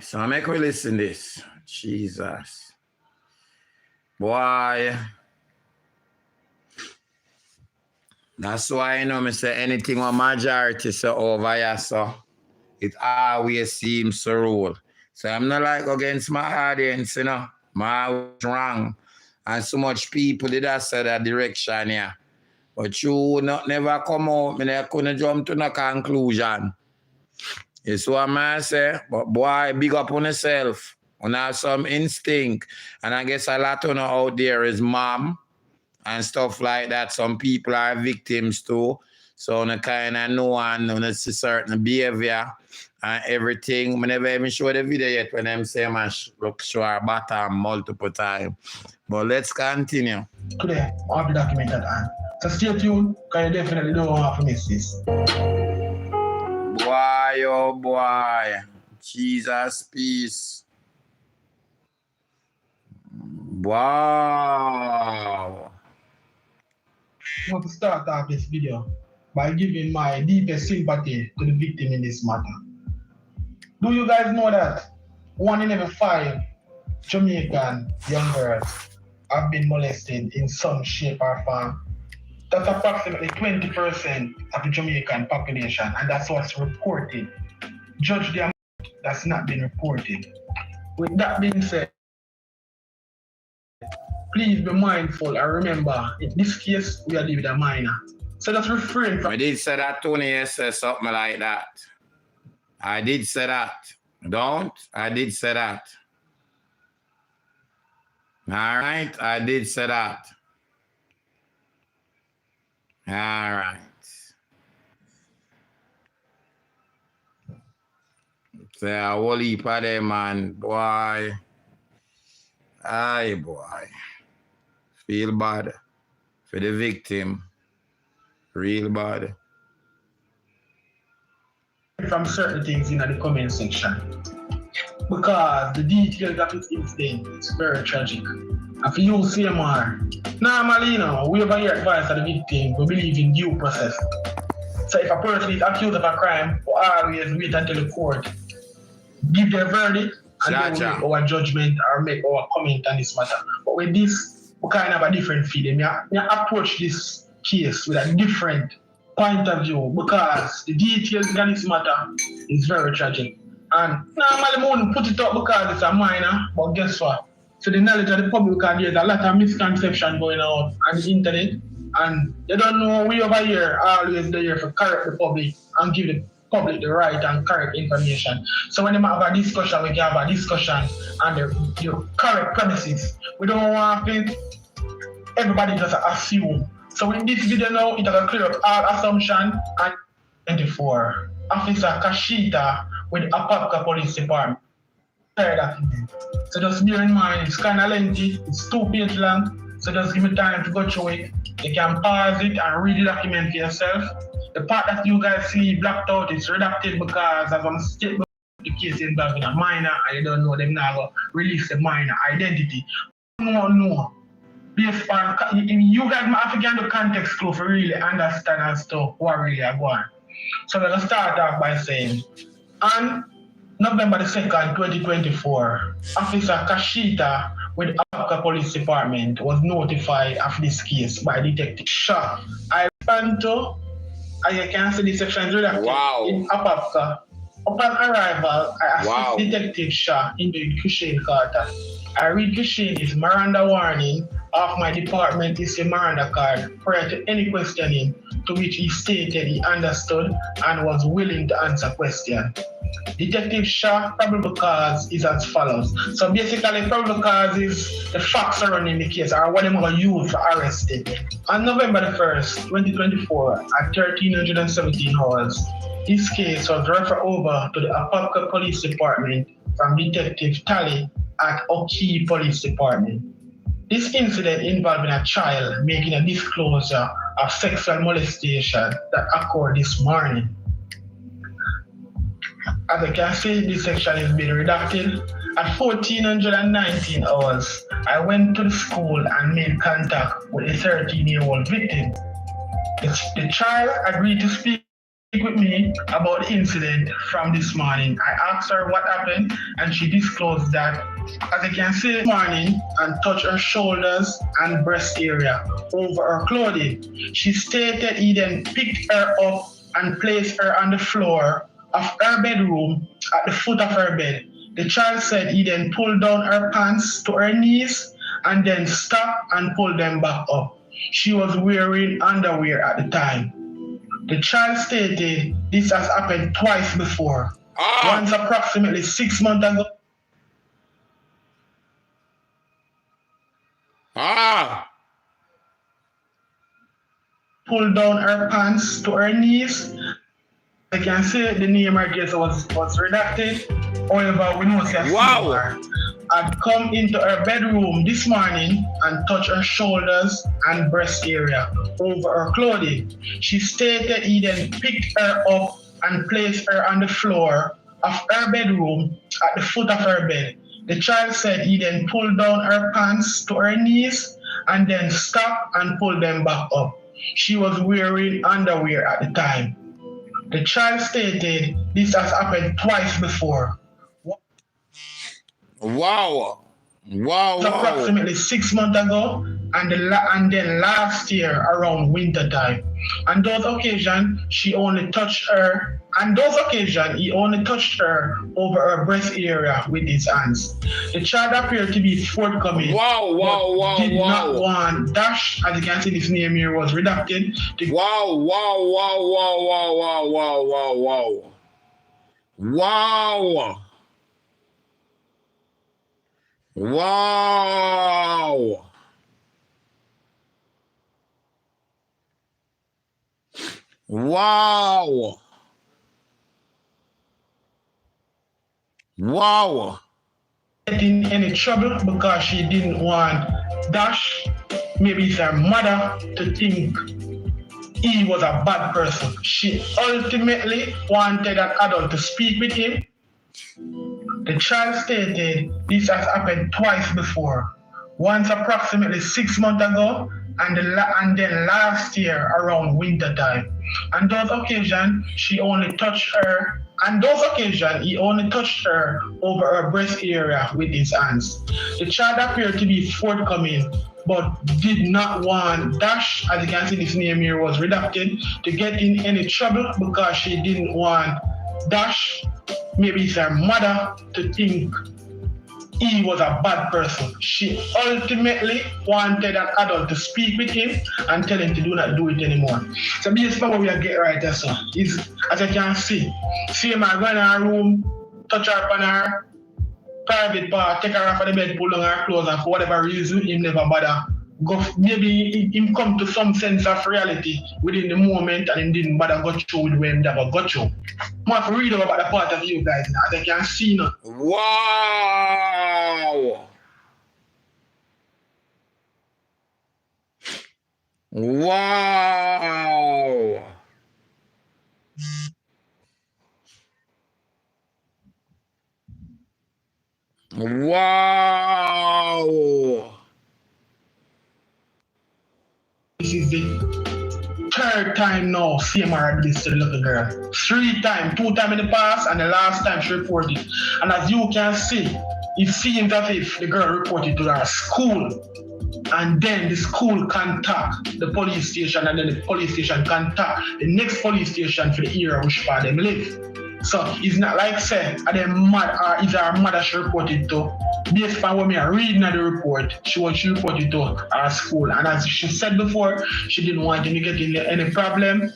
So I make we listen this. Jesus. Boy. That's why I know me say anything on majority so over here, so it always seems to rule. So I'm not like against my audience, you know. My wrong. And so much people did I say that direction here. But you not never come out, me never couldn't jump to no conclusion. It's what I say, but boy, big up on yourself. On have some instinct. And I guess a lot of out there is mom and stuff like that. Some people are victims too. So I kind of know and see certain behavior and everything. I never even show the video yet when them say I show our bottom multiple times. But let's continue. Today, I have the document at hand. So stay tuned, because you definitely don't want to miss this. Boy, oh boy. Jesus, peace. Wow. I want to start off this video by giving my deepest sympathy to the victim in this matter. Do you guys know that 1 in every 5 Jamaican young girls have been molested in some shape or form? That's approximately 20% of the Jamaican population, and that's what's reported. Judge the amount that's not been reported. With that being said, please be mindful and remember, in this case, we are dealing with a minor. So just refrain from... I did say that Tony said something like that. I did say that. Don't? I did say that. All right? I did say that. All right. Say a whole heap of them, man. Boy. Aye, boy. Feel bad for the victim. Real bad. from certain things in the comment section because the details of this incident is very tragic. And for you, CMR, normally, you know, we over here advise the victim, we believe in due process. So if a person is accused of a crime, we always wait until the court give their verdict and then we make our judgment or make our comment on this matter. But with this, we kind of have a different feeling. We approach this case with a different point of view because the details in this matter is very tragic. And normally we wouldn't put it up because it's a minor, but guess what? So the knowledge of the public, there's a lot of misconception going on the internet, and they don't know we over here are always there to correct the public and give the public the right and correct information. So when they have a discussion, we can have a discussion on the correct premises. We don't want everybody just assume. So in this video now, it will clear up all assumption and 24. Officer Kashita with Apopka Police Department. So just bear in mind, it's kind of lengthy, it's 2 pages long, so just give me time to go through it. You can pause it and read the document for yourself. The part that you guys see blacked out is redacted because as I'm stating, the case involving a minor and you don't know them now release the minor identity. No. Based on, you guys might have to get the context clue to really understand as to what really are going on. So we're going to start off by saying, on November the 2nd, 2024, Officer Kashita with Apopka Police Department was notified of this case by Detective Shah. I respond to, as you can see, the section is redacted in Apopka. Upon arrival, I assist Detective Shah in the Kushane Carter. I read Kushane's Miranda warning of my department is a Miranda card prior to any questioning, to which he stated he understood and was willing to answer question. Detective Shah, probable cause is as follows. So basically, probable cause is the facts surrounding the case or what I'm going to use to arrest it. On November the 1st, 2024, at 1317 hours, this case was referred over to the Apopka Police Department from Detective Tally at Oki Police Department. This incident involving a child making a disclosure of sexual molestation that occurred this morning. As you can see, this section is being redacted. At 1419 hours, I went to the school and made contact with a 13-year-old victim. The child agreed to speak with me about the incident from this morning. I asked her what happened and she disclosed that, as you can see, this morning and touched her shoulders and breast area over her clothing. She stated he then picked her up and placed her on the floor of her bedroom at the foot of her bed. The child said he then pulled down her pants to her knees and then stopped and pulled them back up. She was wearing underwear at the time. The child stated this has happened twice before. Once approximately 6 months ago. Pulled down her pants to her knees. I can say the name right here was redacted. However, we know that had come into her bedroom this morning and touched her shoulders and breast area over her clothing. She stated he then picked her up and placed her on the floor of her bedroom at the foot of her bed. The child said he then pulled down her pants to her knees and then stopped and pulled them back up. She was wearing underwear at the time. The child stated this has happened twice before. Approximately 6 months ago, and then last year around winter time. On those occasions, he only touched her over her breast area with his hands. The child appeared to be forthcoming. Did not want dash, as you can see, this name here was redacted. Getting any trouble because she didn't want dash. Maybe it's her mother to think he was a bad person. She ultimately wanted an adult to speak with him. The child stated this has happened twice before. Once approximately 6 months ago, and then last year around winter time. On those occasions, he only touched her over her breast area with his hands. The child appeared to be forthcoming, but did not want Dash, as you can see this name here was redacted, to get in any trouble because she didn't want Dash, maybe it's her mother, to think he was a bad person. She ultimately wanted an adult to speak with him and tell him to do not do it anymore. So based on what we are getting right there, so is, as you can see him go in her room, touch her on her private part, take her off of the bed, pull on her clothes, and for whatever reason, him never bother. Maybe him come to some sense of reality within the moment and him didn't bother go through with where him never got through. I have to read about the part of you guys now, as you can see now. Wow! Wow! Wow! This is the third time now CMR did this to the little girl. 3 times, 2 times in the past, and the last time she reported. And as you can see, it seems as if the girl reported to her school. And then the school contact the police station, and then the police station contact the next police station for the area which part them live. So it's not like say, are they mad or is our mother she reported to? Based on what me are reading at the report, she reported to our school. And as she said before, she didn't want him to get in any problem.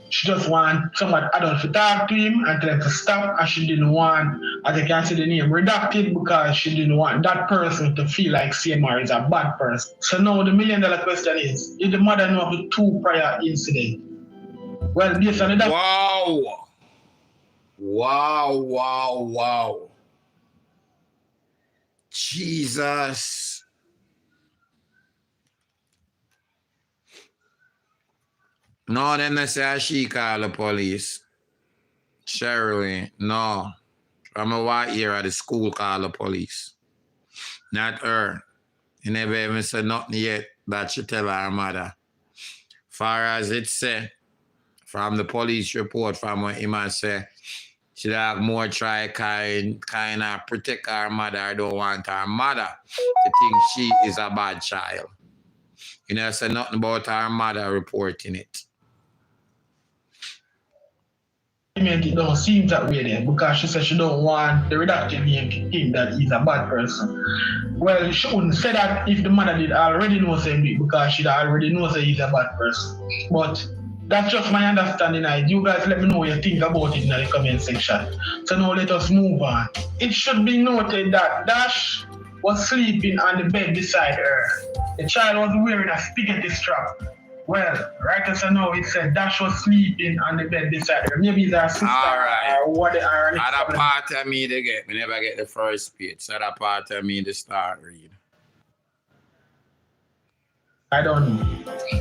She just want someone adult to talk to him and tell him to stop. And she didn't want, as you can see the name, redacted because she didn't want that person to feel like CMR is a bad person. So now the $1 million question is, did the mother know of the 2 prior incidents? Well, based on that. Wow! Wow, wow, wow. Jesus. No, then they say she call the police. Shirley, no. I'm a white here at the school call the police. Not her. You never even said nothing yet that she tell her mother. Far as it say, from the police report, from what him say, she'd have more try kind of protect her mother. I don't want her mother to think she is a bad child. You never said nothing about her mother reporting it. It don't seem that way there because she said she don't want the redacted name to think that he's a bad person. Well, she wouldn't say that if the mother did already know him because she already knows that he's a bad person. But that's just my understanding. You guys let me know what you think about it in the comment section. So now let us move on. It should be noted that Dash was sleeping on the bed beside her. The child was wearing a spaghetti strap. Well, right as I know, it said Dash was sleeping on the bed beside her. Maybe it's her sister or what they are. Other part of me they get. We never get the first page. So that part of me they start read. I don't know.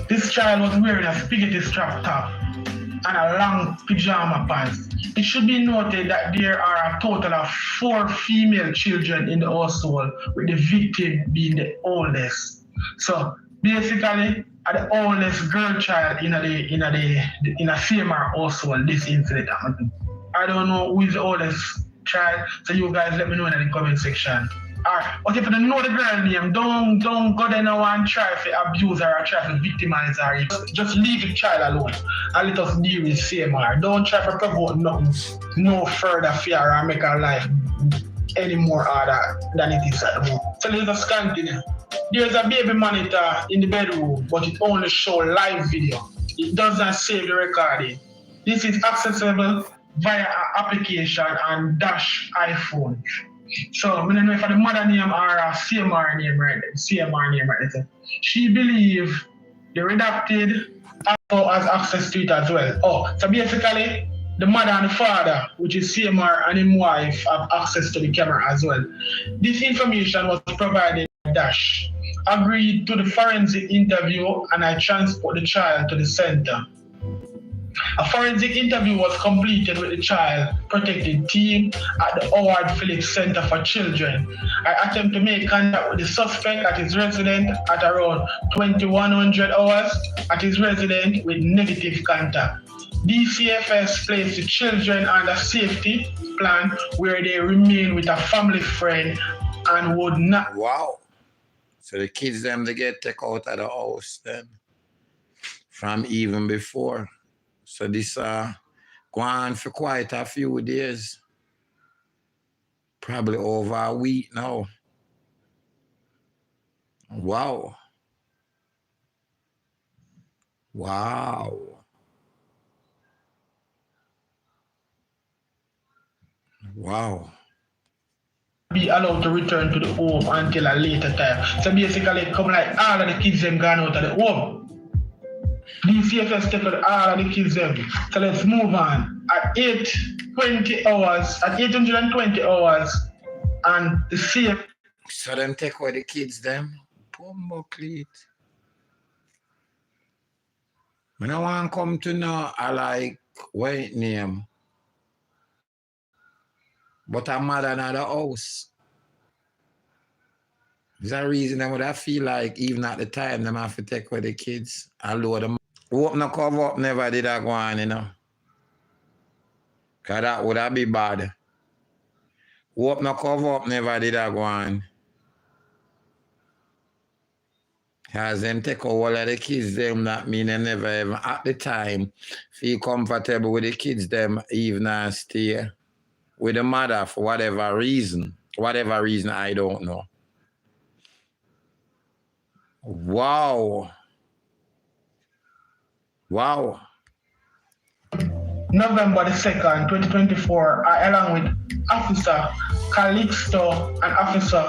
This child was wearing a spaghetti strap top and a long pajama pants. It should be noted that there are a total of 4 female children in the household, with the victim being the oldest. So basically, the oldest girl child in a CMR household, this incident happened. I don't know who is the oldest child, so you guys let me know in the comment section. Alright, but if you don't know the girl name, don't go there now and try to abuse her or try to victimize her. Just leave the child alone and let us deal with CMR. Don't try to provoke nothing, no further fear or make her life any more harder than it is at the moment. So let us continue. There's a baby monitor in the bedroom, but it only shows live video. It does not save the recording. This is accessible via an application on Dash iPhone. So I don't know if the mother name or a CMR name right there. She believes the redacted also has access to it as well. Oh, so basically the mother and the father, which is CMR and his wife, have access to the camera as well. This information was provided by Dash. agreed to the forensic interview and I transport the child to the center. A forensic interview was completed with the child protected team at the Howard Phillips Center for Children. I attempt to make contact with the suspect at his residence at around 2100 hours at his residence with negative contact. DCFS placed the children under safety plan where they remain with a family friend and would not. Wow. So the kids them they get taken out of the house then from even before. So this go on for quite a few days. Probably over a week now. Wow. Wow. Wow. Be allowed to return to the home until a later time. So basically, come like all of the kids them gone out of the home. DCFS take out all of the kids them. So let's move on. At 820 hours, at 820 hours, and the same. So them take away the kids them. Bumbo cleat. I don't want to come to know I like white name. But a mother in the house. There's a reason I would have feel like even at the time them have to take away the kids and load them. Hope no cover up never did that go on, you know. Cause that would have be bad. Hope no cover up never did that go on. Cause them take all of the kids them that mean they never even at the time feel comfortable with the kids them even and stay with the mother for whatever reason. Whatever reason, I don't know. Wow. Wow. November the 2nd, 2024, I, along with Officer Calixto and Officer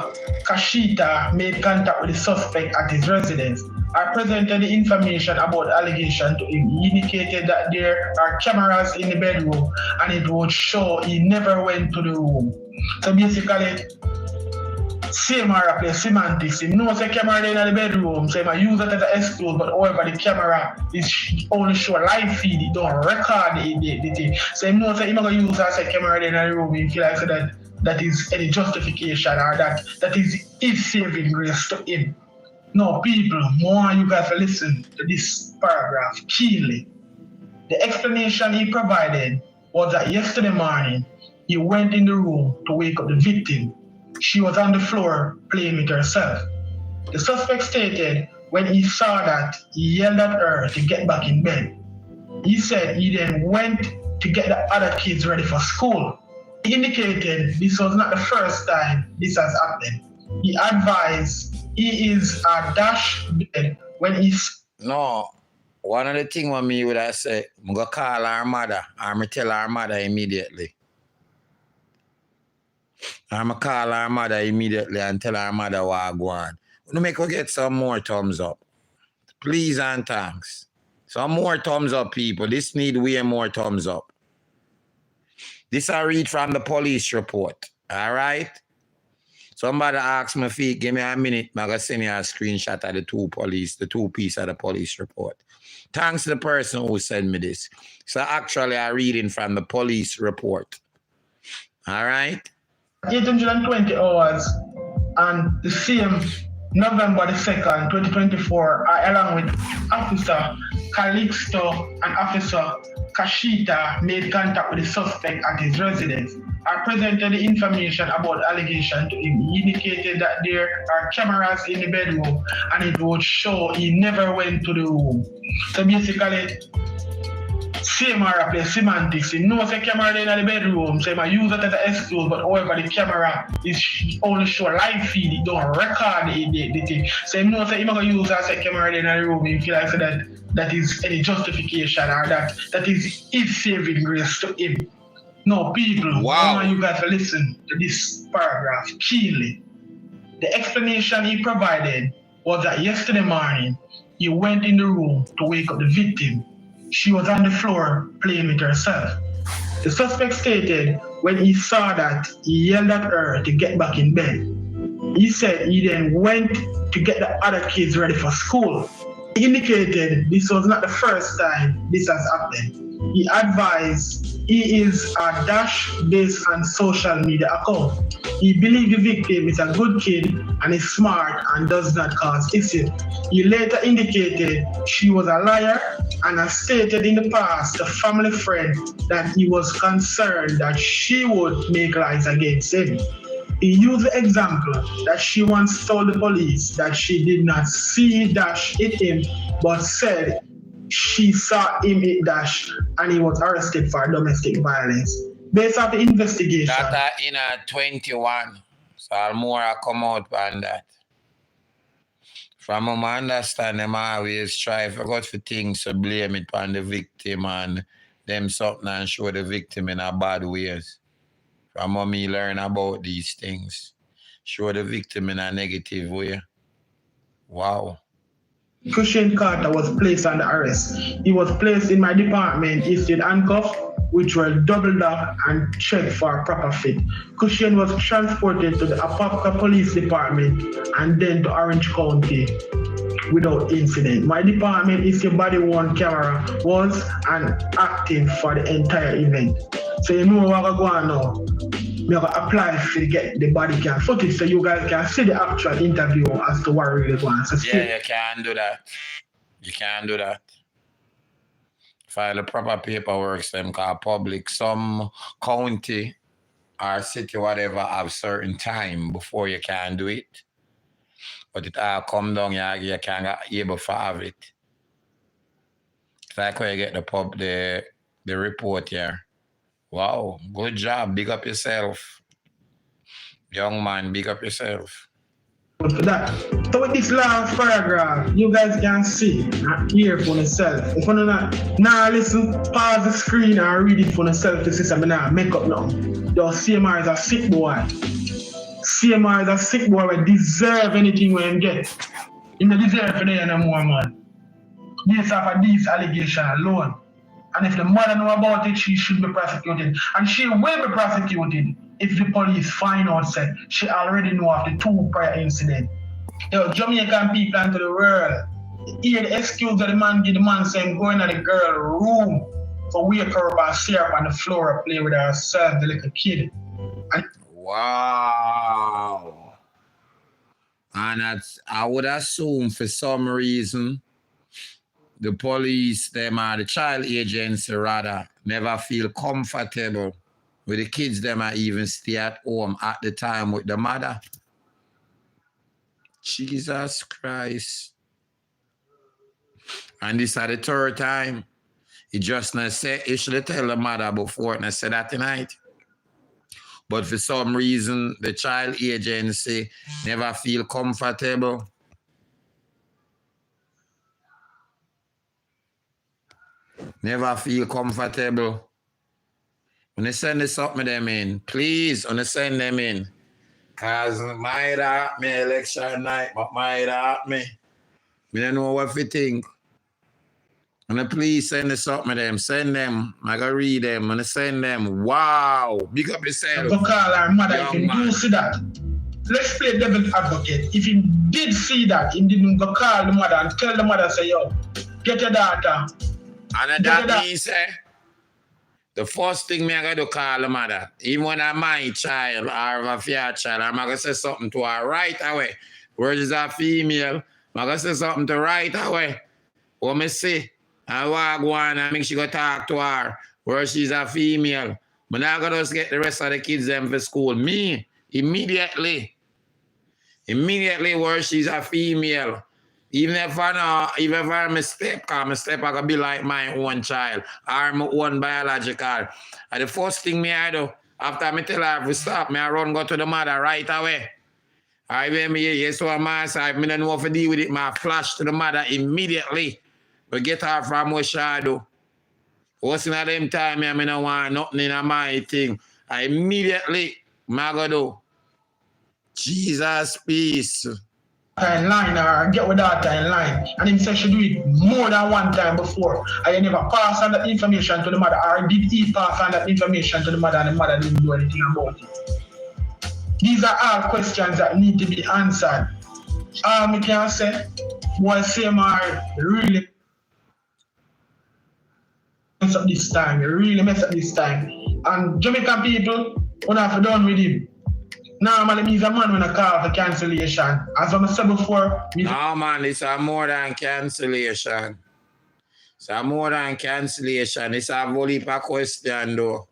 Kashita, made contact with the suspect at his residence. I presented the information about the allegation to him. He indicated that there are cameras in the bedroom and it would show he never went to the room. So basically, same or play semantics. He knows the camera in the bedroom, so he might use it as an excuse, but however the camera is only show a live feed, it don't record the thing. So he knows that he's not going to use as a camera in the room, he feel like so that is any justification or that is his saving grace to him. No, people, more you guys to listen to this paragraph keenly. The explanation he provided was that yesterday morning, he went in the room to wake up the victim. She was on the floor playing with herself. The suspect stated when he saw that, he yelled at her to get back in bed. He said he then went to get the other kids ready for school. He indicated this was not the first time this has happened. He advised he is a dash bed when he's... No, one of the things what me would have said, I'm going to call our mother, or I'm tell our mother immediately. I'm going to call our mother immediately and tell our mother what I go on. To make her get some more thumbs up. Please and thanks. Some more thumbs up, people. This need way more thumbs up. This I read from the police report. All right? Somebody asked me if he give me a minute, I'm going to send you a screenshot of the two piece of the police report. Thanks to the person who sent me this. So actually I'm reading from the police report. All right? 820 hours and the same November the 2nd, 2024, I, along with Officer Calixto and Officer Kashita, made contact with the suspect at his residence. I presented the information about the allegation to him. He indicated that there are cameras in the bedroom and it would show he never went to the room. So basically, same or play semantics. He knows the camera in the bedroom, so he might use it as an excuse, but however the camera is only show a live feed, it don't record the thing. So he knows that he's not going to use as a camera in the room, he feel like so that is any justification or that is his saving grace to him. No, people, wow. I want you guys to listen to this paragraph keenly. The explanation he provided was that yesterday morning, he went in the room to wake up the victim. She was on the floor playing with herself. The suspect stated when he saw that, he yelled at her to get back in bed. He said he then went to get the other kids ready for school. He indicated this was not the first time this has happened. He advised he is a dash based on social media account. He believed the victim is a good kid and is smart and does not cause issue. He later indicated she was a liar and has stated in the past to family friend that he was concerned that she would make lies against him. He used the example that she once told the police that she did not see Dash hit him, but said she saw him hit Dash and he was arrested for domestic violence. Based on the investigation. That in a 21, so more come out on that. From my understand, them always try to go for things to blame it on the victim and them something and show the victim in a bad ways. From me learn about these things, show the victim in a negative way. Wow. Christian Carter was placed under arrest. He was placed in my department, he stayed handcuffed, which were doubled up and checked for a proper fit. Christian was transported to the Apopka Police Department and then to Orange County without incident. My department is your body-worn camera was and active for the entire event. So you know what I'm going now. We have to apply to get the body cam footage so you guys can see the actual interview as to what really going on. So yeah, you can't do that. You can't do that. File the proper paperwork, them call public. Some county or city, whatever, have certain time before you can do it. But it all come down, you can't get able to have it. It's like when you get the report here. Wow, good job. Big up yourself. Young man, big up yourself. But for that, so with this last paragraph, you guys can see and hear for yourself. If you now listen, pause the screen and read it for yourself to see something now, make up now. Your CMR is a sick boy. CMR is a sick boy who deserve anything when you get. He don't deserve for there no more, man. Based off of these allegations alone. And if the mother know about it, she should be prosecuted. And she will be prosecuted if the police find out that she already know of the 2 prior incidents. Yo, Jamaican people into the world, hear the excuse that the man give the man saying go into the girl room for wake her up and see her on the floor and play with herself, the little kid. And wow. And I would assume for some reason the police, them or the child agency rather, never feel comfortable with the kids, them or even stay at home at the time with the mother. Jesus Christ. And this is the 3rd time. He just not say, he should tell the mother before and I said that tonight. But for some reason, the child agency never feel comfortable. Never feel comfortable. When they send this up, them in, please, when they send them in. Because my at me election night, but my at me. We don't know what to think. When they please send this up, them, send them. I go read them. When they send them, wow, big up yourself. go call her mother if you do see that. Let's play devil's advocate. If he did see that, he didn't go call the mother and tell the mother, say, yo, get your daughter. And that means, the first thing me I got to call the mother, even when I'm my child or a fair child, I'm going to say something to her right away. Where is a female? I'm going to say something to her right away. What me say? I walk one and make she go talk to her. Where she's a female. But now I got to get the rest of the kids them for school. Me, immediately where she's a female. Even if I'm a step, because I could be like my own child, or my own biological. And the first thing I do, after I tell her to stop, I run go to the mother right away. I when me yes to a man side, I don't know what to deal with it, I flash to the mother immediately. We get her from what she do. What's in them time, I don't want nothing in my thing. I immediately, I go do. Jesus, peace. In line or get with that in line. And him said she do it more than one time before. I never pass on that information to the mother, or did he pass on that information to the mother and the mother didn't do anything about it. These are all questions that need to be answered. All I can say, boy, CMR really mess up this time. Really mess up this time. And Jamaican people, when I've done with him, normally me's a man when I call for cancellation. As I said before, no man, it's a more than cancellation. It's a more than cancellation. It's a whole heap of question though.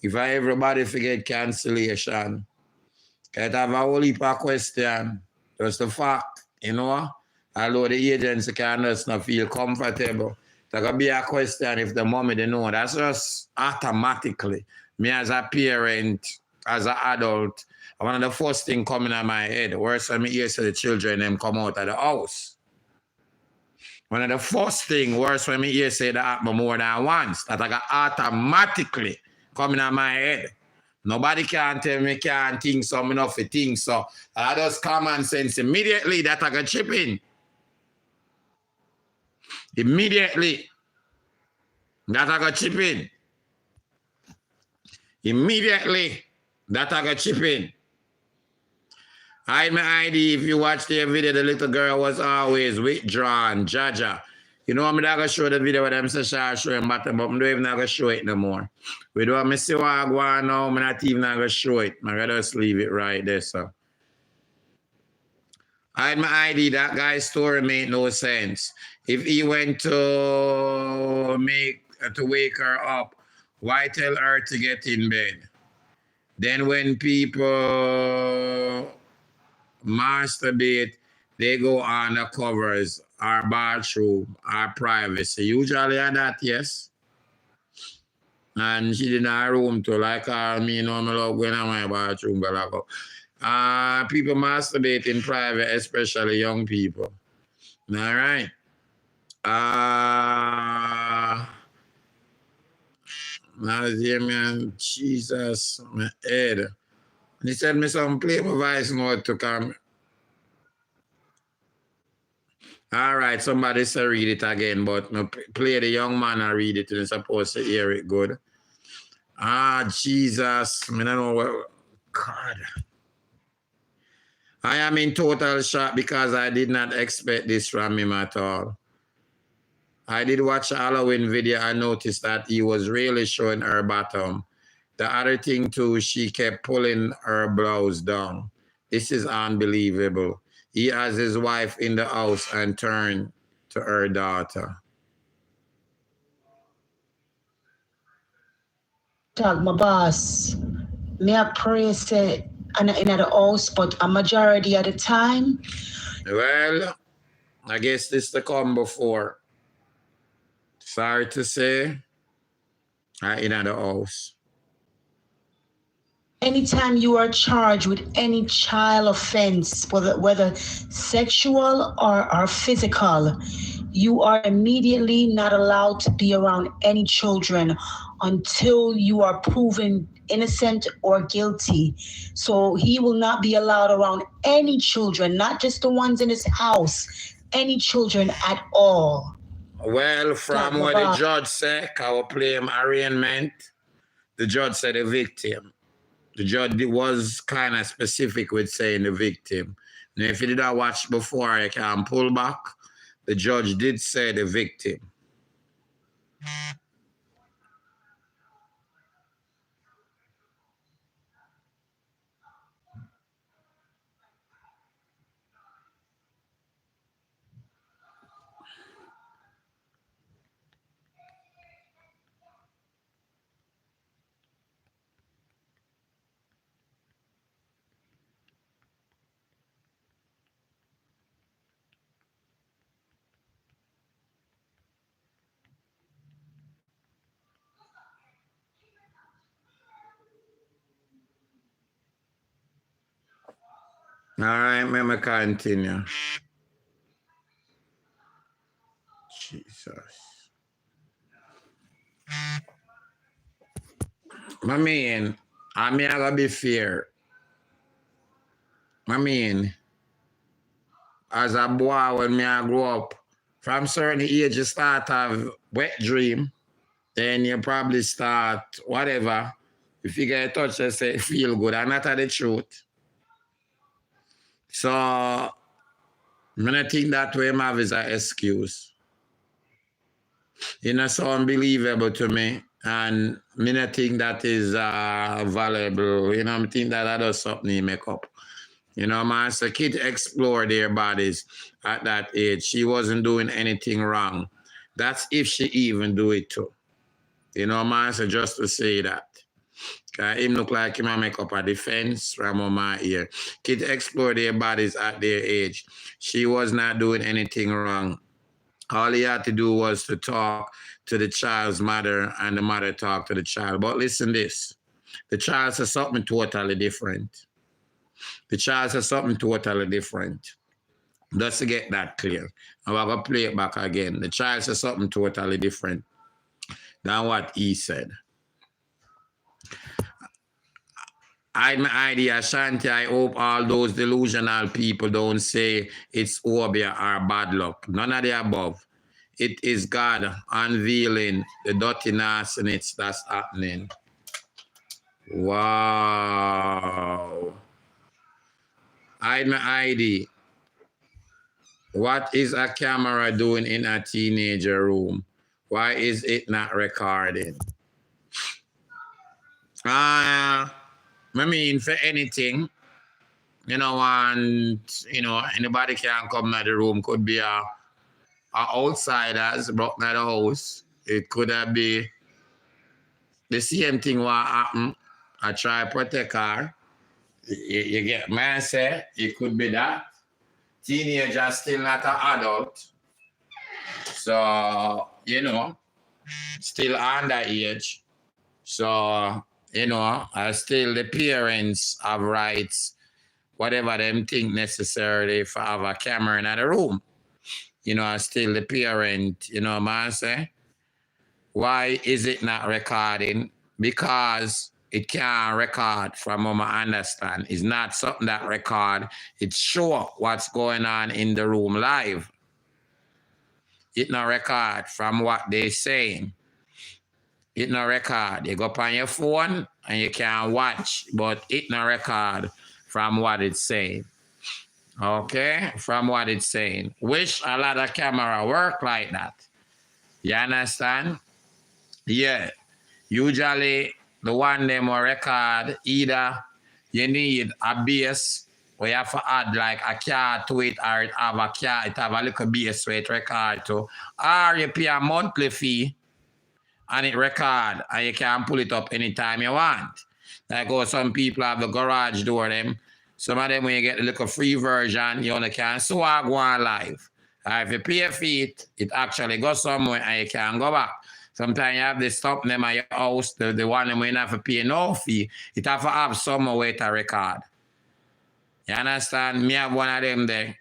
If everybody forget cancellation, it have a whole heap of question. That's the fact, you know. Although the agency can just not feel comfortable. There could be a question if the mommy they know. That's just automatically. Me as a parent, as an adult, one of the first things coming in my head, worse when me hear say the children them come out of the house. One of the first things, worse when me hear say that happen more than once, that I got automatically coming in my head. Nobody can tell me can't think so, me not think so. I just common sense immediately that I got chip in. Immediately that I got chip in. Immediately that I got chip in. Hide my ID. If you watch the video, the little girl was always withdrawn. Jaja. You know, I'm not going to show the video with them say show him bottom, but I'm not even going to show it no more. We don't want to see what I go on now. I'm not even going to show it. I'm going to just leave it right there, so. Hide my ID. That guy's story made no sense. If he went to wake her up, why tell her to get in bed? Then when people masturbate, they go on the covers, our bathroom, our privacy. Usually are that, yes. And she in her room too, like me, you know, I love going on my bathroom, but I go. People masturbate in private, especially young people. All right. Now, man, Jesus, my head. He said me some play my voice note to come. All right, somebody say read it again, but me play the young man and read it and supposed to hear it good. Jesus, I don't know what, God. I am in total shock because I did not expect this from him at all. I did watch a Halloween video and noticed that he was really showing her bottom. The other thing too, she kept pulling her blouse down. This is unbelievable. He has his wife in the house and turned to her daughter. Tag my boss. Me a pray say in the house, but a majority of the time. Well, I guess this to come before. Sorry to say, in the house. Anytime you are charged with any child offense, whether sexual or physical, you are immediately not allowed to be around any children until you are proven innocent or guilty. So he will not be allowed around any children, not just the ones in his house, any children at all. Well, from what the judge said, I will play him arraignment. The judge said the victim. The judge was kind of specific with saying the victim. Now, if you did not watch before, I can pull back. The judge did say the victim. All right, let me continue. Jesus. I mean, I gotta be fair. I mean, as a boy, when I grew up, from certain age, you start to have wet dream. Then you probably start whatever. If you get a touch, they say feel good, and that's the truth. So, I don't think that way have is an excuse. It's not so unbelievable to me, and I don't think that is valuable. You know, I think that does something you make up. You know, man, so kids explore their bodies at that age. She wasn't doing anything wrong. That's if she even do it too. You know, man, so just to say that. Him look like him make up a defense from my ear. Kids explore their bodies at their age. She was not doing anything wrong. All he had to do was to talk to the child's mother, and the mother talked to the child. But listen this, the child says something totally different. The child says something totally different. Just to get that clear. I'm going to play it back again. The child says something totally different than what he said. I my idea, Shanti. I hope all those delusional people don't say it's Obia or bad luck. None of the above. It is God unveiling the dirtiness and it's that's happening. Wow. I my ID. What is a camera doing in a teenager room? Why is it not recording? I mean, for anything, you know, and, you know, anybody can come to the room. Could be a outsiders brought to the house. It could be the same thing what happened. I try to protect her. You get me, say, it could be that. Teenager still not an adult. So, you know, still underage. So, you know, still the parents have rights, whatever them think necessarily for have a camera in the room. You know, still the parent, you know what I say? Why is it not recording? Because it can't record from what I understand. It's not something that record. It show what's going on in the room live. It not record from what they saying. It not record. You go up on your phone and you can watch, but it not record from what it's saying. Okay? From what it's saying. Wish a lot of camera work like that. You understand? Yeah. Usually the one them will record either you need a base where you have to add like a card to it, or it have a little base where it record to, or you pay a monthly fee and it record and you can pull it up anytime you want. Like how some people have the garage door them. Some of them when you get the little free version, you only can swag one live. If you pay a fee, it actually goes somewhere and you can go back. Sometimes you have to stop them at your house, the one that you have to pay no fee. It have to have somewhere way to record. You understand? Me have one of them there.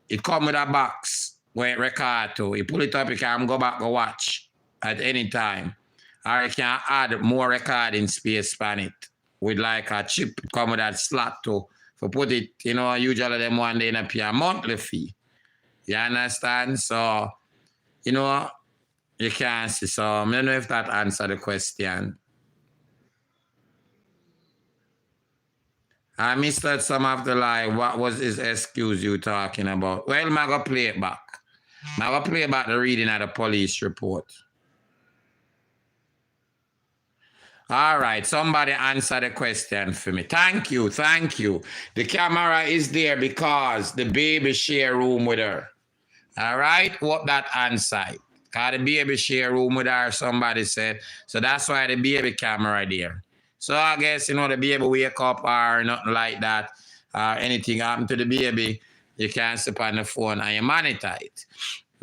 It come with a box where it record to. You pull it up, you can go back and watch at any time. Or you can add more recording space on it with like a chip. It come with that slot too. For put it, you know, usually them one day in pay a monthly fee. You understand? So, you know, you can see. So I don't know if that answered the question. I missed out some of the live. What was his excuse you talking about? Well, I'm going to play it back. I'm going to play back the reading of the police report. All right, somebody answer the question for me. Thank you, thank you. The camera is there because the baby share room with her. All right, what that answer? Because the baby share room with her, somebody said. So that's why the baby camera there. So I guess, you know, the baby wake up or nothing like that, or anything happen to the baby, you can sit on the phone and you monitor it.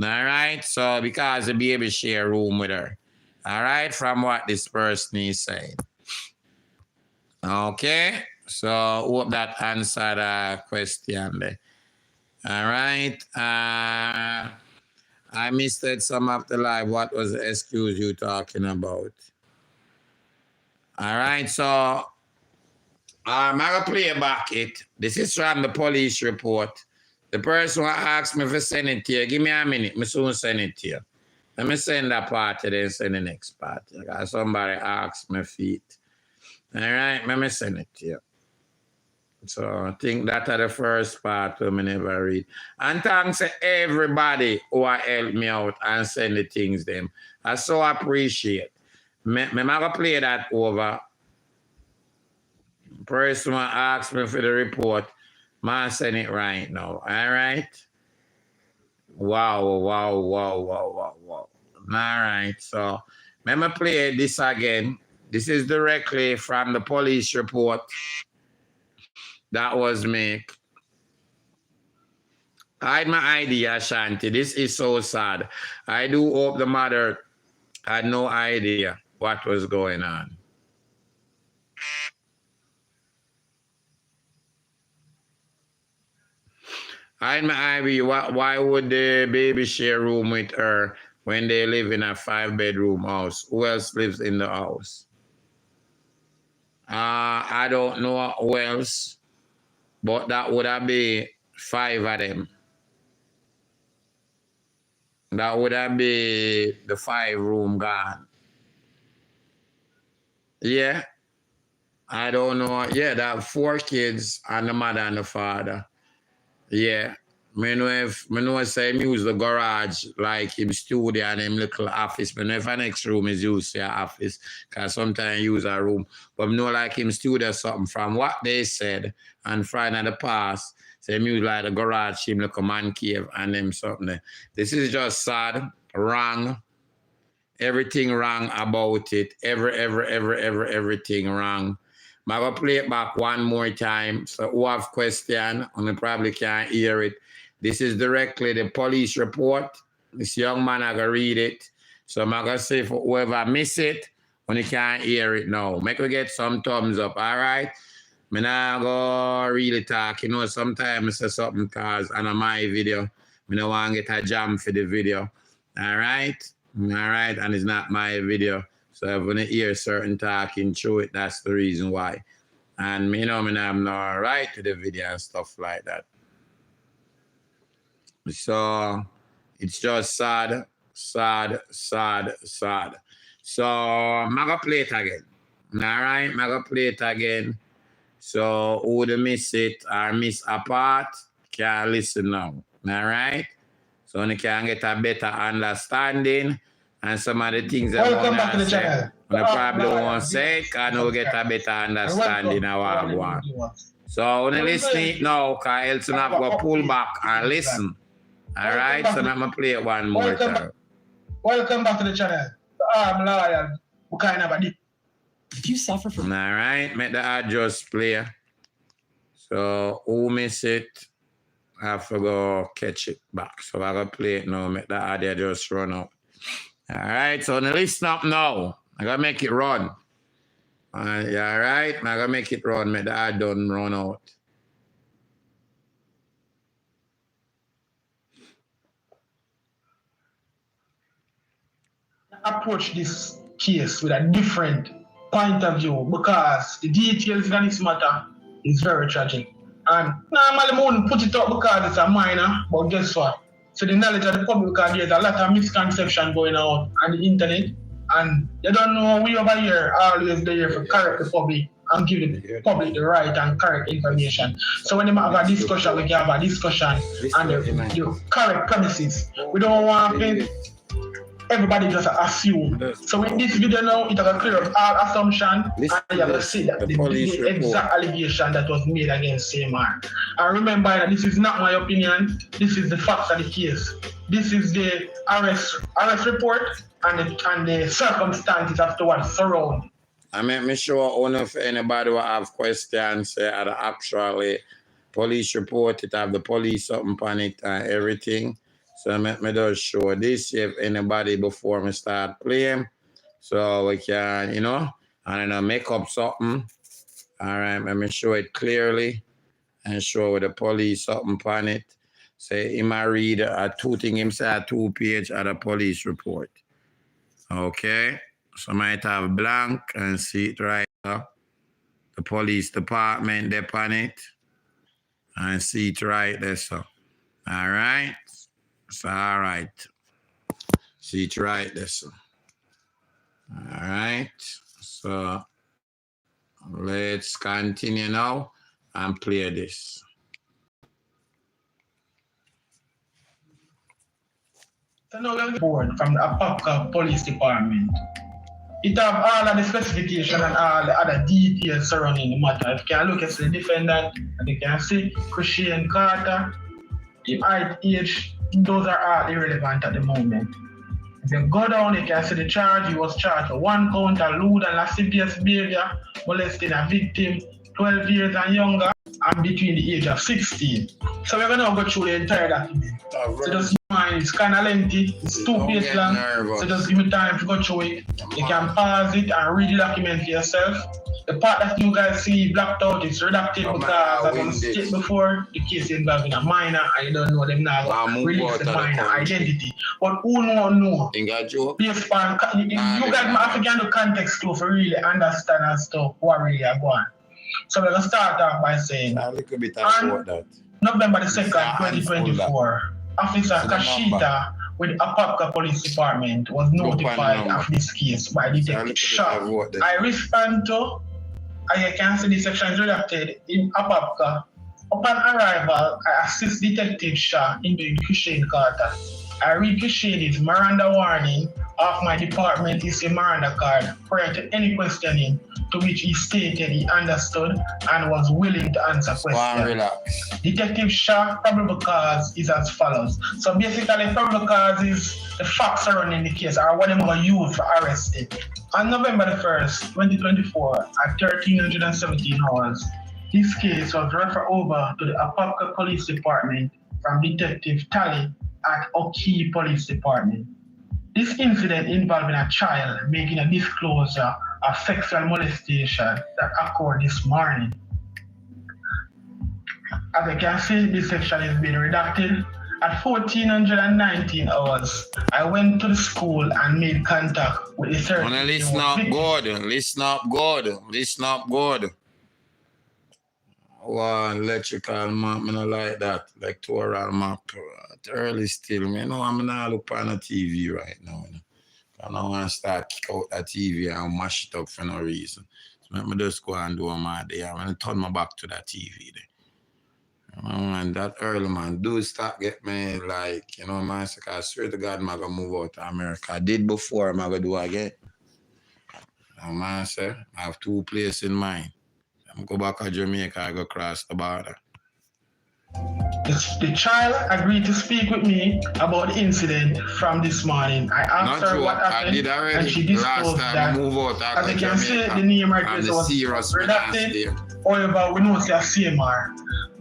All right, so because the baby share room with her. All right, from what this person is saying. Okay, so hope that answered the question there. All right, I missed it some of the live. What was the excuse you talking about? All right, so I'm going to play back it. This is from the police report. The person who asked me for send it to you, give me a minute, I soon send it to you. Let me send that part then send the next part. Somebody asked me feet. All right, let me send it to you. So I think that's the first part I never read. And thanks to everybody who helped me out and send the things them. I so appreciate. Me gonna play that over. Person asked me for the report. Man send it right now. All right. Wow. All right. So let me play this again. This is directly from the police report that was made. I hide my ID, Ashanti. This is so sad. I do hope the mother had no idea what was going on. Hide my ID. Why would the baby share room with her when they live in a 5-bedroom house? Who else lives in the house? I don't know who else, but that would have been 5 of them. That would have been the 5-room gone. Yeah. I don't know. Yeah, that 4 kids and the mother and the father. Yeah. I know say him use the garage like him studio and him little office. I know if the next room is used for your office, because sometimes use a room. But I know like him studio something from what they said and from the past. So him use like the garage, him like a man cave and them something there. This is just sad, wrong. Everything wrong about it. Everything wrong. I'm going to play it back one more time. So who have question, and I probably can't hear it. This is directly the police report. This young man, I going to read it. So I'm going to say for whoever miss it, when you can't hear it now. Make me get some thumbs up, all right? I'm not going to really talk. You know, sometimes I say something because on my video, I don't want to get a jam for the video. All right? All right? And it's not my video. So if when I hear certain talking through it, that's the reason why. And you know, I'm not right to the video and stuff like that. So it's just sad. So I'm gonna play it again. All right, I'm gonna play it again. So who would miss it or miss a part can listen now. All right. So you can get a better understanding. And some of the things that I say, I probably won't say, because I get a better understanding of what I want. So when you listen now, because else you have to pull back and listen. All right, so I'm going to play it one more time. Welcome back to the channel. I'm loyal. What kind of a dip? Did you suffer from? All right, make the adjust play. So who miss it, I have to go catch it back. So I'm going to play it now, make the audio just run out. All right, so now listen up now. I gotta make it run. Yeah, all right, I gotta make it run. Make the ad done run out. Approach this case with a different point of view because the details in this matter is very tragic. And normally I wouldn't put it up because it's a minor, but guess what? So the knowledge of the public, there's a lot of misconception going on the internet, and they don't know we over here are always there for correct the public and give the public the right and correct information. So when you have a discussion, we can have a discussion and the correct premises. We don't want everybody just assume. So in this video now, it has clear up all assumptions and you have to see that the exact allegation that was made against Seymour. And remember that this is not my opinion, this is the facts of the case. This is the arrest report and the circumstances as to what surround. I make sure only if anybody will have questions at the actually police report, it have the police something on it and everything. So let me just show this if anybody before me start playing. So we can, you know, and then make up something. All right, let me show it clearly and show with the police something on it. Say he might read a 2-page at a police report. Okay, so I might have blank and see it right up. The police department they on it and see it right there. So all right. So all right. See it right there, so. All right. So let's continue now and play this. So now we're board from the Apopka Police Department. It have all of the specification and all the other details surrounding the matter. If you can look at the defendant, and you can see Christian Carter, the height, age, those are all irrelevant at the moment. If you go down, you can see the charge. He was charged for 1 count of lewd and lascivious behavior, molesting a victim 12 years and younger, and between the age of 16. So we're going to go through the entire document. So just mind, it's kind of lengthy, it's 2 pages long, so just give me time to go through it. You can pause it and read the document for yourself. The part that you guys see blacked out is redacted because, as I stated before, the case involving a minor and you don't know them now release the minor identity. But who know? Based on, you guys have to get the context too for really understand as to what really are going on. So we're going to start off by saying, on November the 2nd, 2024, Officer Kashita with Apopka Police Department was notified of this case by Detective Shaw. I respond to, as you can see the section is redacted in Apopka. Upon arrival, I assist Detective Shaw in doing Christian Carter. I read Christian's Miranda warning of my department is a Miranda card prior to any questioning, to which he stated he understood and was willing to answer questions. Detective Shaw probable cause is as follows. So basically, probable cause is the facts surrounding the case or what they're going to use for arresting. On November the 1st, 2024, at 1317 hours, this case was referred over to the Apopka Police Department from Detective Tally at Oki Police Department. This incident involving a child making a disclosure of sexual molestation that occurred this morning. As you can see, this section is being redacted. At 1419 hours, I went to the school and made contact with the third. Listen up good. One electrical map, I don't like that. Like Toral map. Early still, I know I'm not looking on the TV right now. I don't want to start kick out that TV and mash it up for no reason. So let me just go and do my day. I'm going to turn my back to that TV there. And that early man, do start get me like, you know, man, I swear to God, I'm going to move out to America. I did before, I'm going to do again. And man, sir, I have 2 places in mind. I'm going to go back to Jamaica, I go across the border. The child agreed to speak with me about the incident from this morning. I asked her what happened, and she disclosed that, as you can see, the name right there was redacted. However, we know it's a CMR.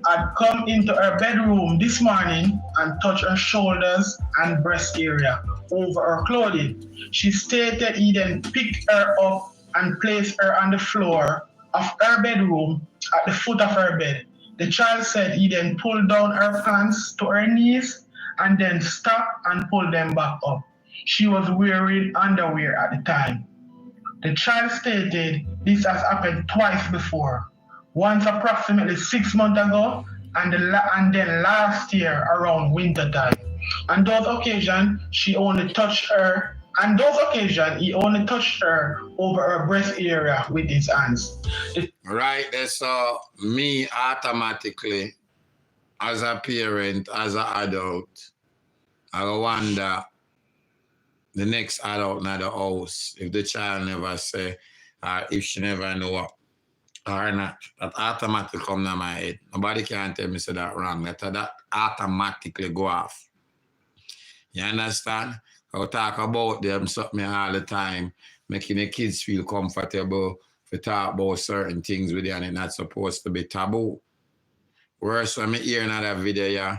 I'd come into her bedroom this morning and touched her shoulders and breast area over her clothing. She stated he then picked her up and placed her on the floor of her bedroom at the foot of her bed. The child said he then pulled down her pants to her knees and then stopped and pulled them back up. She was wearing underwear at the time. The child stated this has happened twice before. Once approximately 6 months ago and then last year around winter time. On those occasions, he only touched her over her breast area with his hands. Right, so me automatically, as a parent, as an adult, I wonder the next adult in the house, if the child never say, or if she never know or not, that automatically come to my head. Nobody can tell me say that wrong. That automatically go off. You understand? I talk about them something all the time, making the kids feel comfortable to talk about certain things with you, and it's not supposed to be taboo. Worse, when I hear another video,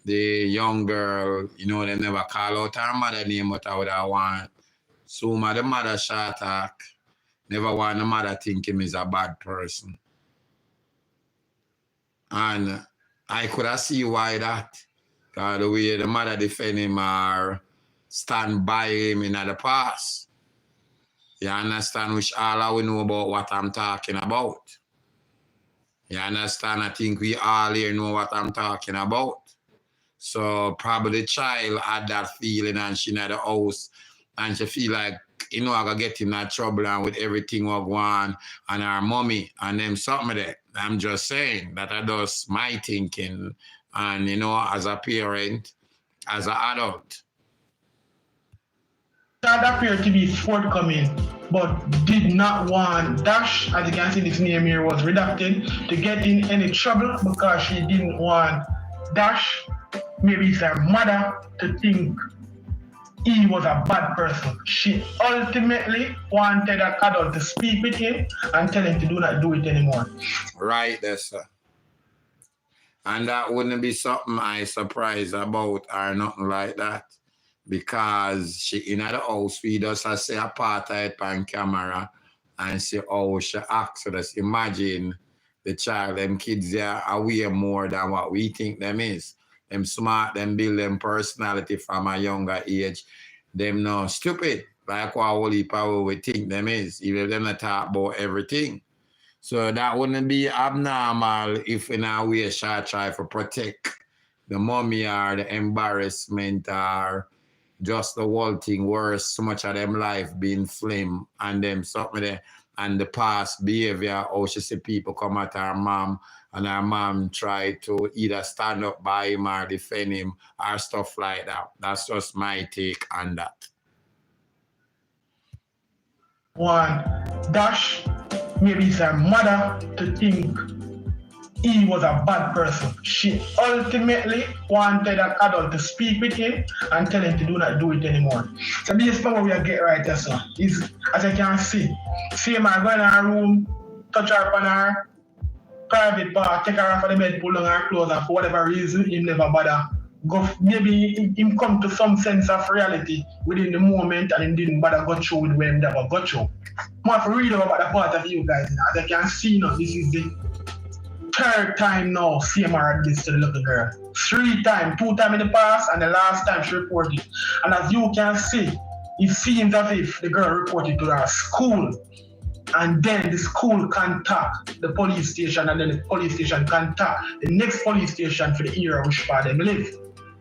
the young girl, you know, they never call out her mother name, but I would have want. So the mother short talk, never want the mother think him is a bad person. And I could have seen why that. Because the way the mother defend him or stand by him in the past. You understand? Which all we know about what I'm talking about. You understand? I think we all here know what I'm talking about. So probably the child had that feeling and she in the house and she feel like, you know, I gotta get in that trouble and with everything what go on and her mommy and them something there. I'm just saying that I does my thinking and, you know, as a parent, as an adult. That appeared to be forthcoming, but did not want Dash, as you can see this name here was redacted, to get in any trouble because she didn't want Dash, maybe it's her mother, to think he was a bad person. She ultimately wanted an adult to speak with him and tell him to do not do it anymore. Right there, sir. And that wouldn't be something I surprised about or nothing like that. Because she in the house, we just say a part of it on camera and see how she acts. So just imagine the child, them kids are aware more than what we think them is. Them smart, them build them personality from a younger age. Them not stupid, like what whole heap of we think them is, even if them not talk about everything. So that wouldn't be abnormal if in a way she try to protect the mommy or the embarrassment or just the whole thing worse, so much of them life being flamed and them something there and the past behavior, how she see people come at her mom and her mom try to either stand up by him or defend him or stuff like that. That's just my take on that. One, Dash, maybe it's her mother, to think he was a bad person. She ultimately wanted an adult to speak with him and tell him to do not do it anymore. So based on what we get right there, so is, as I can see her go in her room, touch her on her private part, take her off of the bed, pull on her clothes, and for whatever reason, he never bother. Maybe him come to some sense of reality within the moment and he didn't bother go through with when that got through. I have to read about the part of you guys. As I can see now, this is the third time now CMR did this to the little girl. 3 times, 2 times in the past and the last time she reported. And as you can see, it seems as if the girl reported to her school and then the school contact the police station and then the police station contact the next police station for the area which part them live.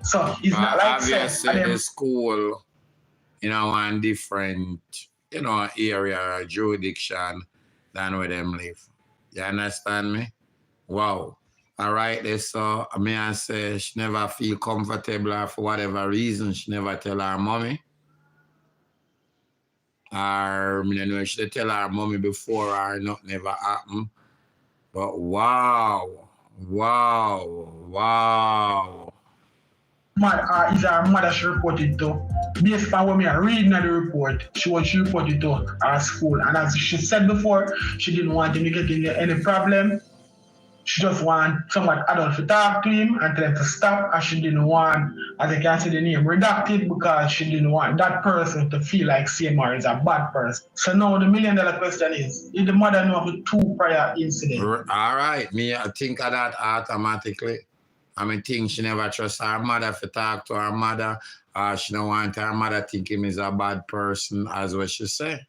So it's not like obviously the school, you know, one different, you know, area or jurisdiction than where them live. You understand me? Wow. All right, so I mean, I say she never feel comfortable or for whatever reason, she never tell her mommy. Or I mean, I know she tell her mommy before or nothing never happened. But wow. Is her mother she reported to. Based on what me are reading the report, she reported to her school. And as she said before, she didn't want him to get in any problem. She just want someone adult to talk to him and tell him to stop, and she didn't want, as I can see the name, redacted because she didn't want that person to feel like CMR is a bad person. So now the $1 million question is, did the mother know of the 2 prior incidents? All right, me I think of that automatically. I mean, think she never trusts her mother to talk to her mother. She don't want her mother think him is a bad person, as what she say.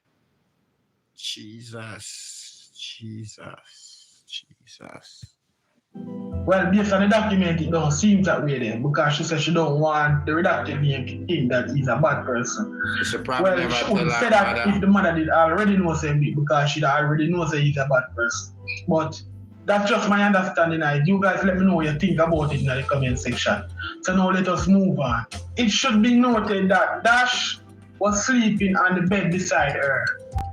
Jesus. Well, based on the document, it don't seem that way then, because she said she don't want the redacted name to think that he's a bad person. She probably she would say that if the mother did already know him, because she already knows that he's a bad person. But that's just my understanding. You guys let me know what you think about it in the comment section. So now let us move on. It should be noted that Dash was sleeping on the bed beside her.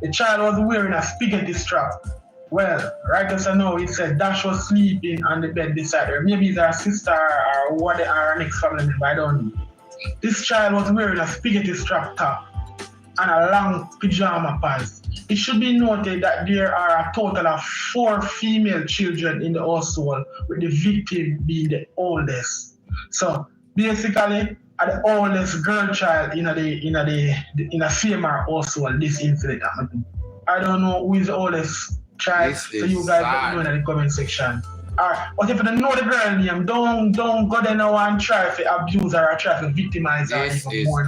The child was wearing a spaghetti strap. Well, right as I know, it said Dash was sleeping on the bed beside her. Maybe it's her sister or what her next family member, I don't know. This child was wearing a spaghetti strap top and a long pajama pants. It should be noted that there are a total of 4 female children in the household, with the victim being the oldest. So basically, the oldest girl child in a CMR household, this incident happened. I don't know who is the oldest child, so you guys let me know in the comment section. Alright, but if you don't know the girl name, don't go there now and try to abuse her or try to victimize her even more.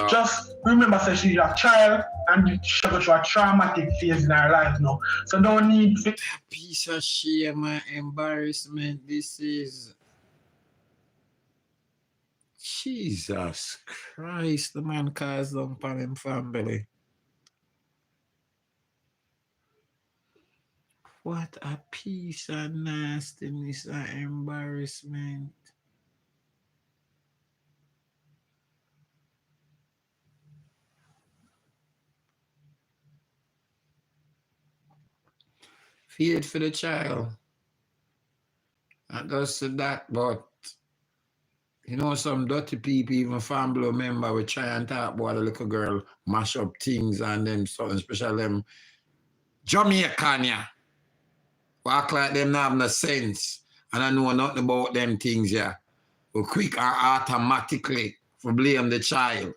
Just remember that she's a child and she go through a traumatic phase in her life now. So don't need to... Piece of shame and embarrassment this is. Jesus Christ, the man caused them upon him family. What a piece of nastiness and embarrassment. Feared for the child. Not just that, but you know, some dirty people, even family member, we try and talk about a little girl, mash up things and them something, especially them Jamaican, yeah. Walk like them not have no sense. And I know nothing about them things, yeah. We quick or automatically for blame the child.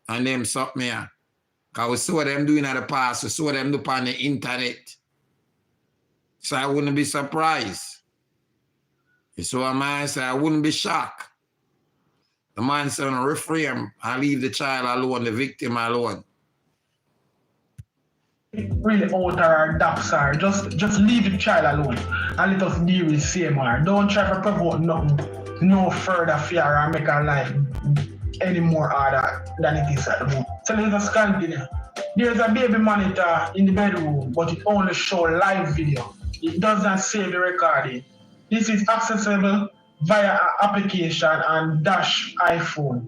And them something, yeah. Because we saw them doing at the past, we saw them do on the internet. So I wouldn't be surprised. You saw a man say, I wouldn't be shocked. The man said, refrain and leave the child alone, the victim alone. Really alter our docs her. Just leave the child alone and let us deal with CMR. Don't try to provoke nothing, no further fear or make our life any more harder than it is at the moment. So let us continue. There's a baby monitor in the bedroom, but it only shows live video. It doesn't save the recording. This is accessible via an application and Dash iPhone.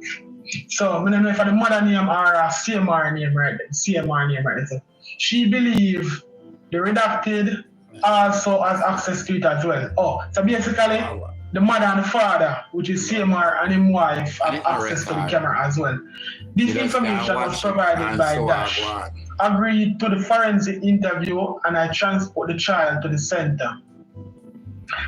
So I don't know if the mother name or a CMR name right there. She believes the redacted also has access to it as well. Oh, so basically the mother and the father, which is CMR and his wife, have access to the camera as well. This information was provided by Dash. Agreed to the forensic interview and I transport the child to the center.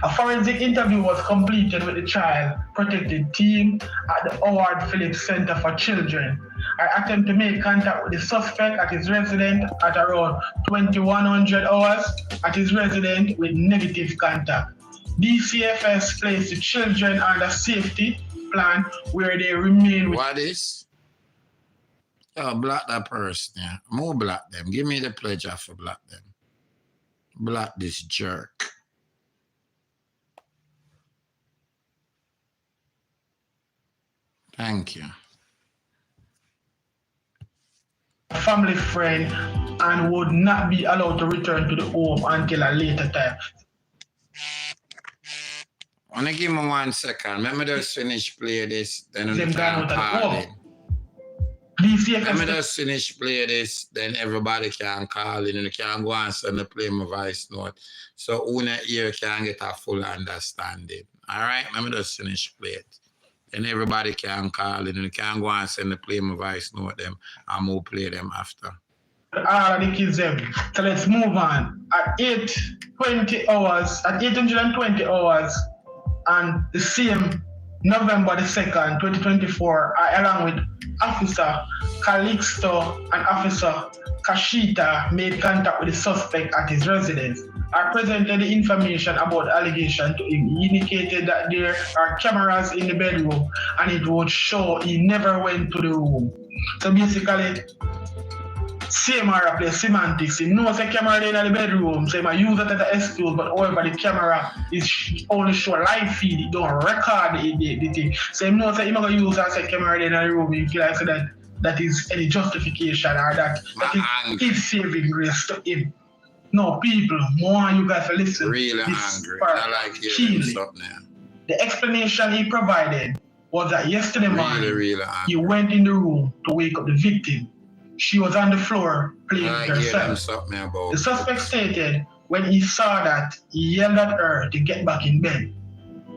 A forensic interview was completed with the child protected team at the Howard Phillips Center for Children. I attempt to make contact with the suspect at his residence at around 2100 hours at his residence with negative contact. DCFS placed the children under safety plan where they remain with... What is? Oh, block that person, yeah. More block them. Give me the pledge for block them. Block this jerk. Thank you. A family friend and would not be allowed to return to the home until a later time. I want to give me 1 second. Let me just finish play this, then we can call in. Let me just finish play this, then everybody can call in and you can go and send the play my voice note. So who not here can get a full understanding. All right, let me just finish play it. And everybody can call in and you can go and send the play my voice note them and we'll play them after. All of the kids them. So let's move on. At 8:20 hours, at 820 hours, and the same November the 2nd, 2024, I, along with Officer Calixto and Officer Kashita, made contact with the suspect at his residence. I presented the information about the allegation to him. He indicated that there are cameras in the bedroom and it would show he never went to the room. So basically, CMR play semantics. He knows the camera in the bedroom, so he might use it as an excuse, but however the camera is only show live feed, it don't record the thing. So he knows that he might use it as a camera in the room, he feel like that is any justification or that is saving grace to him. No, people, more you guys to listen. Really angry. I like hearing stuff now. The explanation he provided was that yesterday morning, really he went in the room to wake up the victim. She was on the floor playing with herself. The suspect stated when he saw that, he yelled at her to get back in bed.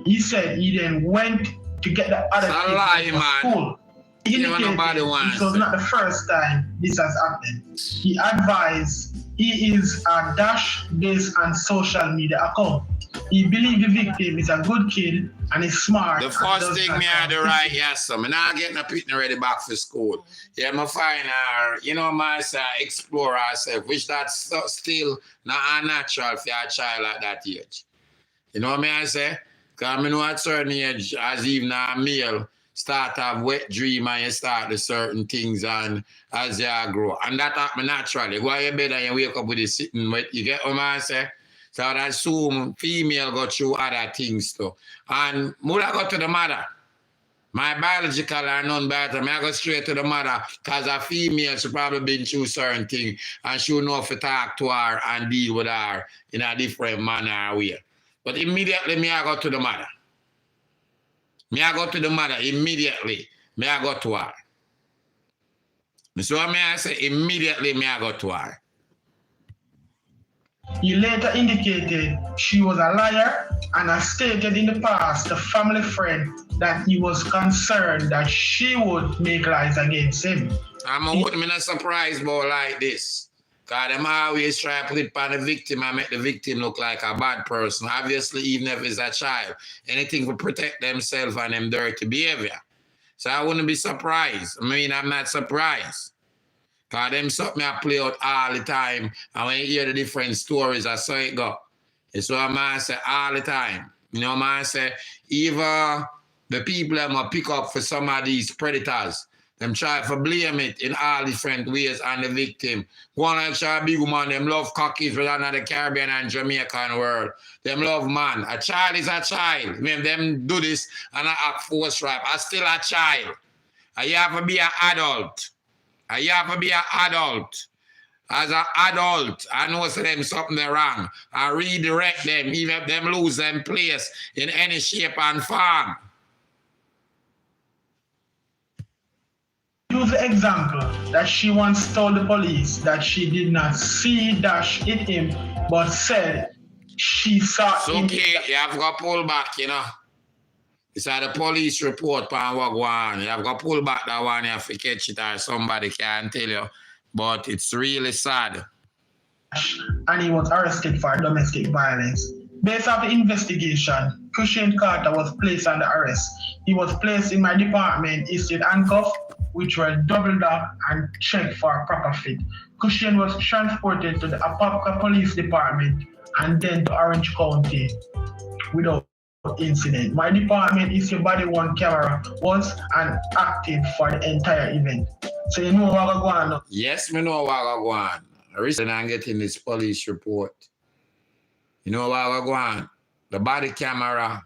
He said he then went to get the other kids from school. He indicated this was not the first time this has happened. He advised he is a Dash based on social media account. He believes the victim is a good kid and is smart. The first thing me had to write, yes, so I'm not getting a picnic ready back for school. Yeah, I find her, you know, myself, explore herself, which that's still not unnatural for a child at that age. You know what I say? Because I know at a certain age, as even a male, start to have wet dream and you start to certain things and as you grow. And that happens naturally. You go to your bed and you wake up with it sitting wet. You get what I say? So I assume female go through other things too. And mother go to the mother. My biological are none better. I go straight to the mother because a female, she probably been through certain things and she know if to talk to her and deal with her in a different manner or way. But immediately, me I go to the mother. Me I go to the mother immediately. Me I go to her. So I say immediately me I go to her. He later indicated she was a liar and has stated in the past to family friend that he was concerned that she would make lies against him. I'm not surprised about like this. Because them always try to put it on the victim and make the victim look like a bad person. Obviously, even if it's a child. Anything to protect themselves and them dirty behavior. So I wouldn't be surprised. I mean, I'm not surprised. Because them something I play out all the time. And when you hear the different stories, I saw it go. It's what I say all the time. You know what I say? Even the people that might pick up for some of these predators, them try to blame it in all different ways on the victim. One like a big woman, them love cockies within the Caribbean and Jamaican world. Them love man. A child is a child. When them do this and I act force rape, I still a child. You have to be an adult. You have to be an adult. As an adult, I know so them something wrong. I redirect them, even if them lose them place in any shape and form. Use the example that she once told the police that she did not see Dash hit him, but said she saw him. Okay, you have to pull back, you know. It's like the police report on what go on. You have to pull back that one, you have to catch it or somebody can tell you. But it's really sad. And he was arrested for domestic violence. Based on the investigation, Christian Carter was placed under arrest. He was placed in my department, issued handcuffs, which were doubled up and checked for a proper fit. Christian was transported to the Apopka Police Department and then to Orange County without incident. My department issued body worn camera was active for the entire event. So you know what go on? Yes, me know what go on. Recently I'm getting this police report. You know what go on? The body camera,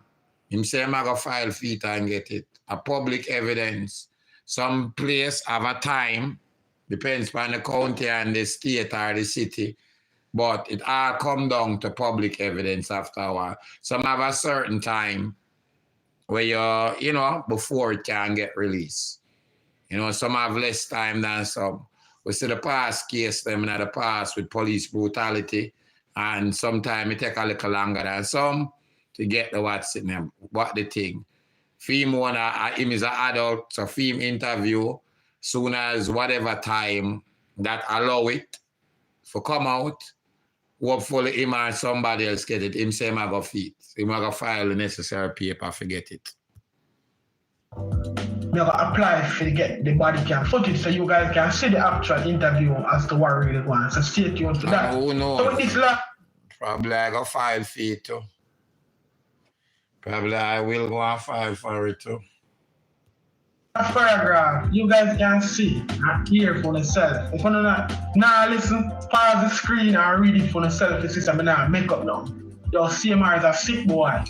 him say I'm going to file feet and get it. A public evidence. Some place have a time, depends on the county and the state or the city, but it all come down to public evidence after a while. Some have a certain time where you know, before it can get released. You know, some have less time than some. We see the past case them in the past with police brutality, and sometimes it take a little longer than some to get the what's in them, what the thing. Film one, him is an adult, so film interview, soon as whatever time that allow it for come out, hopefully him or somebody else get it. Him say him go fit. Him go file the necessary paper, forget it. We have to apply for get the body cam footage so you guys can see the actual interview as to what really going. So stay tuned to that. Who knows? So it's like probably I go file for it too. Probably I will go and file for it too. a paragraph, you guys can see and hear for yourself. If you now listen, pause the screen and read it for yourself. This is something I make up now. Your CMR is a sick boy.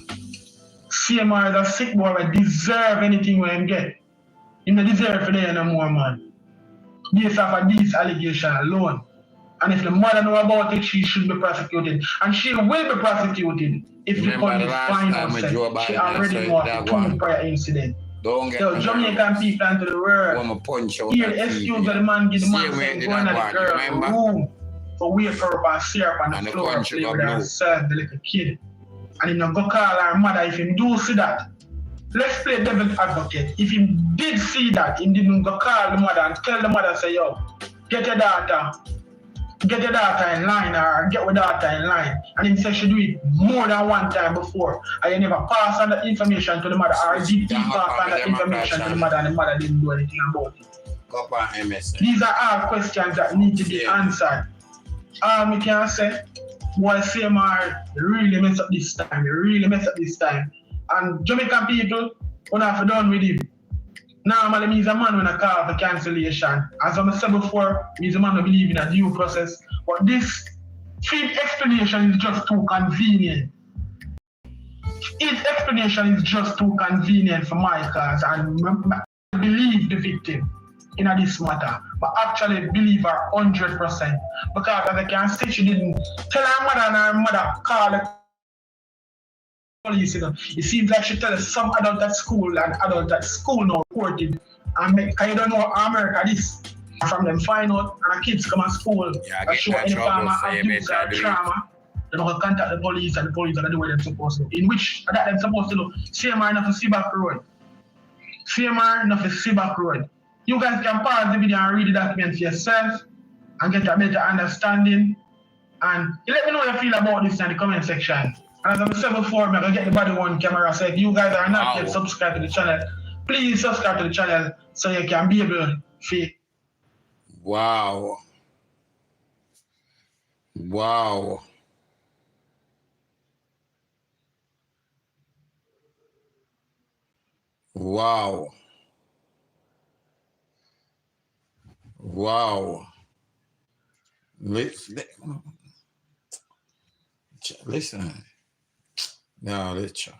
CMR is a sick boy that deserve anything when him get. He don't deserve for there no more, man. Based off of these allegations alone. And if the mother know about it, she should be prosecuted. And she will be prosecuted if the police find out that she already know of the 2 prior incident. Don't get so Jamaican people into the world. Here the excuse of the man give the man saying go in the girl room for wake her up and see her on the floor and play with her and serve the little kid. And he not go call her mother if he do see that. Let's play devil's advocate. If he did see that, he didn't go call the mother and tell the mother, say, yo, get your daughter in line or get your daughter in line. And he said she do it more than one time before. And you never pass on the information to the mother or did he pass on the information to the mother and the mother didn't do anything about it. These are all questions that need to be answered. We can say, boy, CMR really mess up this time. And Jamaican people, when I've done with him, normally means a man when I call for cancellation. As I said before, means a man who believe in a due process. But this field explanation is just too convenient. his explanation is just too convenient for my cause, and I believe the victim in this matter, but actually believe her 100%. Because as I can see, she didn't tell her mother, and her mother called the police. You know, it seems like she tells some adult at school, and adult at school now reported. And you don't know America this. From them find out, and the kids come to school, and show any form of abuse or trauma. They don't contact the police, and the police are going to do what they're supposed to do. In which that they're supposed to do. Same are enough to see back road. Same are enough to see back road. You guys can pause the video and read the document for yourself and get a better understanding. And you let me know how you feel about this in the comment section. And as I said before, I'm going to get the body one camera. So if you guys are not yet subscribed to the channel, please subscribe to the channel so you can be able to feel. Wow. Wow. Wow. Wow. Listen. No, listen.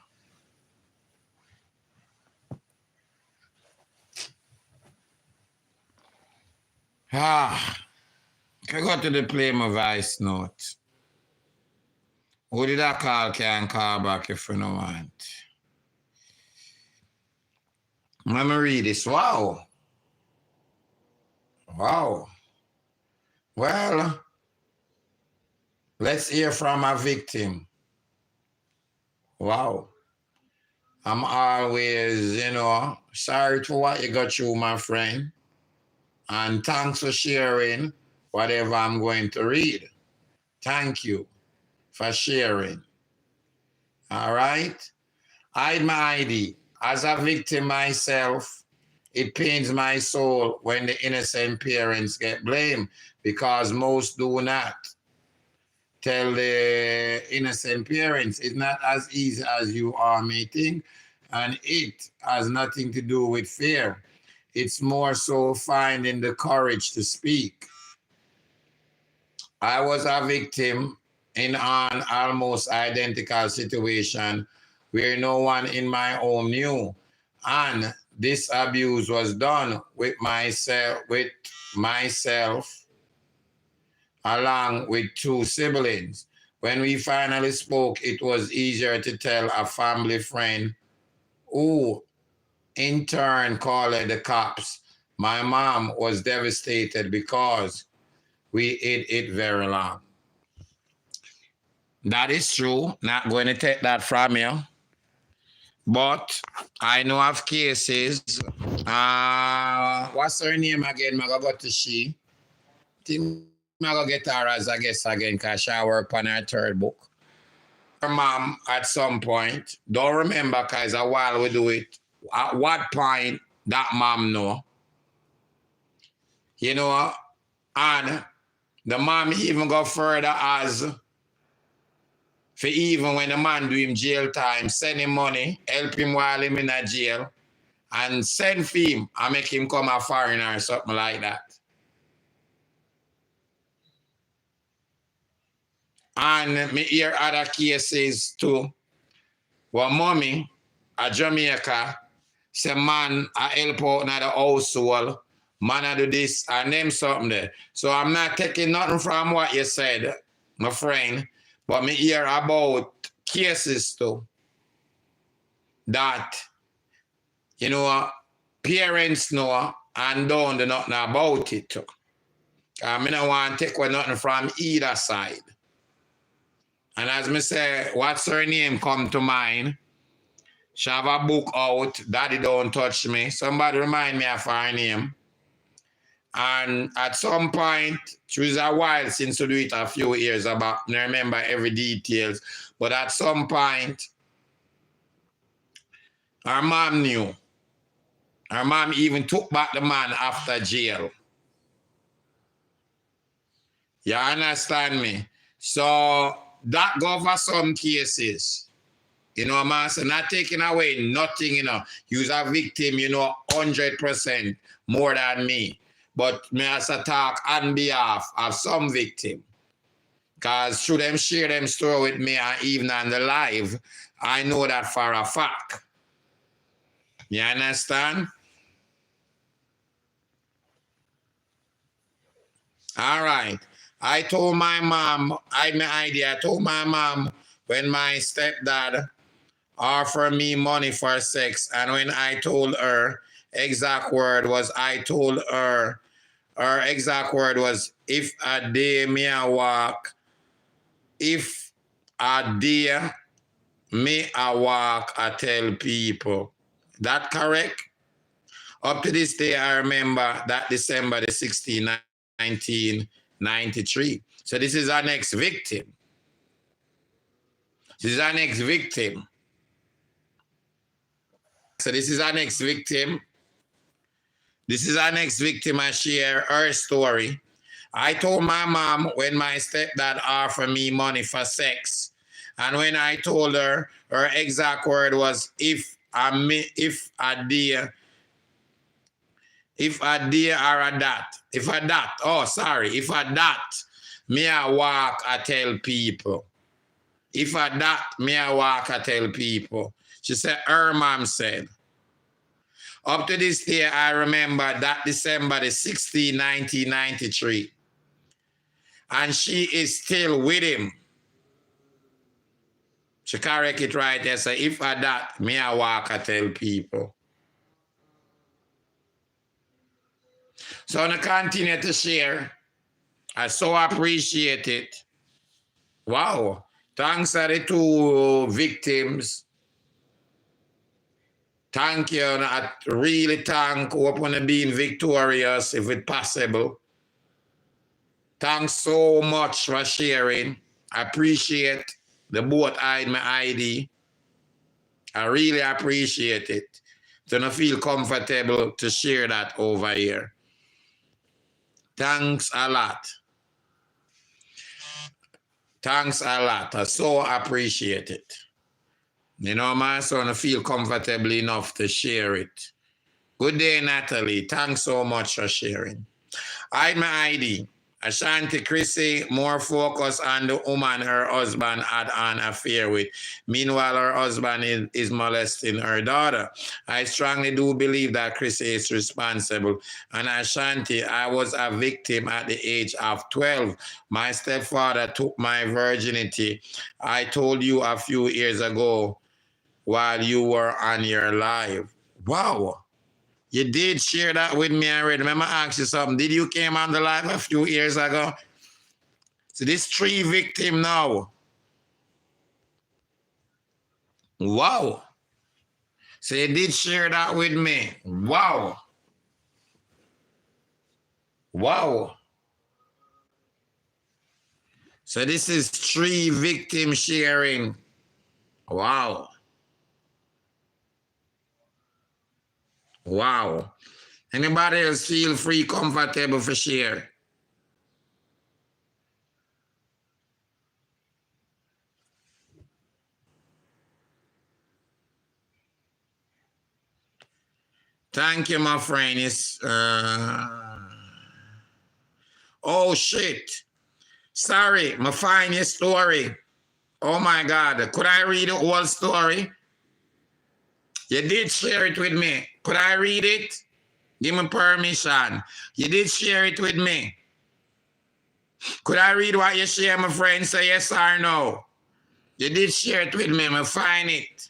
I go to the play my voice note. Who did I call can call back if you don't want? Let me read this. Wow. Wow. Well, let's hear from a victim. Wow. I'm always, sorry for what you got through, my friend. And thanks for sharing whatever I'm going to read. Thank you for sharing. All right? Hide my ID. As a victim myself, it pains my soul when the innocent parents get blamed because most do not tell the innocent parents. It's not as easy as you are making, and it has nothing to do with fear. It's more so finding the courage to speak. I was a victim in an almost identical situation where no one in my home knew. And this abuse was done with myself along with two siblings. When we finally spoke, it was easier to tell a family friend who in turn called the cops. My mom was devastated because we hid it very long. That is true. Not going to take that from you. But I know of cases. What's her name again? I got to she. I think I got get her as a guest again because she work on her third book. Her mom at some point, don't remember because a while we do it. At what point that mom know? And the mom even go further as for even when the man do him jail time, send him money, help him while him in a jail, and send for him and make him come a foreigner or something like that. And me hear other cases too. Well, mommy, a Jamaica, say man, I help out in the household, man, I do this, and name something there. So I'm not taking nothing from what you said, my friend, but me hear about cases too that, parents know and don't do nothing about it too. I don't want to take away nothing from either side. And as me say, what's her name come to mind? She have a book out, Daddy Don't Touch Me. Somebody remind me of her name. And at some point, it was a while since we do it a few years about, I remember every details. But at some point, her mom knew. Her mom even took back the man after jail. You understand me? So that go for some cases. Man, so not taking away nothing, You's a victim, 100% more than me. But me as a talk on behalf of some victim. Because should them share them story with me and even on the live, I know that for a fact. You understand? All right. I told my mom, I had my idea. I told my mom when my stepdad offered me money for sex, and when I told her, exact word was, I told her, her exact word was, if a day me a walk, if a day me a walk, I tell people. That correct? Up to this day, I remember that December the 16th, 1993. So this is our next victim. This is our next victim. So this is our next victim. This is our next victim. I share her story. I told my mom when my stepdad offered me money for sex. And when I told her, her exact word was, if a day or a dot, if a dot, oh, sorry, if a dot, me a walk, I tell people. If a dot, me a walk, I tell people. She said, her mom said. Up to this day, I remember that December the 16th, 1993. And she is still with him. She correct it right there. So if a dot, me a walk, I tell people. So I'm going to continue to share. I so appreciate it. Wow. Thanks to the two victims. Thank you. I really thank open being victorious if it's possible. Thanks so much for sharing. I appreciate the both hide my ID. I really appreciate it. So I feel comfortable to share that over here. Thanks a lot. Thanks a lot. I so appreciate it. You know, my son, I feel comfortable enough to share it. Good day, Natalie. Thanks so much for sharing. Hide my ID. Ashanti Chrissy, more focus on the woman her husband had an affair with. Meanwhile, her husband is molesting her daughter. I strongly do believe that Chrissy is responsible. And Ashanti, I was a victim at the age of 12. My stepfather took my virginity. I told you a few years ago while you were on your live. Wow. You did share that with me already. Remember I asked you something. Did you came on the live a few years ago? So this 3 victim now. Wow. So you did share that with me. Wow. Wow. So this is 3 victim sharing. Wow. Wow. Anybody else feel free, comfortable for share? Thank you, my friend. It's, oh, shit. Sorry, my find your story. Oh, my God. Could I read the whole story? You did share it with me. Could I read it? Give me permission. You did share it with me. Could I read what you share, my friend? Say yes or no. You did share it with me. I find it.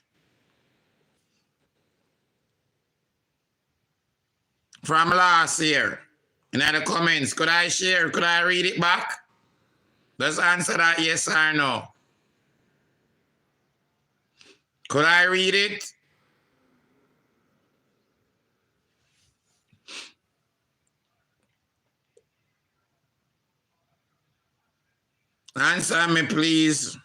From last year. In the comments. Could I share? Could I read it back? Just answer that yes or no. Could I read it? Answer me, please.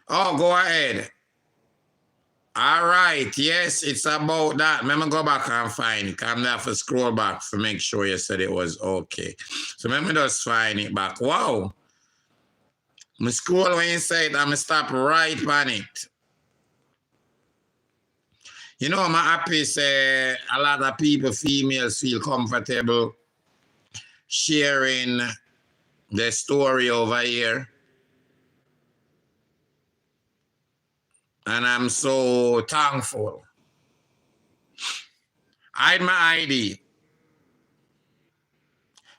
Oh, go ahead. All right. Yes, it's about that. Let me go back and find it. I'm going to have to scroll back to make sure you said it was okay. So let me just find it back. Wow. I'm scroll when you say it, I'm going to stop right on it. You know, I'm happy say a lot of people, females, feel comfortable sharing the story over here. And I'm so thankful. I had my ID.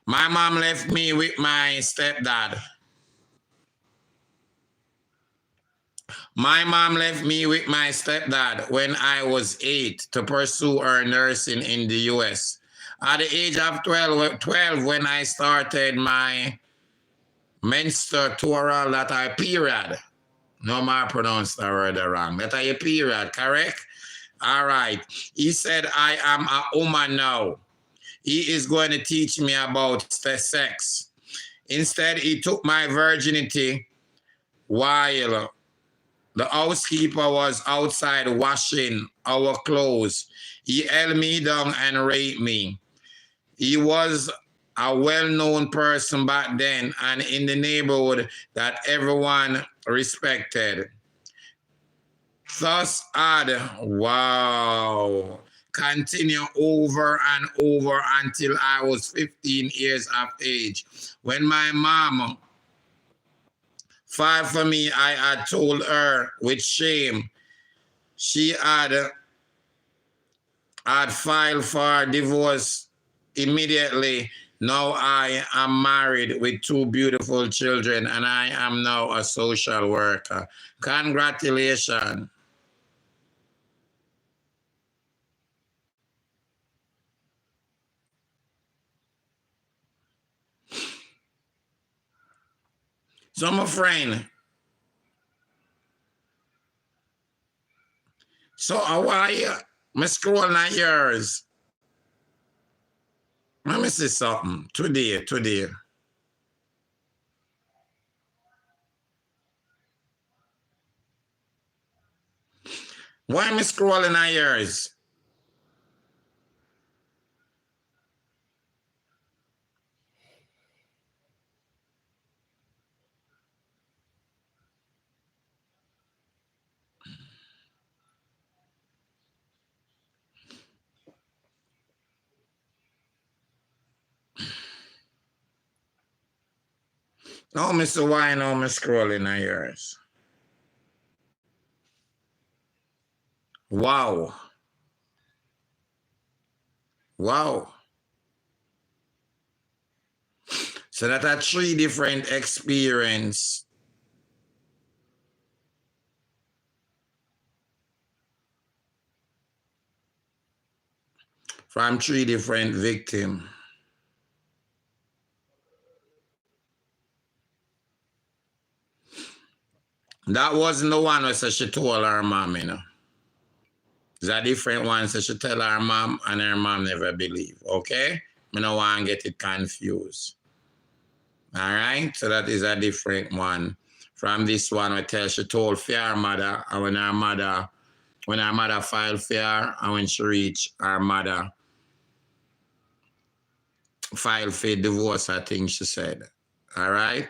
My mom left me with my stepdad. My mom left me with my stepdad when I was 8 to pursue her nursing in the US. At the age of 12 when I started my menstrual, that I period. No more pronounced the word wrong. That I period, correct? All right. He said, I am a woman now. He is going to teach me about sex. Instead, he took my virginity while the housekeeper was outside washing our clothes. He held me down and raped me. He was a well-known person back then and in the neighborhood that everyone respected. Thus wow, continue over and over until I was 15 years of age. When my mom filed for me, I had told her with shame. She had filed for divorce immediately. Now I am married with 2 beautiful children and I am now a social worker. Congratulations. So my friend, so how are you? I'm scrolling at yours. Let me see something. Today. Why am I scrolling at yours? No, Mr. Why now I'm scrolling at yours? Wow. Wow. So that are 3 different experiences. From 3 different victims. That wasn't the one that she told her mom, you know. It's a different one, so she tell her mom and her mom never believe, okay? I don't want to get it confused. All right? So that is a different one. From this one, I tell she told for her mother, and when her mother filed for her, and when she reached her mother, filed for divorce, I think she said. All right?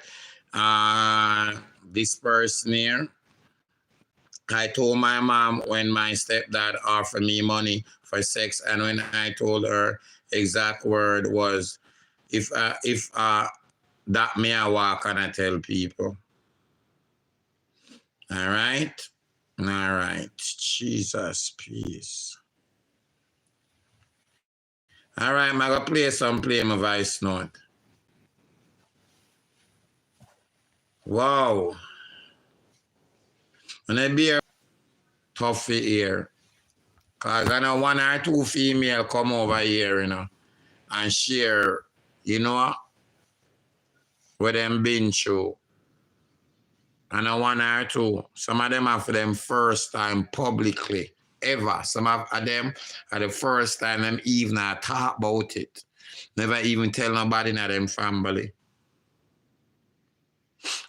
This person here, I told my mom when my stepdad offered me money for sex, and when I told her exact word was, if that me I walk and I tell people. All right? All right. Jesus, peace. All right, I'm going to play my voice note. Wow. And I be tough here. Because I know 1 or 2 female come over here, you know, and share, you know, what them been through. And I 1 or 2. Some of them are for them first time publicly, ever. Some of them are the first time them even talk about it. Never even tell nobody in them family.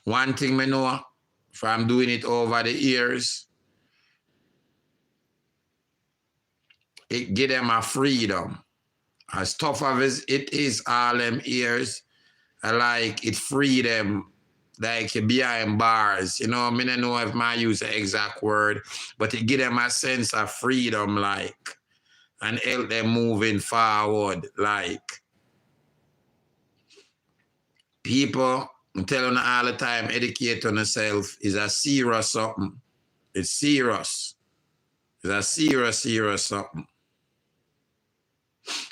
One thing I know from doing it over the years, it give them a freedom. As tough as it is all them years, I like it free them like behind bars. You know, I don't know if I use the exact word, but it give them a sense of freedom, like, and help them moving forward, like. People, I'm telling you all the time, educate on yourself is a serious something. It's serious. It's a serious something.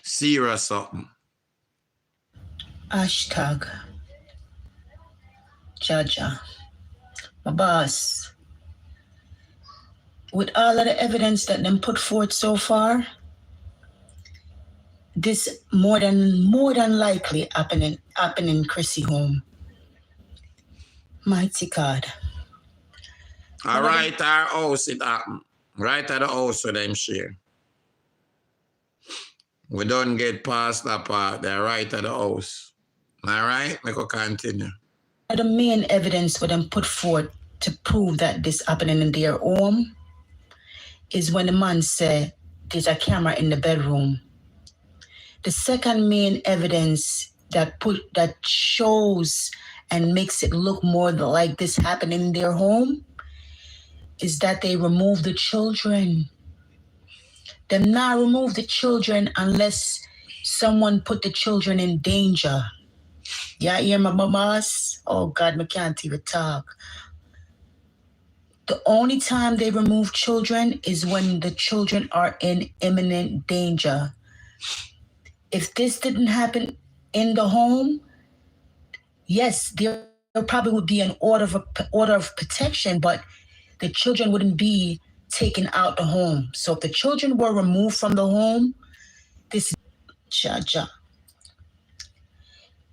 Serious something. Hashtag Jaja. My boss. With all of the evidence that them put forth so far, this more than likely happening Chrissy home. Mighty God. All right, our house it happened. Right at the house with them share. We don't get past that part. They're right at the house. All right, we can continue. The main evidence for them put forth to prove that this happening in their home is when the man said there's a camera in the bedroom. The second main evidence that shows and makes it look more like this happening in their home is that they remove the children. Them not remove the children unless someone put the children in danger. Yeah, hear my boss? Oh God, I can't even talk. The only time they remove children is when the children are in imminent danger. If this didn't happen in the home, yes, there probably would be an order of protection, but the children wouldn't be taken out the home. So if the children were removed from the home, this is Jaja.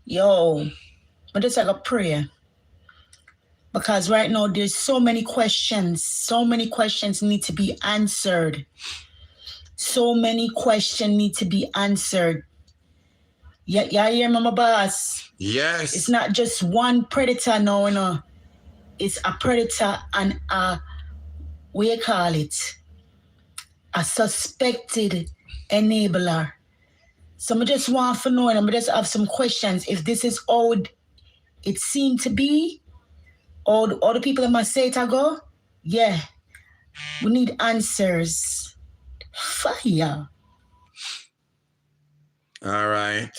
Yo, but it's like a prayer. Because right now there's so many questions need to be answered. So many questions need to be answered. Yeah, hear me, my boss? Yes. It's not just one predator now, you know. It's a predator and a suspected enabler. So I just want to know, and I just have some questions. If this is how it seemed to be, all the people that must say it ago, yeah, we need answers. Fire. All right.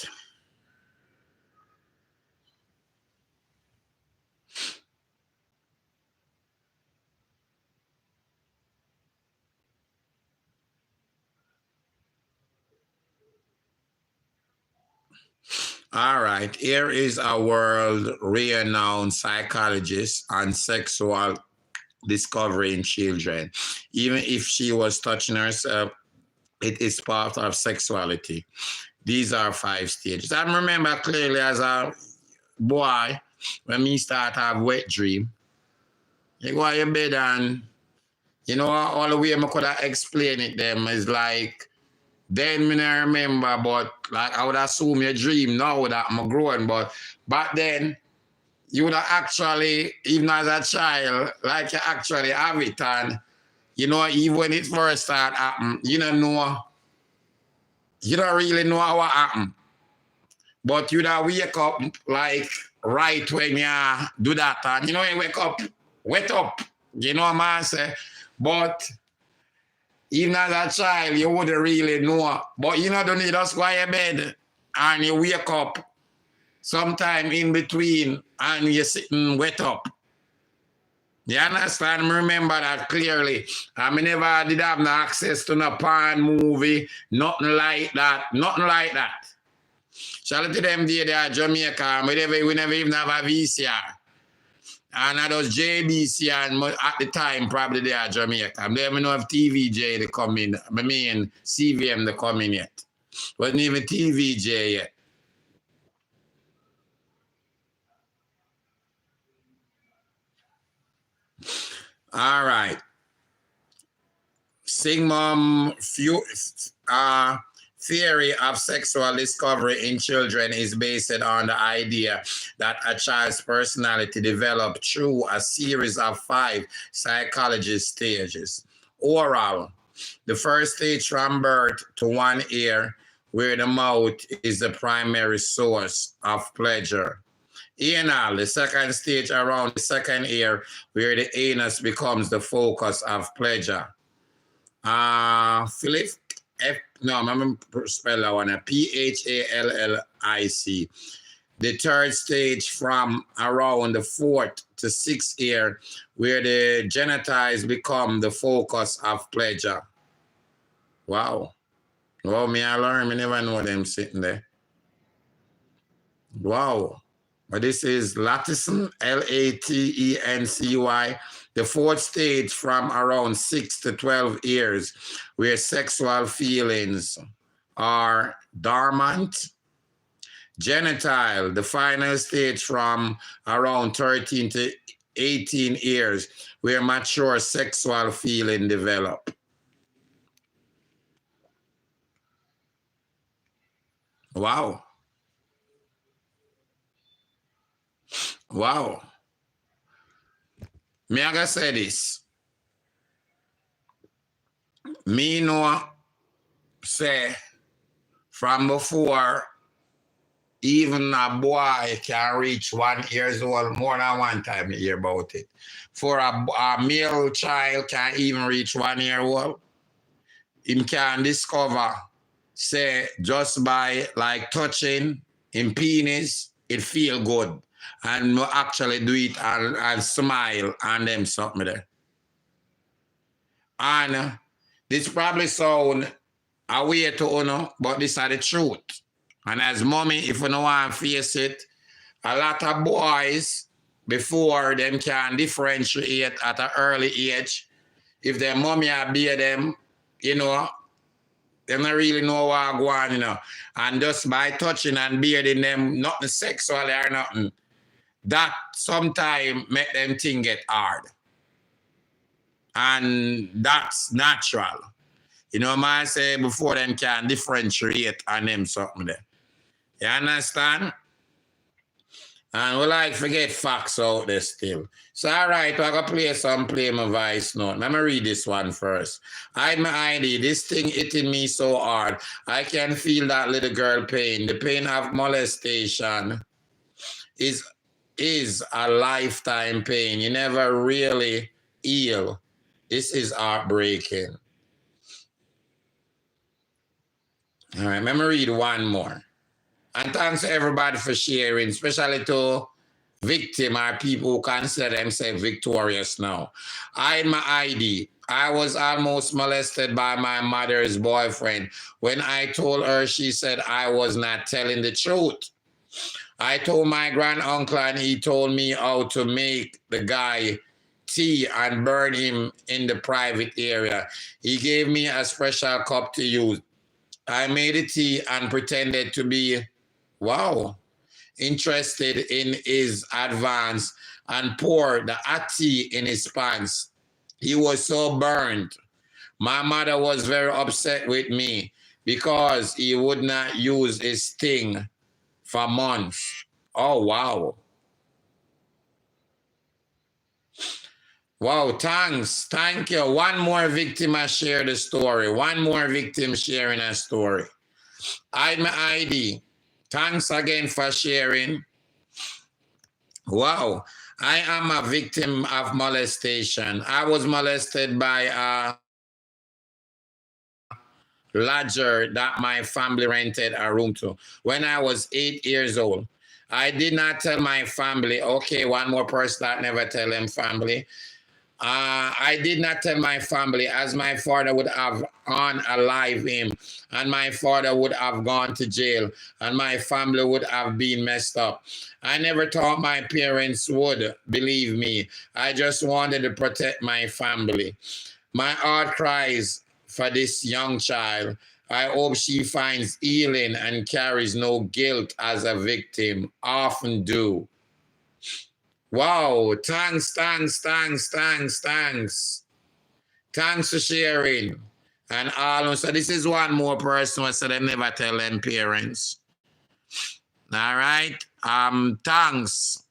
All right, here is a world-renowned psychologist on sexual discovery in children. Even if she was touching herself, it is part of sexuality. These are 5 stages. I remember clearly as a boy, when me start have wet dream, you go to your bed and, you know, all the way I could have explained it them is like, then me not remember, but like I would assume you dream now that I'm growing, but back then you would have actually, even as a child, like you actually have it, and you know, even when it first started happen, you don't really know what happened. But you'd have wake up like right when you do that, and you know, you wake up, wet up, you know what I'm saying? But even as a child, you wouldn't really know. But you know, don't need to go to your bed and you wake up sometime in between and you're sitting wet up. You understand? Remember that clearly. I never did have no access to no porn movie, nothing like that. Nothing like that. Shout out to them there at Jamaica, we never even have a VCR. And that was JBC, and at the time, probably they are Jamaica. I don't even know if TVJ they come in. I mean, CVM they come in yet. Wasn't even TVJ yet. All right. Sigmund theory of sexual discovery in children is based on the idea that a child's personality develops through a series of 5 psychological stages. Oral, the first stage from birth to 1 year, where the mouth is the primary source of pleasure. Anal, the second stage around the 2nd year, where the anus becomes the focus of pleasure. Philip, I'm going to spell that one, Phallic. The third stage from around the 4th to 6th year, where the genitals become the focus of pleasure. Wow. Well, me I learn, me never know them sitting there. Wow. But this is Latency, Latency, the 4th stage from around 6 to 12 years, where sexual feelings are dormant. Genital, the final stage from around 13 to 18 years, where mature sexual feeling develop. Wow. Wow. Me I gotta say this. Me know say from before even a boy can reach 1 year old more than one time I hear about it. For a male child can even reach 1 year old, him can discover, say, just by like touching him penis, it feel good. And actually do it and smile and them something there. And this probably sound a way to honor, but this is the truth. And as mommy, if you don't want to face it, a lot of boys, before them can differentiate at an early age, if their mommy bear them, you know, they don't really know what going on, you know. And just by touching and bearding them, nothing sexually or nothing, that sometimes make them think get hard. And that's natural. You know what I say before them can differentiate on them something there. You understand? And we like forget facts out there still. So all right, I'm gonna play my voice note. Let me read this one first. Hide my ID. This thing hitting me so hard. I can feel that little girl pain. The pain of molestation is a lifetime pain. You never really heal. This is heartbreaking. All right, let me read one more. And thanks to everybody for sharing, especially to victims or people who consider themselves victorious now. Hide my ID. I was almost molested by my mother's boyfriend. When I told her, she said I was not telling the truth. I told my granduncle and he told me how to make the guy tea and burn him in the private area. He gave me a special cup to use. I made the tea and pretended to be, wow, interested in his advance and poured the hot tea in his pants. He was so burned. My mother was very upset with me because he would not use his thing for months. Oh, wow. Wow, thanks. Thank you. One more victim has shared a story. One more victim sharing a story. Hide my ID. Thanks again for sharing. Wow. I am a victim of molestation. I was molested by a lodger that my family rented a room to when I was 8 years old. I did not tell my family. Okay, one more person that never tell them family. I did not tell my family, as my father would have unalive him, and my father would have gone to jail, and my family would have been messed up. I never thought my parents would believe me. I just wanted to protect my family. My heart cries for this young child. I hope she finds healing and carries no guilt as a victim. Often do. Wow, thanks. Thanks for sharing. And all, so this is one more person who said they never tell them parents. All right. Thanks.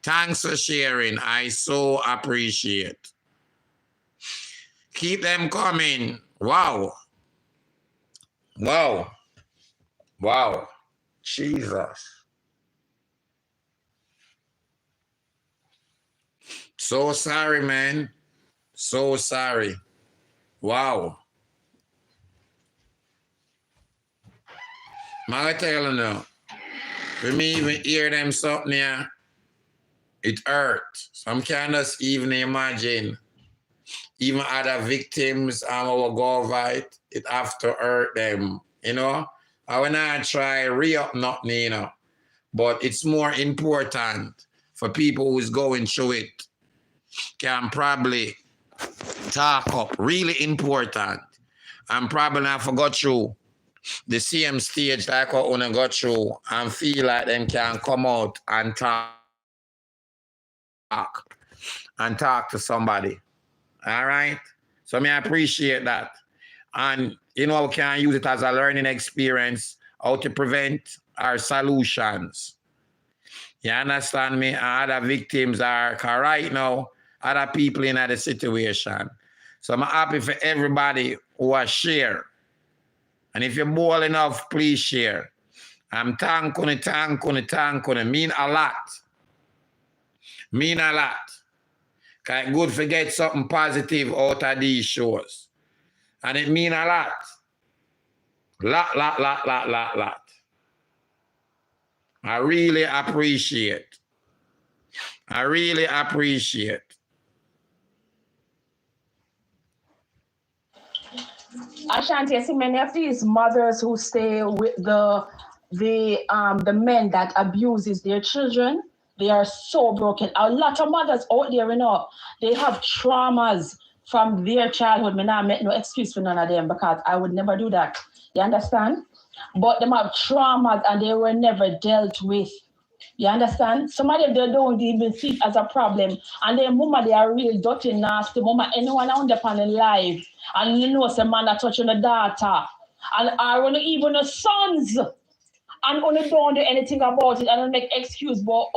Thanks for sharing. I so appreciate. Keep them coming. Wow. Wow. Wow. Jesus. So sorry, man. So sorry. Wow. I'm tell you now. For me, even hear them something here, it hurt. Some can just even imagine. Even other victims will go over it, it have to hurt them, you know? I will not try re-up nothing, you know? But it's more important for people who's going through it can probably talk up, really important. And probably not forgot through the same stage like what una got through and feel like them can come out and talk to somebody. All right? So I appreciate that. And you know, we can use it as a learning experience, how to prevent our solutions. You understand me? And other victims are, because right now, other people in the situation. So I'm happy for everybody who has shared. And if you're bold enough, please share. I'm thankful, mean a lot. Mean a lot. Because it's good to get something positive out of these shows. And it mean a lot. Lot. I really appreciate. Ashanti, I see many of these mothers who stay with the men that abuses their children. They are so broken. A lot of mothers out there, you know, they have traumas from their childhood. Me not make no excuse for none of them because I would never do that. You understand? But them have traumas and they were never dealt with. You understand? Some of them, they don't even see it as a problem. And their mama, they are real dirty, nasty. Mama, anyone on the panel live. And you know, some man that touching the daughter. And I even the sons. And only don't do anything about it. I don't make excuse, but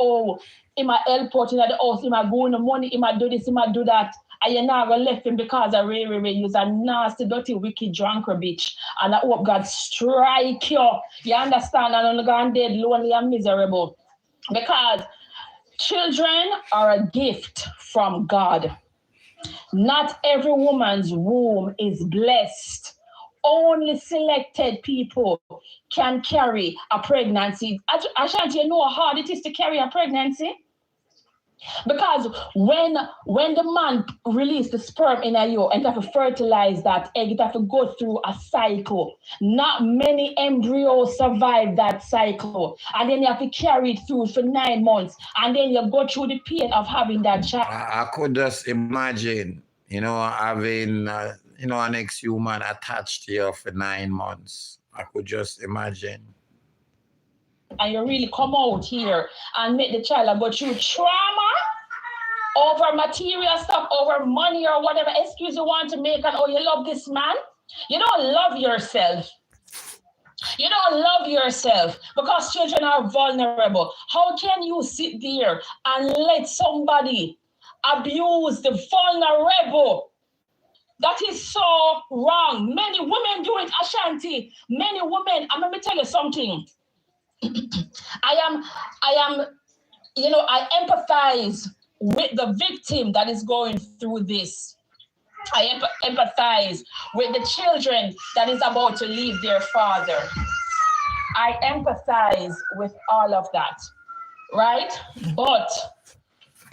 he might help out in the house, he might go on the money, he might do this, he might do that. And you're not going to left him because of Ray use a nasty, dirty, wicked, drunker bitch. And I hope God strike you. You understand? And only gone dead, lonely and miserable. Because children are a gift from God. Not every woman's womb is blessed. Only selected people can carry a pregnancy. Ashanti, you know how hard it is to carry a pregnancy? Because when the man releases the sperm in you and you have to fertilize that egg, you have to go through a cycle. Not many embryos survive that cycle. And then you have to carry it through for 9 months. And then you go through the pain of having that child. I could just imagine, you know, having, an ex-human attached to you for 9 months. I could just imagine. And you really come out here and make the child go through trauma over material stuff, over money or whatever excuse you want to make, and you love this man. You don't love yourself. You don't love yourself because children are vulnerable. How can you sit there and let somebody abuse the vulnerable? That is so wrong. Many women do it, Ashanti. Many women, and let me tell you something. I empathize with the victim that is going through this. I empathize with the children that is about to leave their father. I empathize with all of that, right? But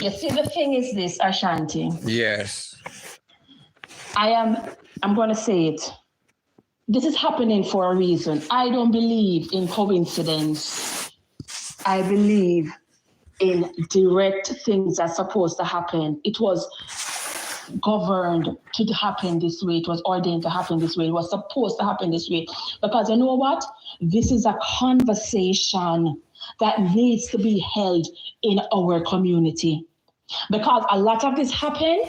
you see, the thing is this, Ashanti. Yes. I'm going to say it. This is happening for a reason. I don't believe in coincidence. I believe in direct things that's supposed to happen. It was governed to happen this way. It was ordained to happen this way. It was supposed to happen this way. Because you know what? This is a conversation that needs to be held in our community. Because a lot of this happened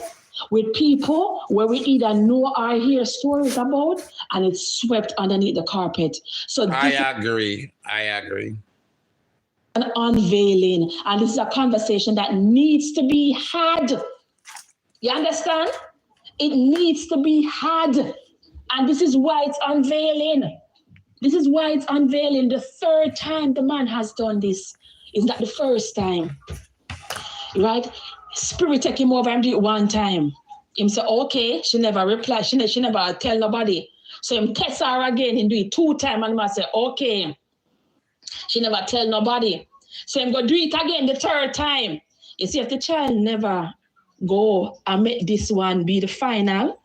with people where we either know or hear stories about, and it's swept underneath the carpet. So I agree. An unveiling, and this is a conversation that needs to be had. You understand? It needs to be had, and this is why it's unveiling. This is why it's unveiling. The third time the man has done this. It's not the first time, right? Spirit take him over and do it one time. Him say, okay, she never reply, she never tell nobody. So him test her again, him do it 2 times, and him say, okay. She never tell nobody. So I'm going to do it again the third time. You see, if the child never go and make this one be the final,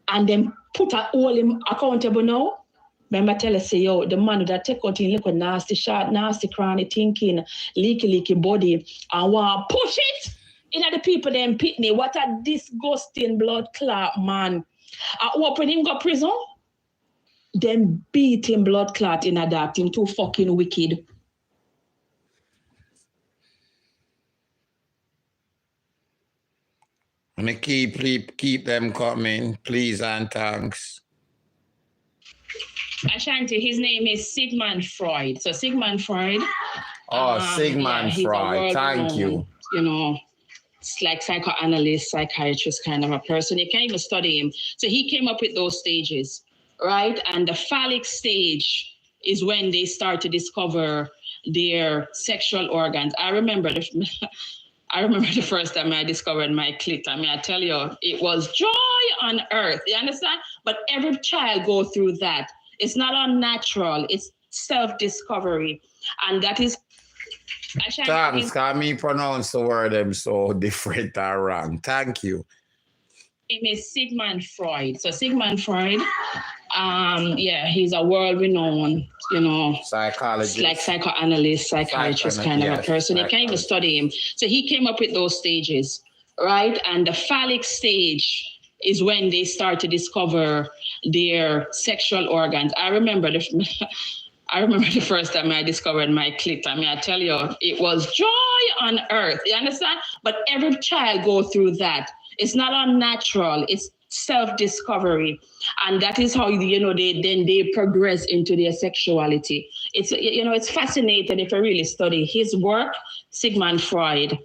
and then put a all him accountable now, remember tell us, say, yo, the man that take out in liquid nasty shot, nasty cranny thinking, leaky body, and want push it in the people them pitney. What a disgusting blood clot, man. I open him go prison, then beat him blood clot in a dark, him too fucking wicked. And keep them coming, please and thanks. Ashanti, his name is Sigmund Freud. So Sigmund Freud. Sigmund Freud. Thank you. You know, it's like psychoanalyst, psychiatrist kind of a person. You can't even study him. So he came up with those stages, right? And the phallic stage is when they start to discover their sexual organs. I remember the first time I discovered my clit. I mean, I tell you, it was joy on earth. You understand? But every child goes through that. It's not unnatural. It's self-discovery. And that is... Thanks, because me pronounce the word them so different or wrong. Thank you. Name is Sigmund Freud. So Sigmund Freud, he's a world-renowned, you know, psychologist, like psychoanalyst, psychiatrist kind of a person. You can't even study him. So he came up with those stages, right? And the phallic stage is when they start to discover their sexual organs. I remember the first time I discovered my clit. I mean, I tell you, it was joy on earth. You understand? But every child goes through that. It's not unnatural. It's self-discovery. And that is how, you know, they progress into their sexuality. It's, you know, it's fascinating if you really study his work, Sigmund Freud.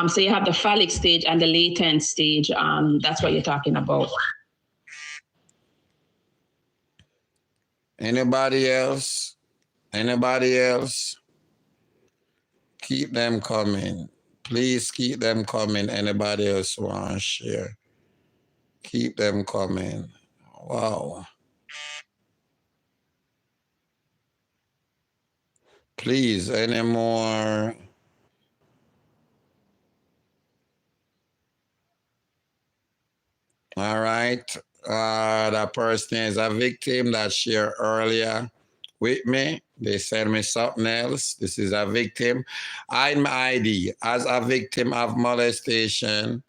So you have the phallic stage and the latent stage. That's what you're talking about. Anybody else? Anybody else? Keep them coming. Please keep them coming. Anybody else want to share? Keep them coming. Wow. Please, any more? All right. That person is a victim that shared earlier with me. They sent me something else. This is a victim. I'm ID. As a victim of molestation,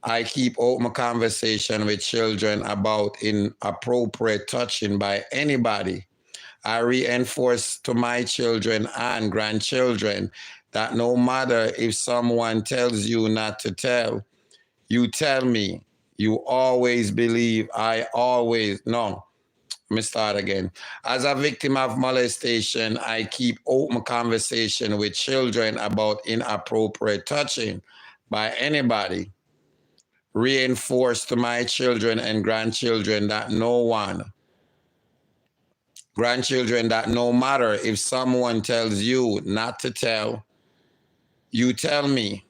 I keep open conversation with children about inappropriate touching by anybody. I reinforce to my children and grandchildren that no matter if someone tells you not to tell, you tell me. You always believe. Let me start again. As a victim of molestation, I keep open conversation with children about inappropriate touching by anybody. Reinforce to my children and grandchildren that no matter if someone tells you not to tell, you tell me,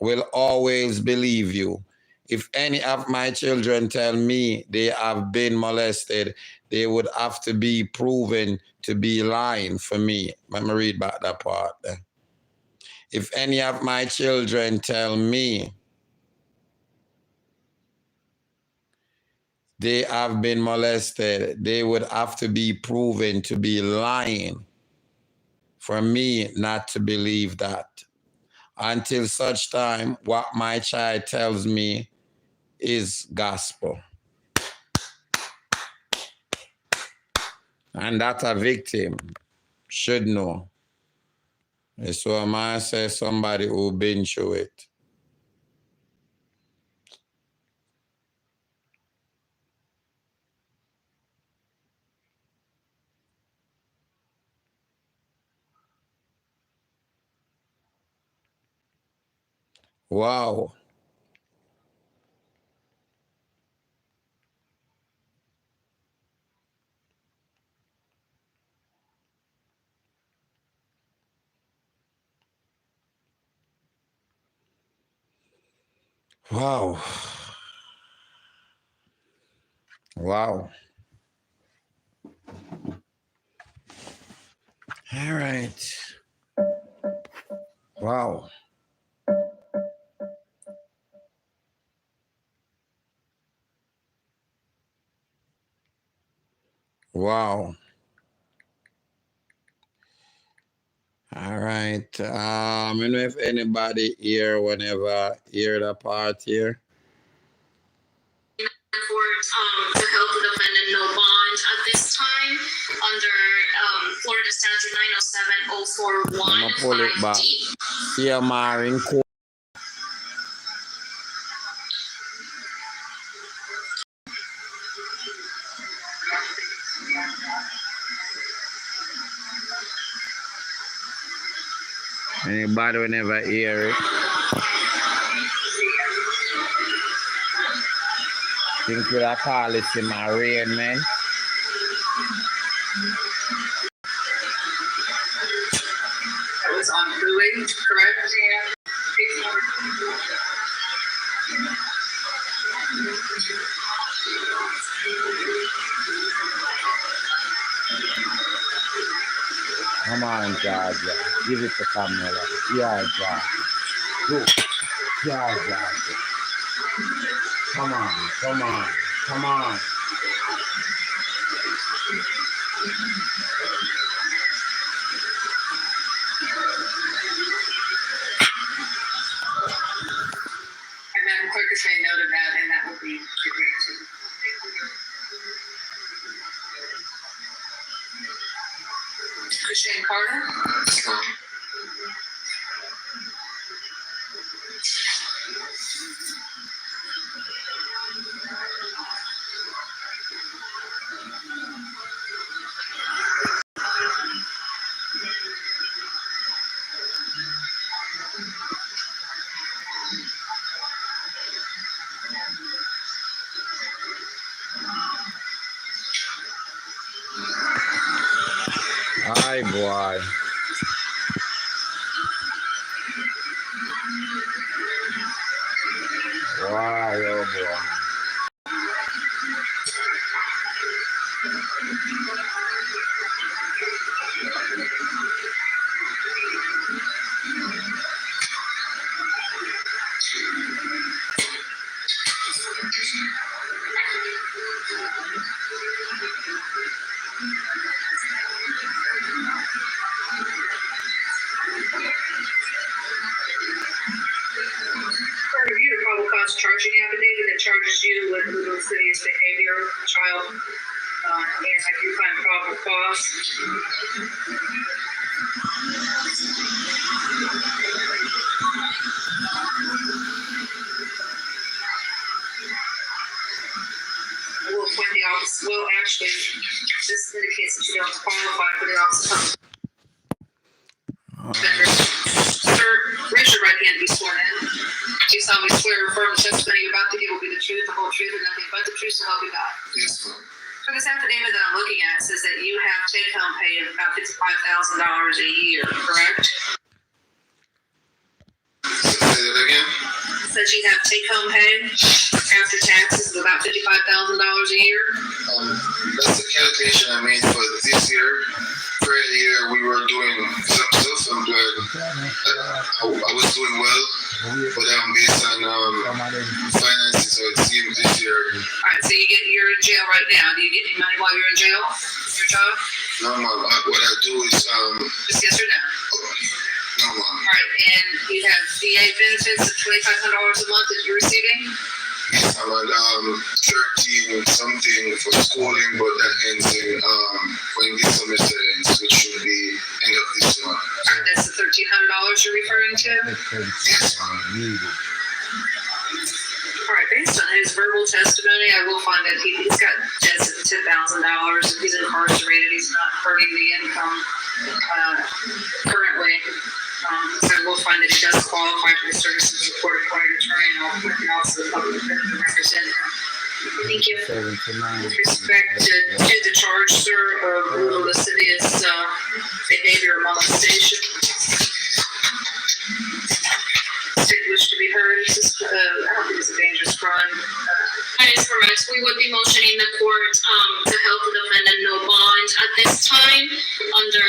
will always believe you. If any of my children tell me they have been molested, they would have to be proven to be lying for me. Let me read back that part there. If any of my children tell me they have been molested, they would have to be proven to be lying for me not to believe that. Until such time, what my child tells me is gospel. And that a victim should know. So a man says somebody who been through it. Wow. Wow. Wow. All right. Wow. Wow. All right. I don't know if anybody here whenever hear the part here. Court to help the defendant no bond at this time under Florida Statute 907-041. I'm gonna pull it back. 5D. CMR in court. Anybody will never hear it. Think we'll call it in my arraignment. That was on Heraing, correct? Come on, Georgia. Give it to Camilla. Yeah, Georgia. Go. Yeah, Georgia. Come on, come on, come on. Madam Clerk has made note of that, and that will be agreed to. Christine Carter? Hi, boy. Wow, oh boy. Review the probable cause charging affidavit that charges you with the city's behavior, child, and I do find probable cause. I will appoint the office. Well, actually, this indicates that you don't qualify for the office. Sir, raise your right hand and be sworn in. Do you solemnly swear or affirm the testimony you're about to give will be the truth, the whole truth, and nothing but the truth, so help you God? Yes, ma'am. For this affidavit that I'm looking at, it says that you have take-home pay of about $55,000 a year, correct? Say that again? It says you have take-home pay after taxes of about $55,000 a year. That's the calculation I made for this year. For a year, we were doing some self-employed. I was doing well, but based on finances, so it seemed this year. All right, so you're in jail right now. Do you get any money while you're in jail? Your job? No, ma'am. What I do is Just yes or no? no, ma'am. All right, and you have VA benefits of $2,500 a month that you're receiving? I'm at 13 something for schooling, but that ends in when this semester ends, which should be end of this month. All right, that's the $1,300 you're referring to? Yes, ma'am. All right, based on his verbal testimony, I will find that he's got debts of $10,000. He's incarcerated. He's not earning the income currently. So I will find that he does qualify for the services of the court appointed attorney, and I'll point out to the public defender to represent him. Thank you. With respect to the charge, sir, of brutal lascivious behavior or molestation, state wish to be heard. This is, I don't think it's a dangerous crime. That is correct. We would be motioning the court to help the defendant no bond at this time under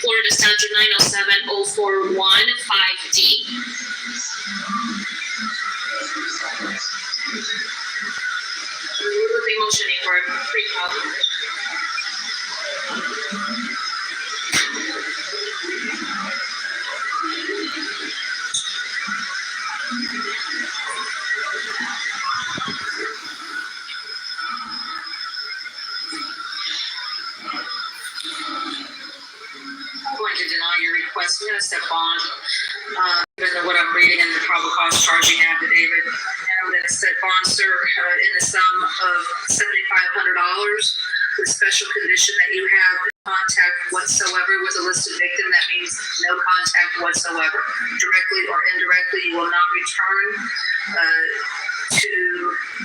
Florida Statute 907-041 5D. We will be motioning for a pre-trial. I'm going to deny your request. I'm going to set bond, given what I'm reading in the probable cause charging affidavit. And I'm going to set bond, sir, in the sum of $7,500 with special condition that you have contact whatsoever with a listed victim. That means no contact whatsoever. Directly or indirectly, you will not return to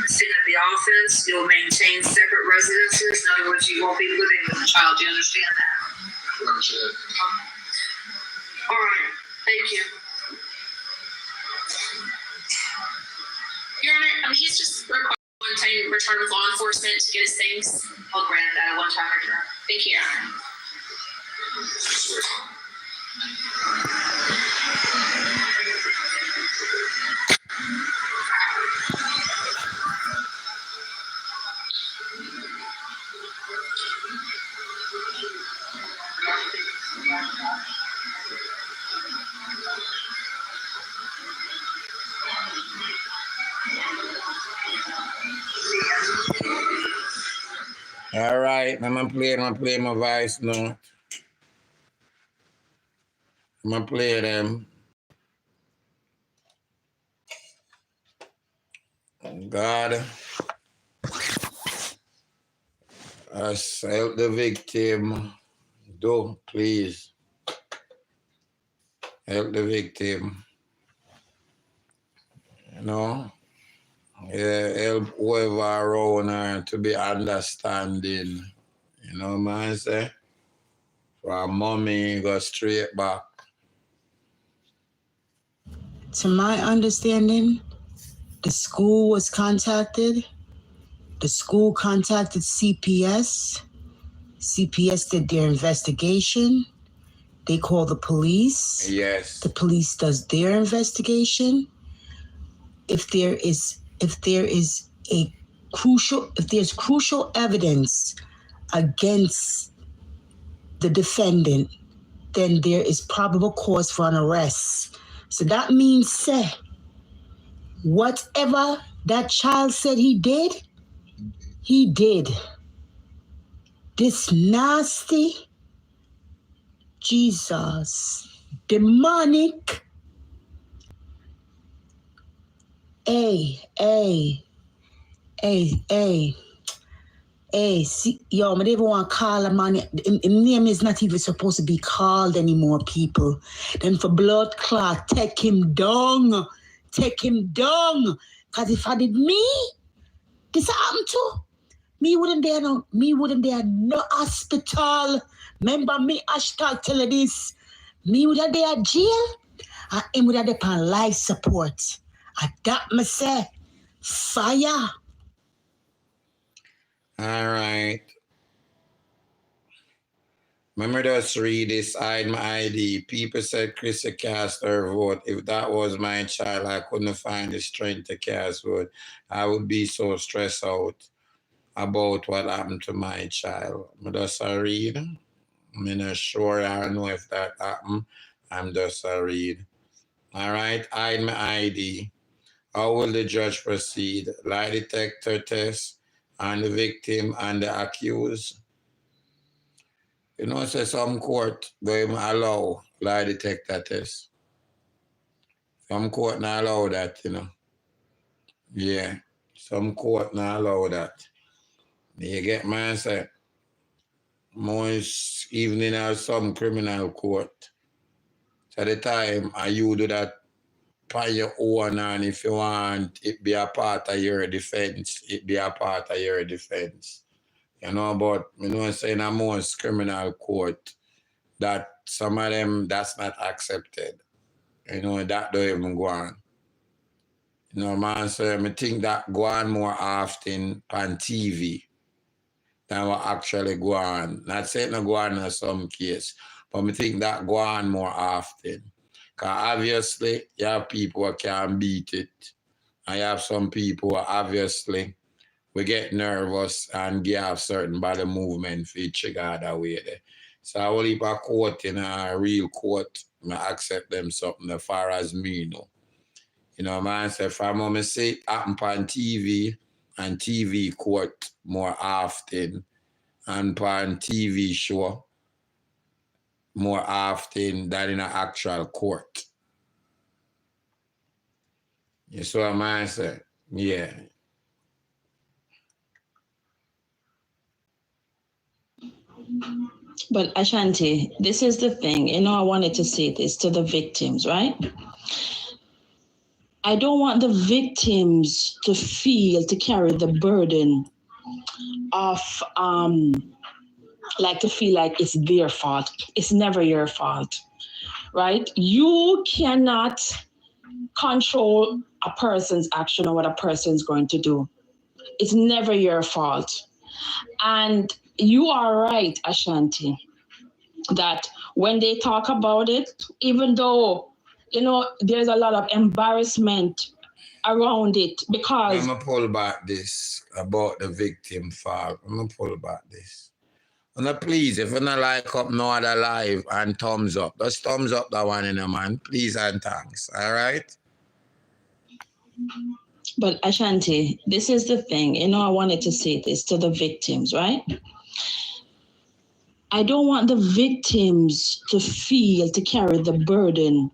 the scene of the offense. You'll maintain separate residences. In other words, you won't be living with the child. Do you understand that? All right, thank you. Your Honor, he's just requesting one-time return with law enforcement to get his things. I'll grant that a one-time return. Thank you, Your Honor. All right, I'm gonna play my voice note. I'm gonna play them. God, help the victim. Do, please. Help the victim. You know? Yeah, help whoever around her to be understanding. You know what I say? For mommy, go straight back. To my understanding, the school was contacted. The school contacted CPS. CPS did their investigation. They call the police. Yes. The police does their investigation. If there's crucial evidence against the defendant, then there is probable cause for an arrest. So that means, say, whatever that child said he did, he did. This nasty, Jesus, demonic, see, yo, I don't even want to call him man. His name is not even supposed to be called anymore, people. Then for blood clot, take him down. Take him down. Because if I did me, this happened to me wouldn't there no hospital. Remember me, hashtag tell you this. Me would have there jail, and him would have there on life support. And that me say, fire. All right. Remember just read this, hide my ID. People said Chrissy cast her vote. If that was my child, I couldn't find the strength to cast vote. I would be so stressed out about what happened to my child. I'm just a read. I'm not sure I know if that happened. I'm just a read. All right, hide my ID. How will the judge proceed? Lie detector test on the victim and the accused. You know, say some court going to allow lie detector test. Some court not allow that, you know. Yeah, some court not allow that. You get my say? Most evening or some criminal court. So at the time, you do that by your own, and if you want it be a part of your defense, it be a part of your defense. You know, but you know, saying in most criminal court that some of them that's not accepted. You know, that don't even go on. You know, man, so I think that go on more often on TV. than what actually go on. Not saying no go on in some case, but I think that go on more often. Because obviously, you have people who can't beat it. And you have some people who obviously we get nervous and give certain body movement for each other way there. So I will leave a quote in a real quote. I accept them something as far as me know. You know, man, say if I'm see it happen on TV and TV quote more often and on TV show more often than in an actual court. You see what I say? Yeah. But Ashanti, this is the thing. You know, I wanted to say this to the victims, right? I don't want the victims to carry the burden of to feel like it's their fault. It's never your fault, right? You cannot control a person's action or what a person's going to do. It's never your fault. And you are right, Ashanti, that when they talk about it, even though, you know, there's a lot of embarrassment around it because... I'm going to pull back this about the victim fault. I'm going to pull back this. And please, if you don't like up no other live and thumbs up, just thumbs up that one in a man, please and thanks, all right? But Ashanti, this is the thing. You know, I wanted to say this to the victims, right? I don't want the victims to carry the burden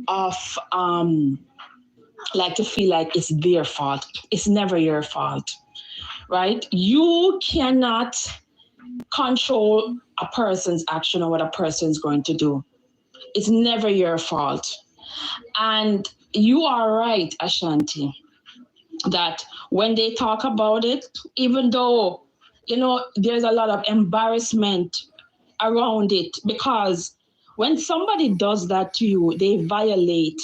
of to feel like it's their fault. It's never your fault, right? You cannot control a person's action or what a person's going to do. It's never your fault. And you are right, Ashanti, that when they talk about it, even though, you know, there's a lot of embarrassment around it, because when somebody does that to you, they violate,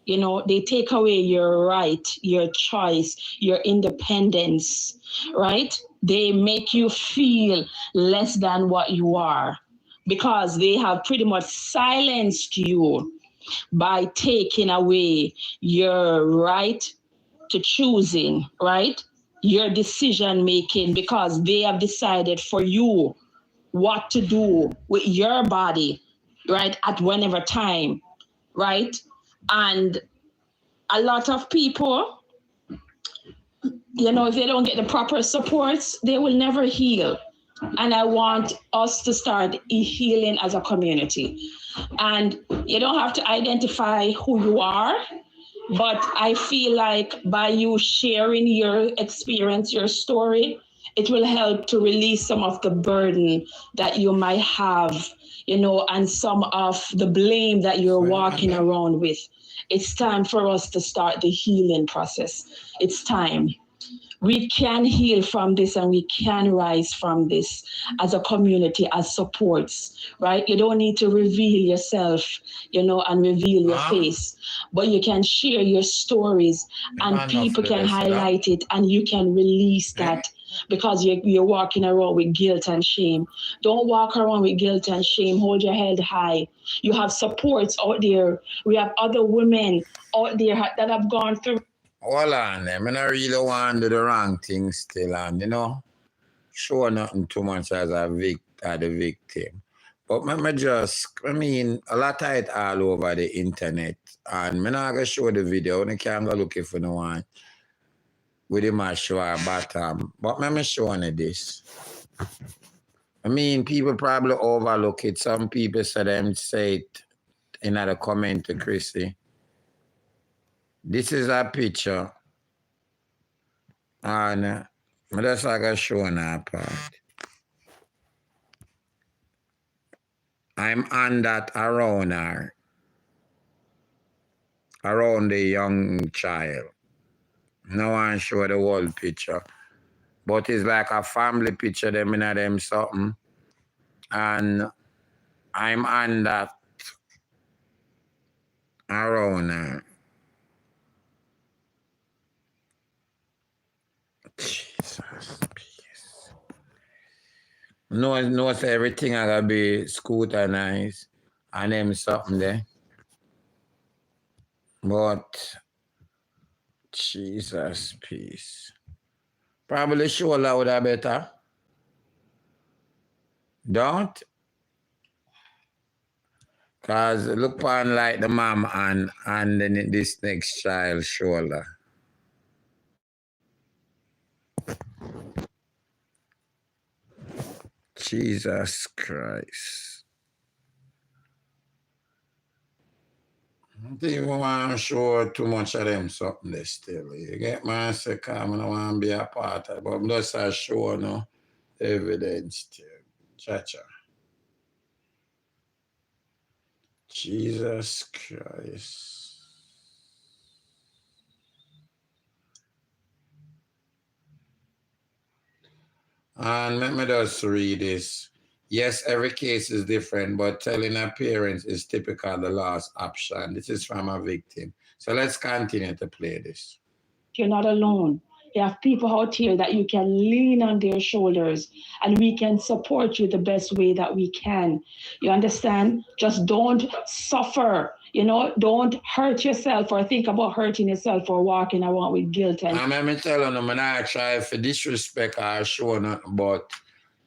you know, they take away your right, your choice, your independence, right? They make you feel less than what you are because they have pretty much silenced you by taking away your right to choosing, right? Your decision making, because they have decided for you what to do with your body, right? At whenever time, right? And a lot of people, you know, if they don't get the proper supports, they will never heal. And I want us to start healing as a community. And you don't have to identify who you are, but I feel like by you sharing your experience, your story, it will help to release some of the burden that you might have, you know, and some of the blame that you're walking around with. It's time for us to start the healing process. It's time. We can heal from this and we can rise from this as a community, as supports, right? You don't need to reveal yourself, you know, and reveal your face, but you can share your stories and people can highlight it and you can release that because you're walking around with guilt and shame. Don't walk around with guilt and shame. Hold your head high. You have supports out there. We have other women out there that have gone through. Hold on, I don't really want to do the wrong thing still, and you know, show nothing too much as the victim. But a lot of it all over the internet, and I'm not going to show the video, I can't go look if you no one with him a show a bottom. But I'm showing you this. I mean, people probably overlook it. Some people say it in the comment to Chrissy. This is a picture, and I'm just like a show that part. I'm on that around her, around the young child. No one show the whole picture, but it's like a family picture, them in them something, and I'm on that around her. Jesus, peace. No, say everything I gotta be scrutinized and them something there. But Jesus, peace. Probably shoulder would have better. Don't? Cause look upon like the mom and then this next child shoulder. Jesus Christ. I don't think we want to show too much of them something there still. You get my say, come, I don't want to be a part of it, but I'm just a show no evidence still. Cha-cha. Jesus Christ. And let me just read this. Yes, every case is different, but telling a parent is typical the last option. This is from a victim. So let's continue to play this. You're not alone. You have people out here that you can lean on their shoulders and we can support you the best way that we can. You understand? Just don't suffer. You know, don't hurt yourself or think about hurting yourself or walking around with guilt. And let me tell you, I'm not try for disrespect or show nothing, but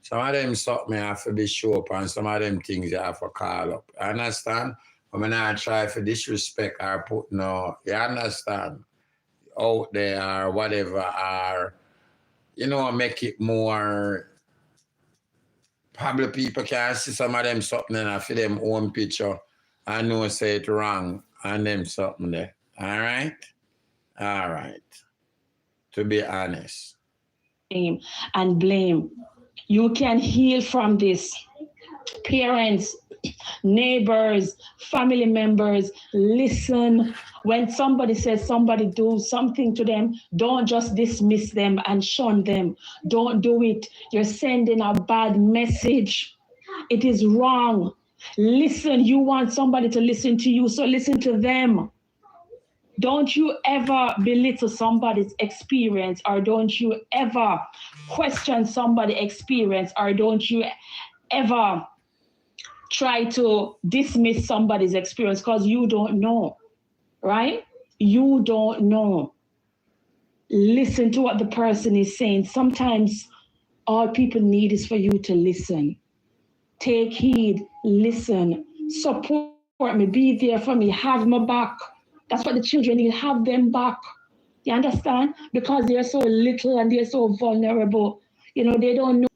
some of them something I have to be show up and some of them things you have to call up. You understand? I'm not try for disrespect or put no, you understand? Out there or whatever, or you know, make it more probably people can see some of them something and I feel them own picture and know say it wrong and them something there. All right? All right. To be honest. And blame. You can heal from this. Parents, neighbors, family members, listen. When somebody says somebody do something to them, don't just dismiss them and shun them. Don't do it. You're sending a bad message. It is wrong. Listen, you want somebody to listen to you, so listen to them. Don't you ever belittle somebody's experience, or don't you ever question somebody's experience, or don't you ever try to dismiss somebody's experience because you don't know, right? You don't know. Listen to what the person is saying. Sometimes all people need is for you to listen. Take heed, listen, support me, be there for me, have my back. That's what the children need, have them back. You understand? Because they're so little and they're so vulnerable. You know, they don't know.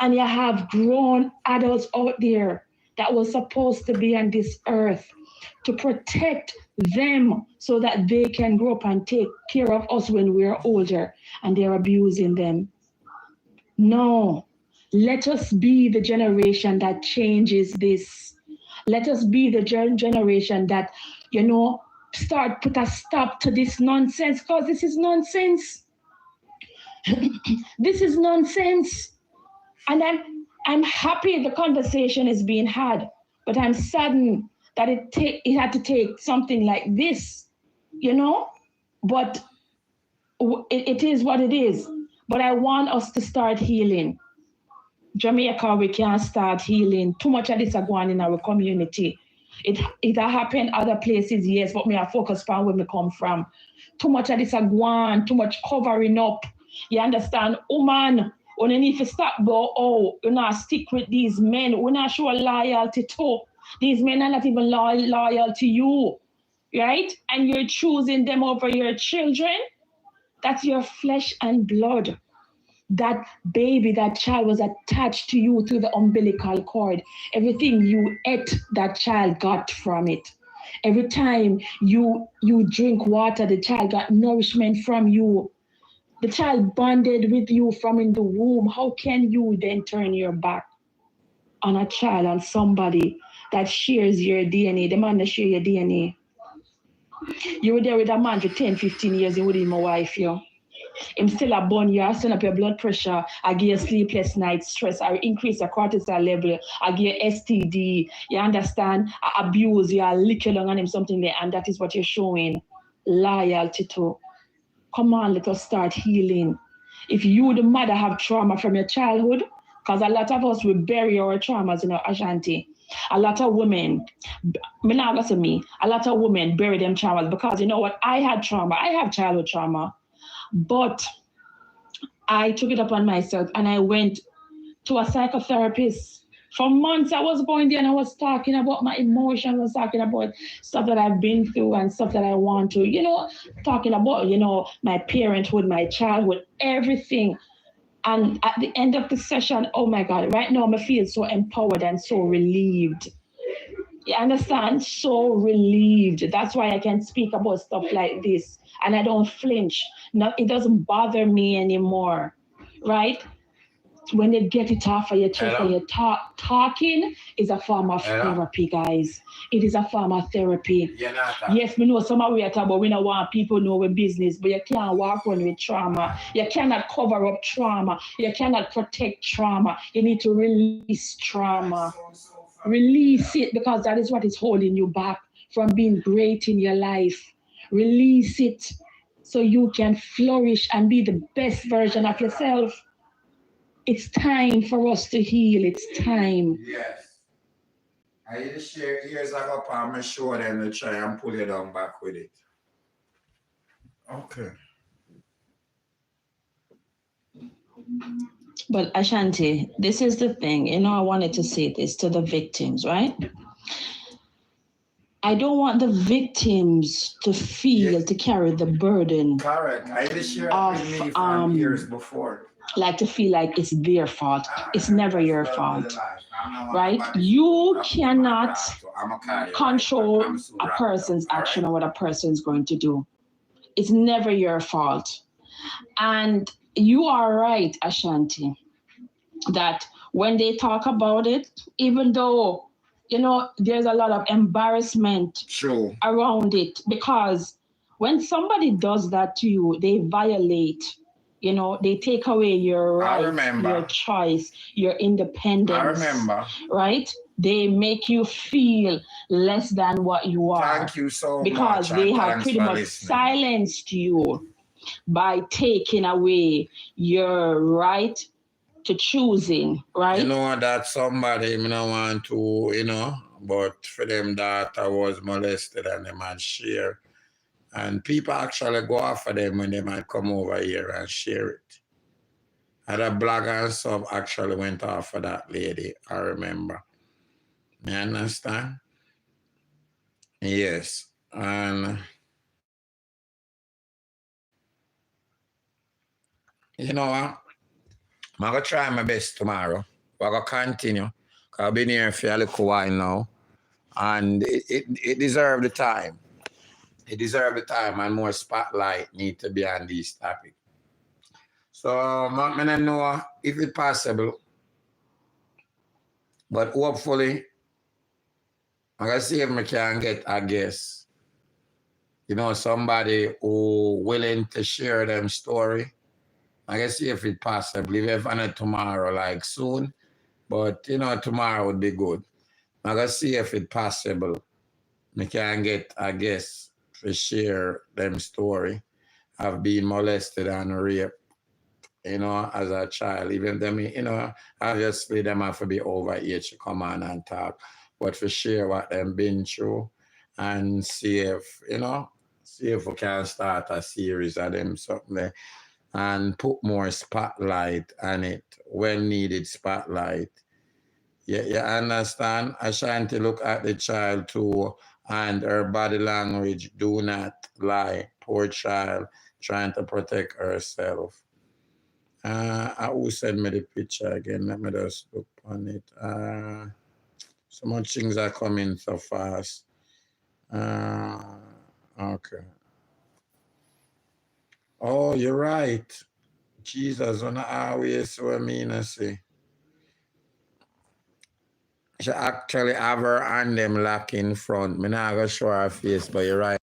And you have grown adults out there that was supposed to be on this earth to protect them so that they can grow up and take care of us when we're older and they're abusing them. No, let us be the generation that changes this. Let us be the generation that, you know, put a stop to this nonsense, because this is nonsense. This is nonsense. And I'm happy the conversation is being had, but I'm saddened that it had to take something like this, you know? But it is what it is. But I want us to start healing. Jamaica, we can't start healing. Too much of this is going on in our community. It happened other places, yes, but me I focus on where me come from. Too much of this is going on, too much covering up. You understand? Woman, when you need to stop go, oh, you not stick with these men. We're not show loyalty to. These men are not even loyal to you, right? And you're choosing them over your children. That's your flesh and blood. That baby, that child was attached to you through the umbilical cord. Everything you ate, that child got from it. Every time you drink water, the child got nourishment from you. The child bonded with you from in the womb. How can you then turn your back on a child, on somebody that shares your DNA, the man that shares your DNA? You were there with a man for 10, 15 years, you wouldn't even wife you. Him still a bun you, send up your blood pressure, I give you sleepless nights, stress, I increase your cortisol level, I give you STD, you understand? I abuse you, I lick you long on him something there, and that is what you're showing loyalty to. Come on, let us start healing. If you, the mother, have trauma from your childhood, Because a lot of us, we bury our traumas in our Ashanti. A lot of women, a lot of women bury them traumas because you know what? I had trauma. I have childhood trauma. But I took it upon myself and I went to a psychotherapist. For months, I was going there and I was talking about my emotions, I was talking about stuff that I've been through and stuff that I want to, talking about, my parenthood, my childhood, everything. And at the end of the session, oh my God, right now I feel so empowered and so relieved. You understand? So relieved. That's why I can speak about stuff like this and I don't flinch. No, it doesn't bother me anymore, right? When they get it off of your chest and you're talking is a form of therapy, guys. It is a form of therapy. Yes, we know some of we are talking about we don't want people know our business, but you can't walk on with trauma. You cannot cover up trauma. You cannot protect trauma. You need to release trauma. Release it because that is what is holding you back from being great in your life. Release it so you can flourish and be the best version of yourself. It's time for us to heal. It's time. Yes. I just share ears up on my shoulder and try and pull it down back with it. Okay. But Ashanti, this is the thing. I wanted to say this to the victims, right? I don't want the victims to feel to carry the burden. Correct. I just shared with me from years before. Like to feel like it's their fault. It's never your fault, right? You cannot control a person's action or what a person's going to do. It's never your fault. And you are right, Ashanti, that when they talk about it, even though, there's a lot of embarrassment around it, because when somebody does that to you, they violate. They take away your rights, your choice, your independence. I remember. Right? They make you feel less than what you are. Thank you so much. Because they have pretty much silenced you by taking away your right to choosing, right? That somebody, I don't want to, but for them daughter was molested and they might share. And people actually go after them when they might come over here and share it. And a blogger and sub actually went after that lady, I remember. You understand? Yes. And you know what? I'm going to try my best tomorrow. I'm going to continue. Because I've been here for a little while now. And it deserves the time. It deserves the time and more spotlight need to be on these topics. So I don't know if it's possible, but hopefully, I'm going to see if I can get a guest. Somebody who willing to share them story. I can see if it's possible. If not tomorrow, like soon, but tomorrow would be good. I'm going to see if it's possible. I can get a guest to share them story of being molested and raped, as a child. Even them, obviously them have to be over age to come on and talk, but to share what them been through and see if we can start a series of them something and put more spotlight on it when needed spotlight. Yeah, you understand? Ashanti look at the child too and her body language do not lie. Poor child trying to protect herself. Who sent me the picture again? Let me just look on it. So much things are coming so fast. Okay. Oh, you're right. Jesus, on always so I mean I say. She actually have her hand them lock in front. Me not gonna show her face, but you're right.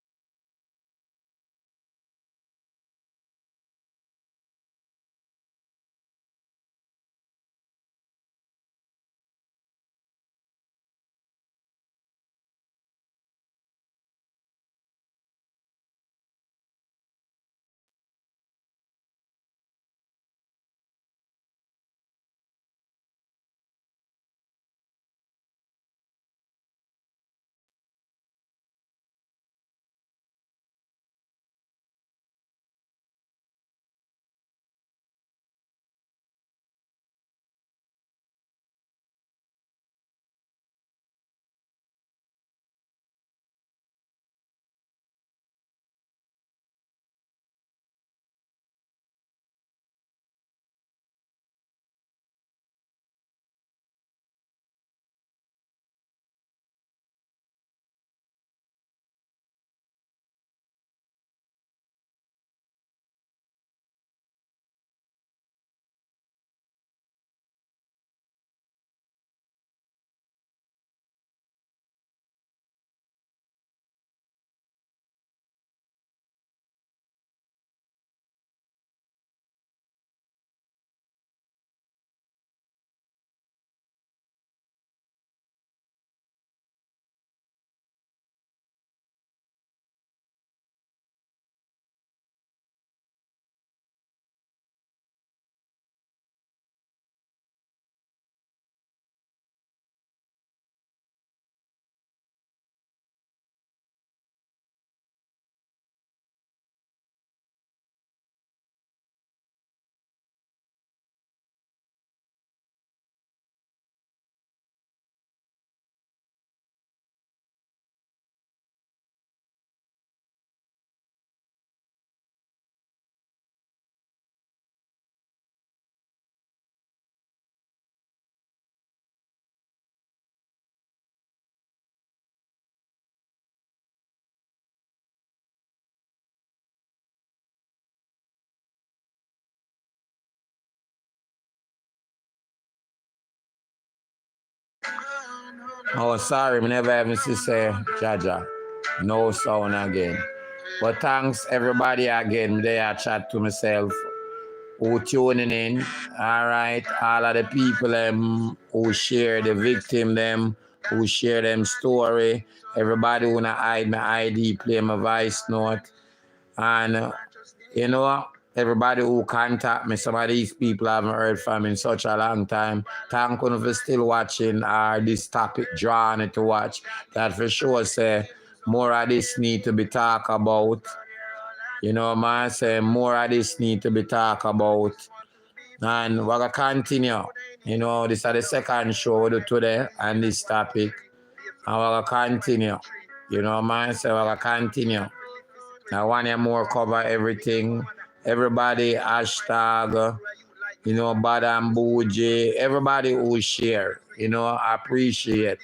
Oh, sorry, me never even see say Jaja. No sound again. But thanks everybody again. They are chat to myself who tuning in. All right. All of the people who share the victim them, who share them story. Everybody wanna hide my ID, play my voice note. And you know, everybody who contact me, some of these people I haven't heard from in such a long time. Thank you for still watching this topic drawn to watch. That for sure say more of this need to be talked about. You know, man, say more of this need to be talked about. And we're going to continue. You know, this is the second show we do today on this topic. And we're going to continue. You know, man, say we're going to continue. Now, one year more cover everything. Everybody, hashtag, you know, Badam Bougie, everybody who share, you know, I appreciate.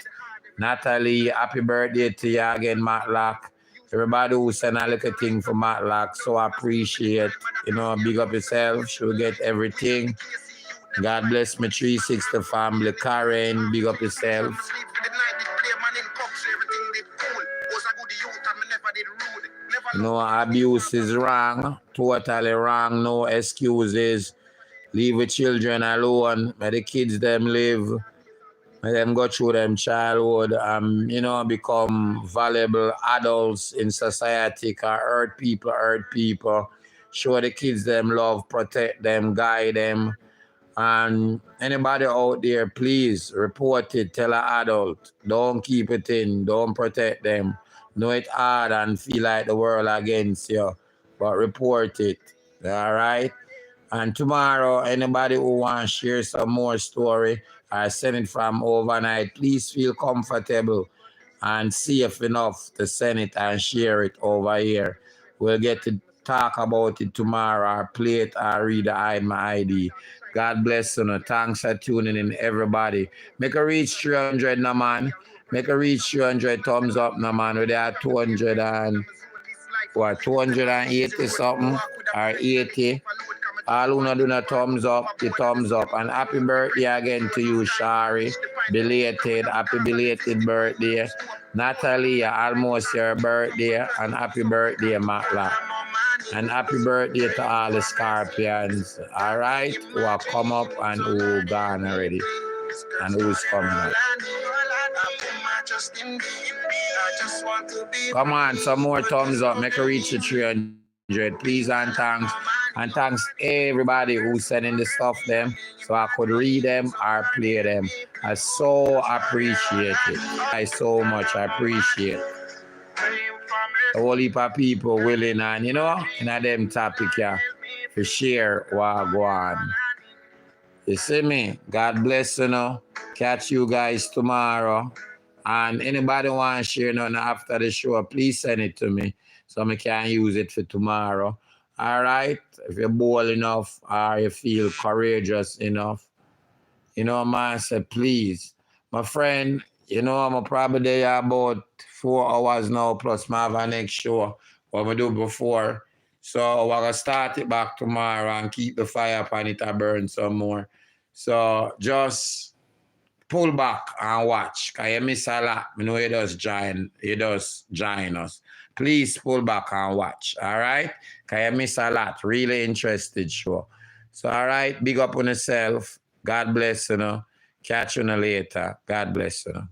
Natalie, happy birthday to you again, Matlock. Everybody who send a little thing for Matlock, so I appreciate. You know, big up yourself, she'll get everything. God bless me, 360 family. Karen, big up yourself. No abuse is wrong, totally wrong, no excuses. Leave the children alone, let the kids them live, let them go through them childhood, you know, become valuable adults in society, can hurt people, show the kids them love, protect them, guide them. And anybody out there, please report it, tell an adult, don't keep it in, don't protect them. Know it hard and feel like the world against you, but report it, all right? And tomorrow, anybody who wants to share some more story or send it from overnight, please feel comfortable and safe enough to send it and share it over here. We'll get to talk about it tomorrow or play it or read my ID. God bless you. Thanks for tuning in, everybody. Make a reach 300 now, man. Make a reach 300 thumbs up now, man. We are 200 and what, 280 something or 80. All who not do a thumbs up, the thumbs up. And happy birthday again to you, Shari. Belated, happy belated birthday. Natalie, almost your birthday. And happy birthday, Matla. And happy birthday to all the Scorpions, all right, who have come up and who gone already, and who's coming up. Come on, some more thumbs up, make a reach to 300, please, and thanks. And thanks everybody who sending the stuff them, so I could read them or play them. I so appreciate it. I so much appreciate it. A whole heap of people willing and, you know, in a them topic, yeah, to share what go on. You see me? God bless you know. Catch you guys tomorrow. And anybody want to share nothing after the show, please send it to me so I can use it for tomorrow. All right? If you're bold enough or you feel courageous enough, you know, man, say please. My friend, you know, I'm probably there about 4 hours now, plus I have a next show, what we do before. So we're going to start it back tomorrow and keep the fire upon it and burn some more. So just pull back and watch, because you miss a lot. You know, you just join us. Please pull back and watch, all right? Because you miss a lot. Really interested show. So, all right, big up on yourself. God bless you know. Catch you later. God bless you know.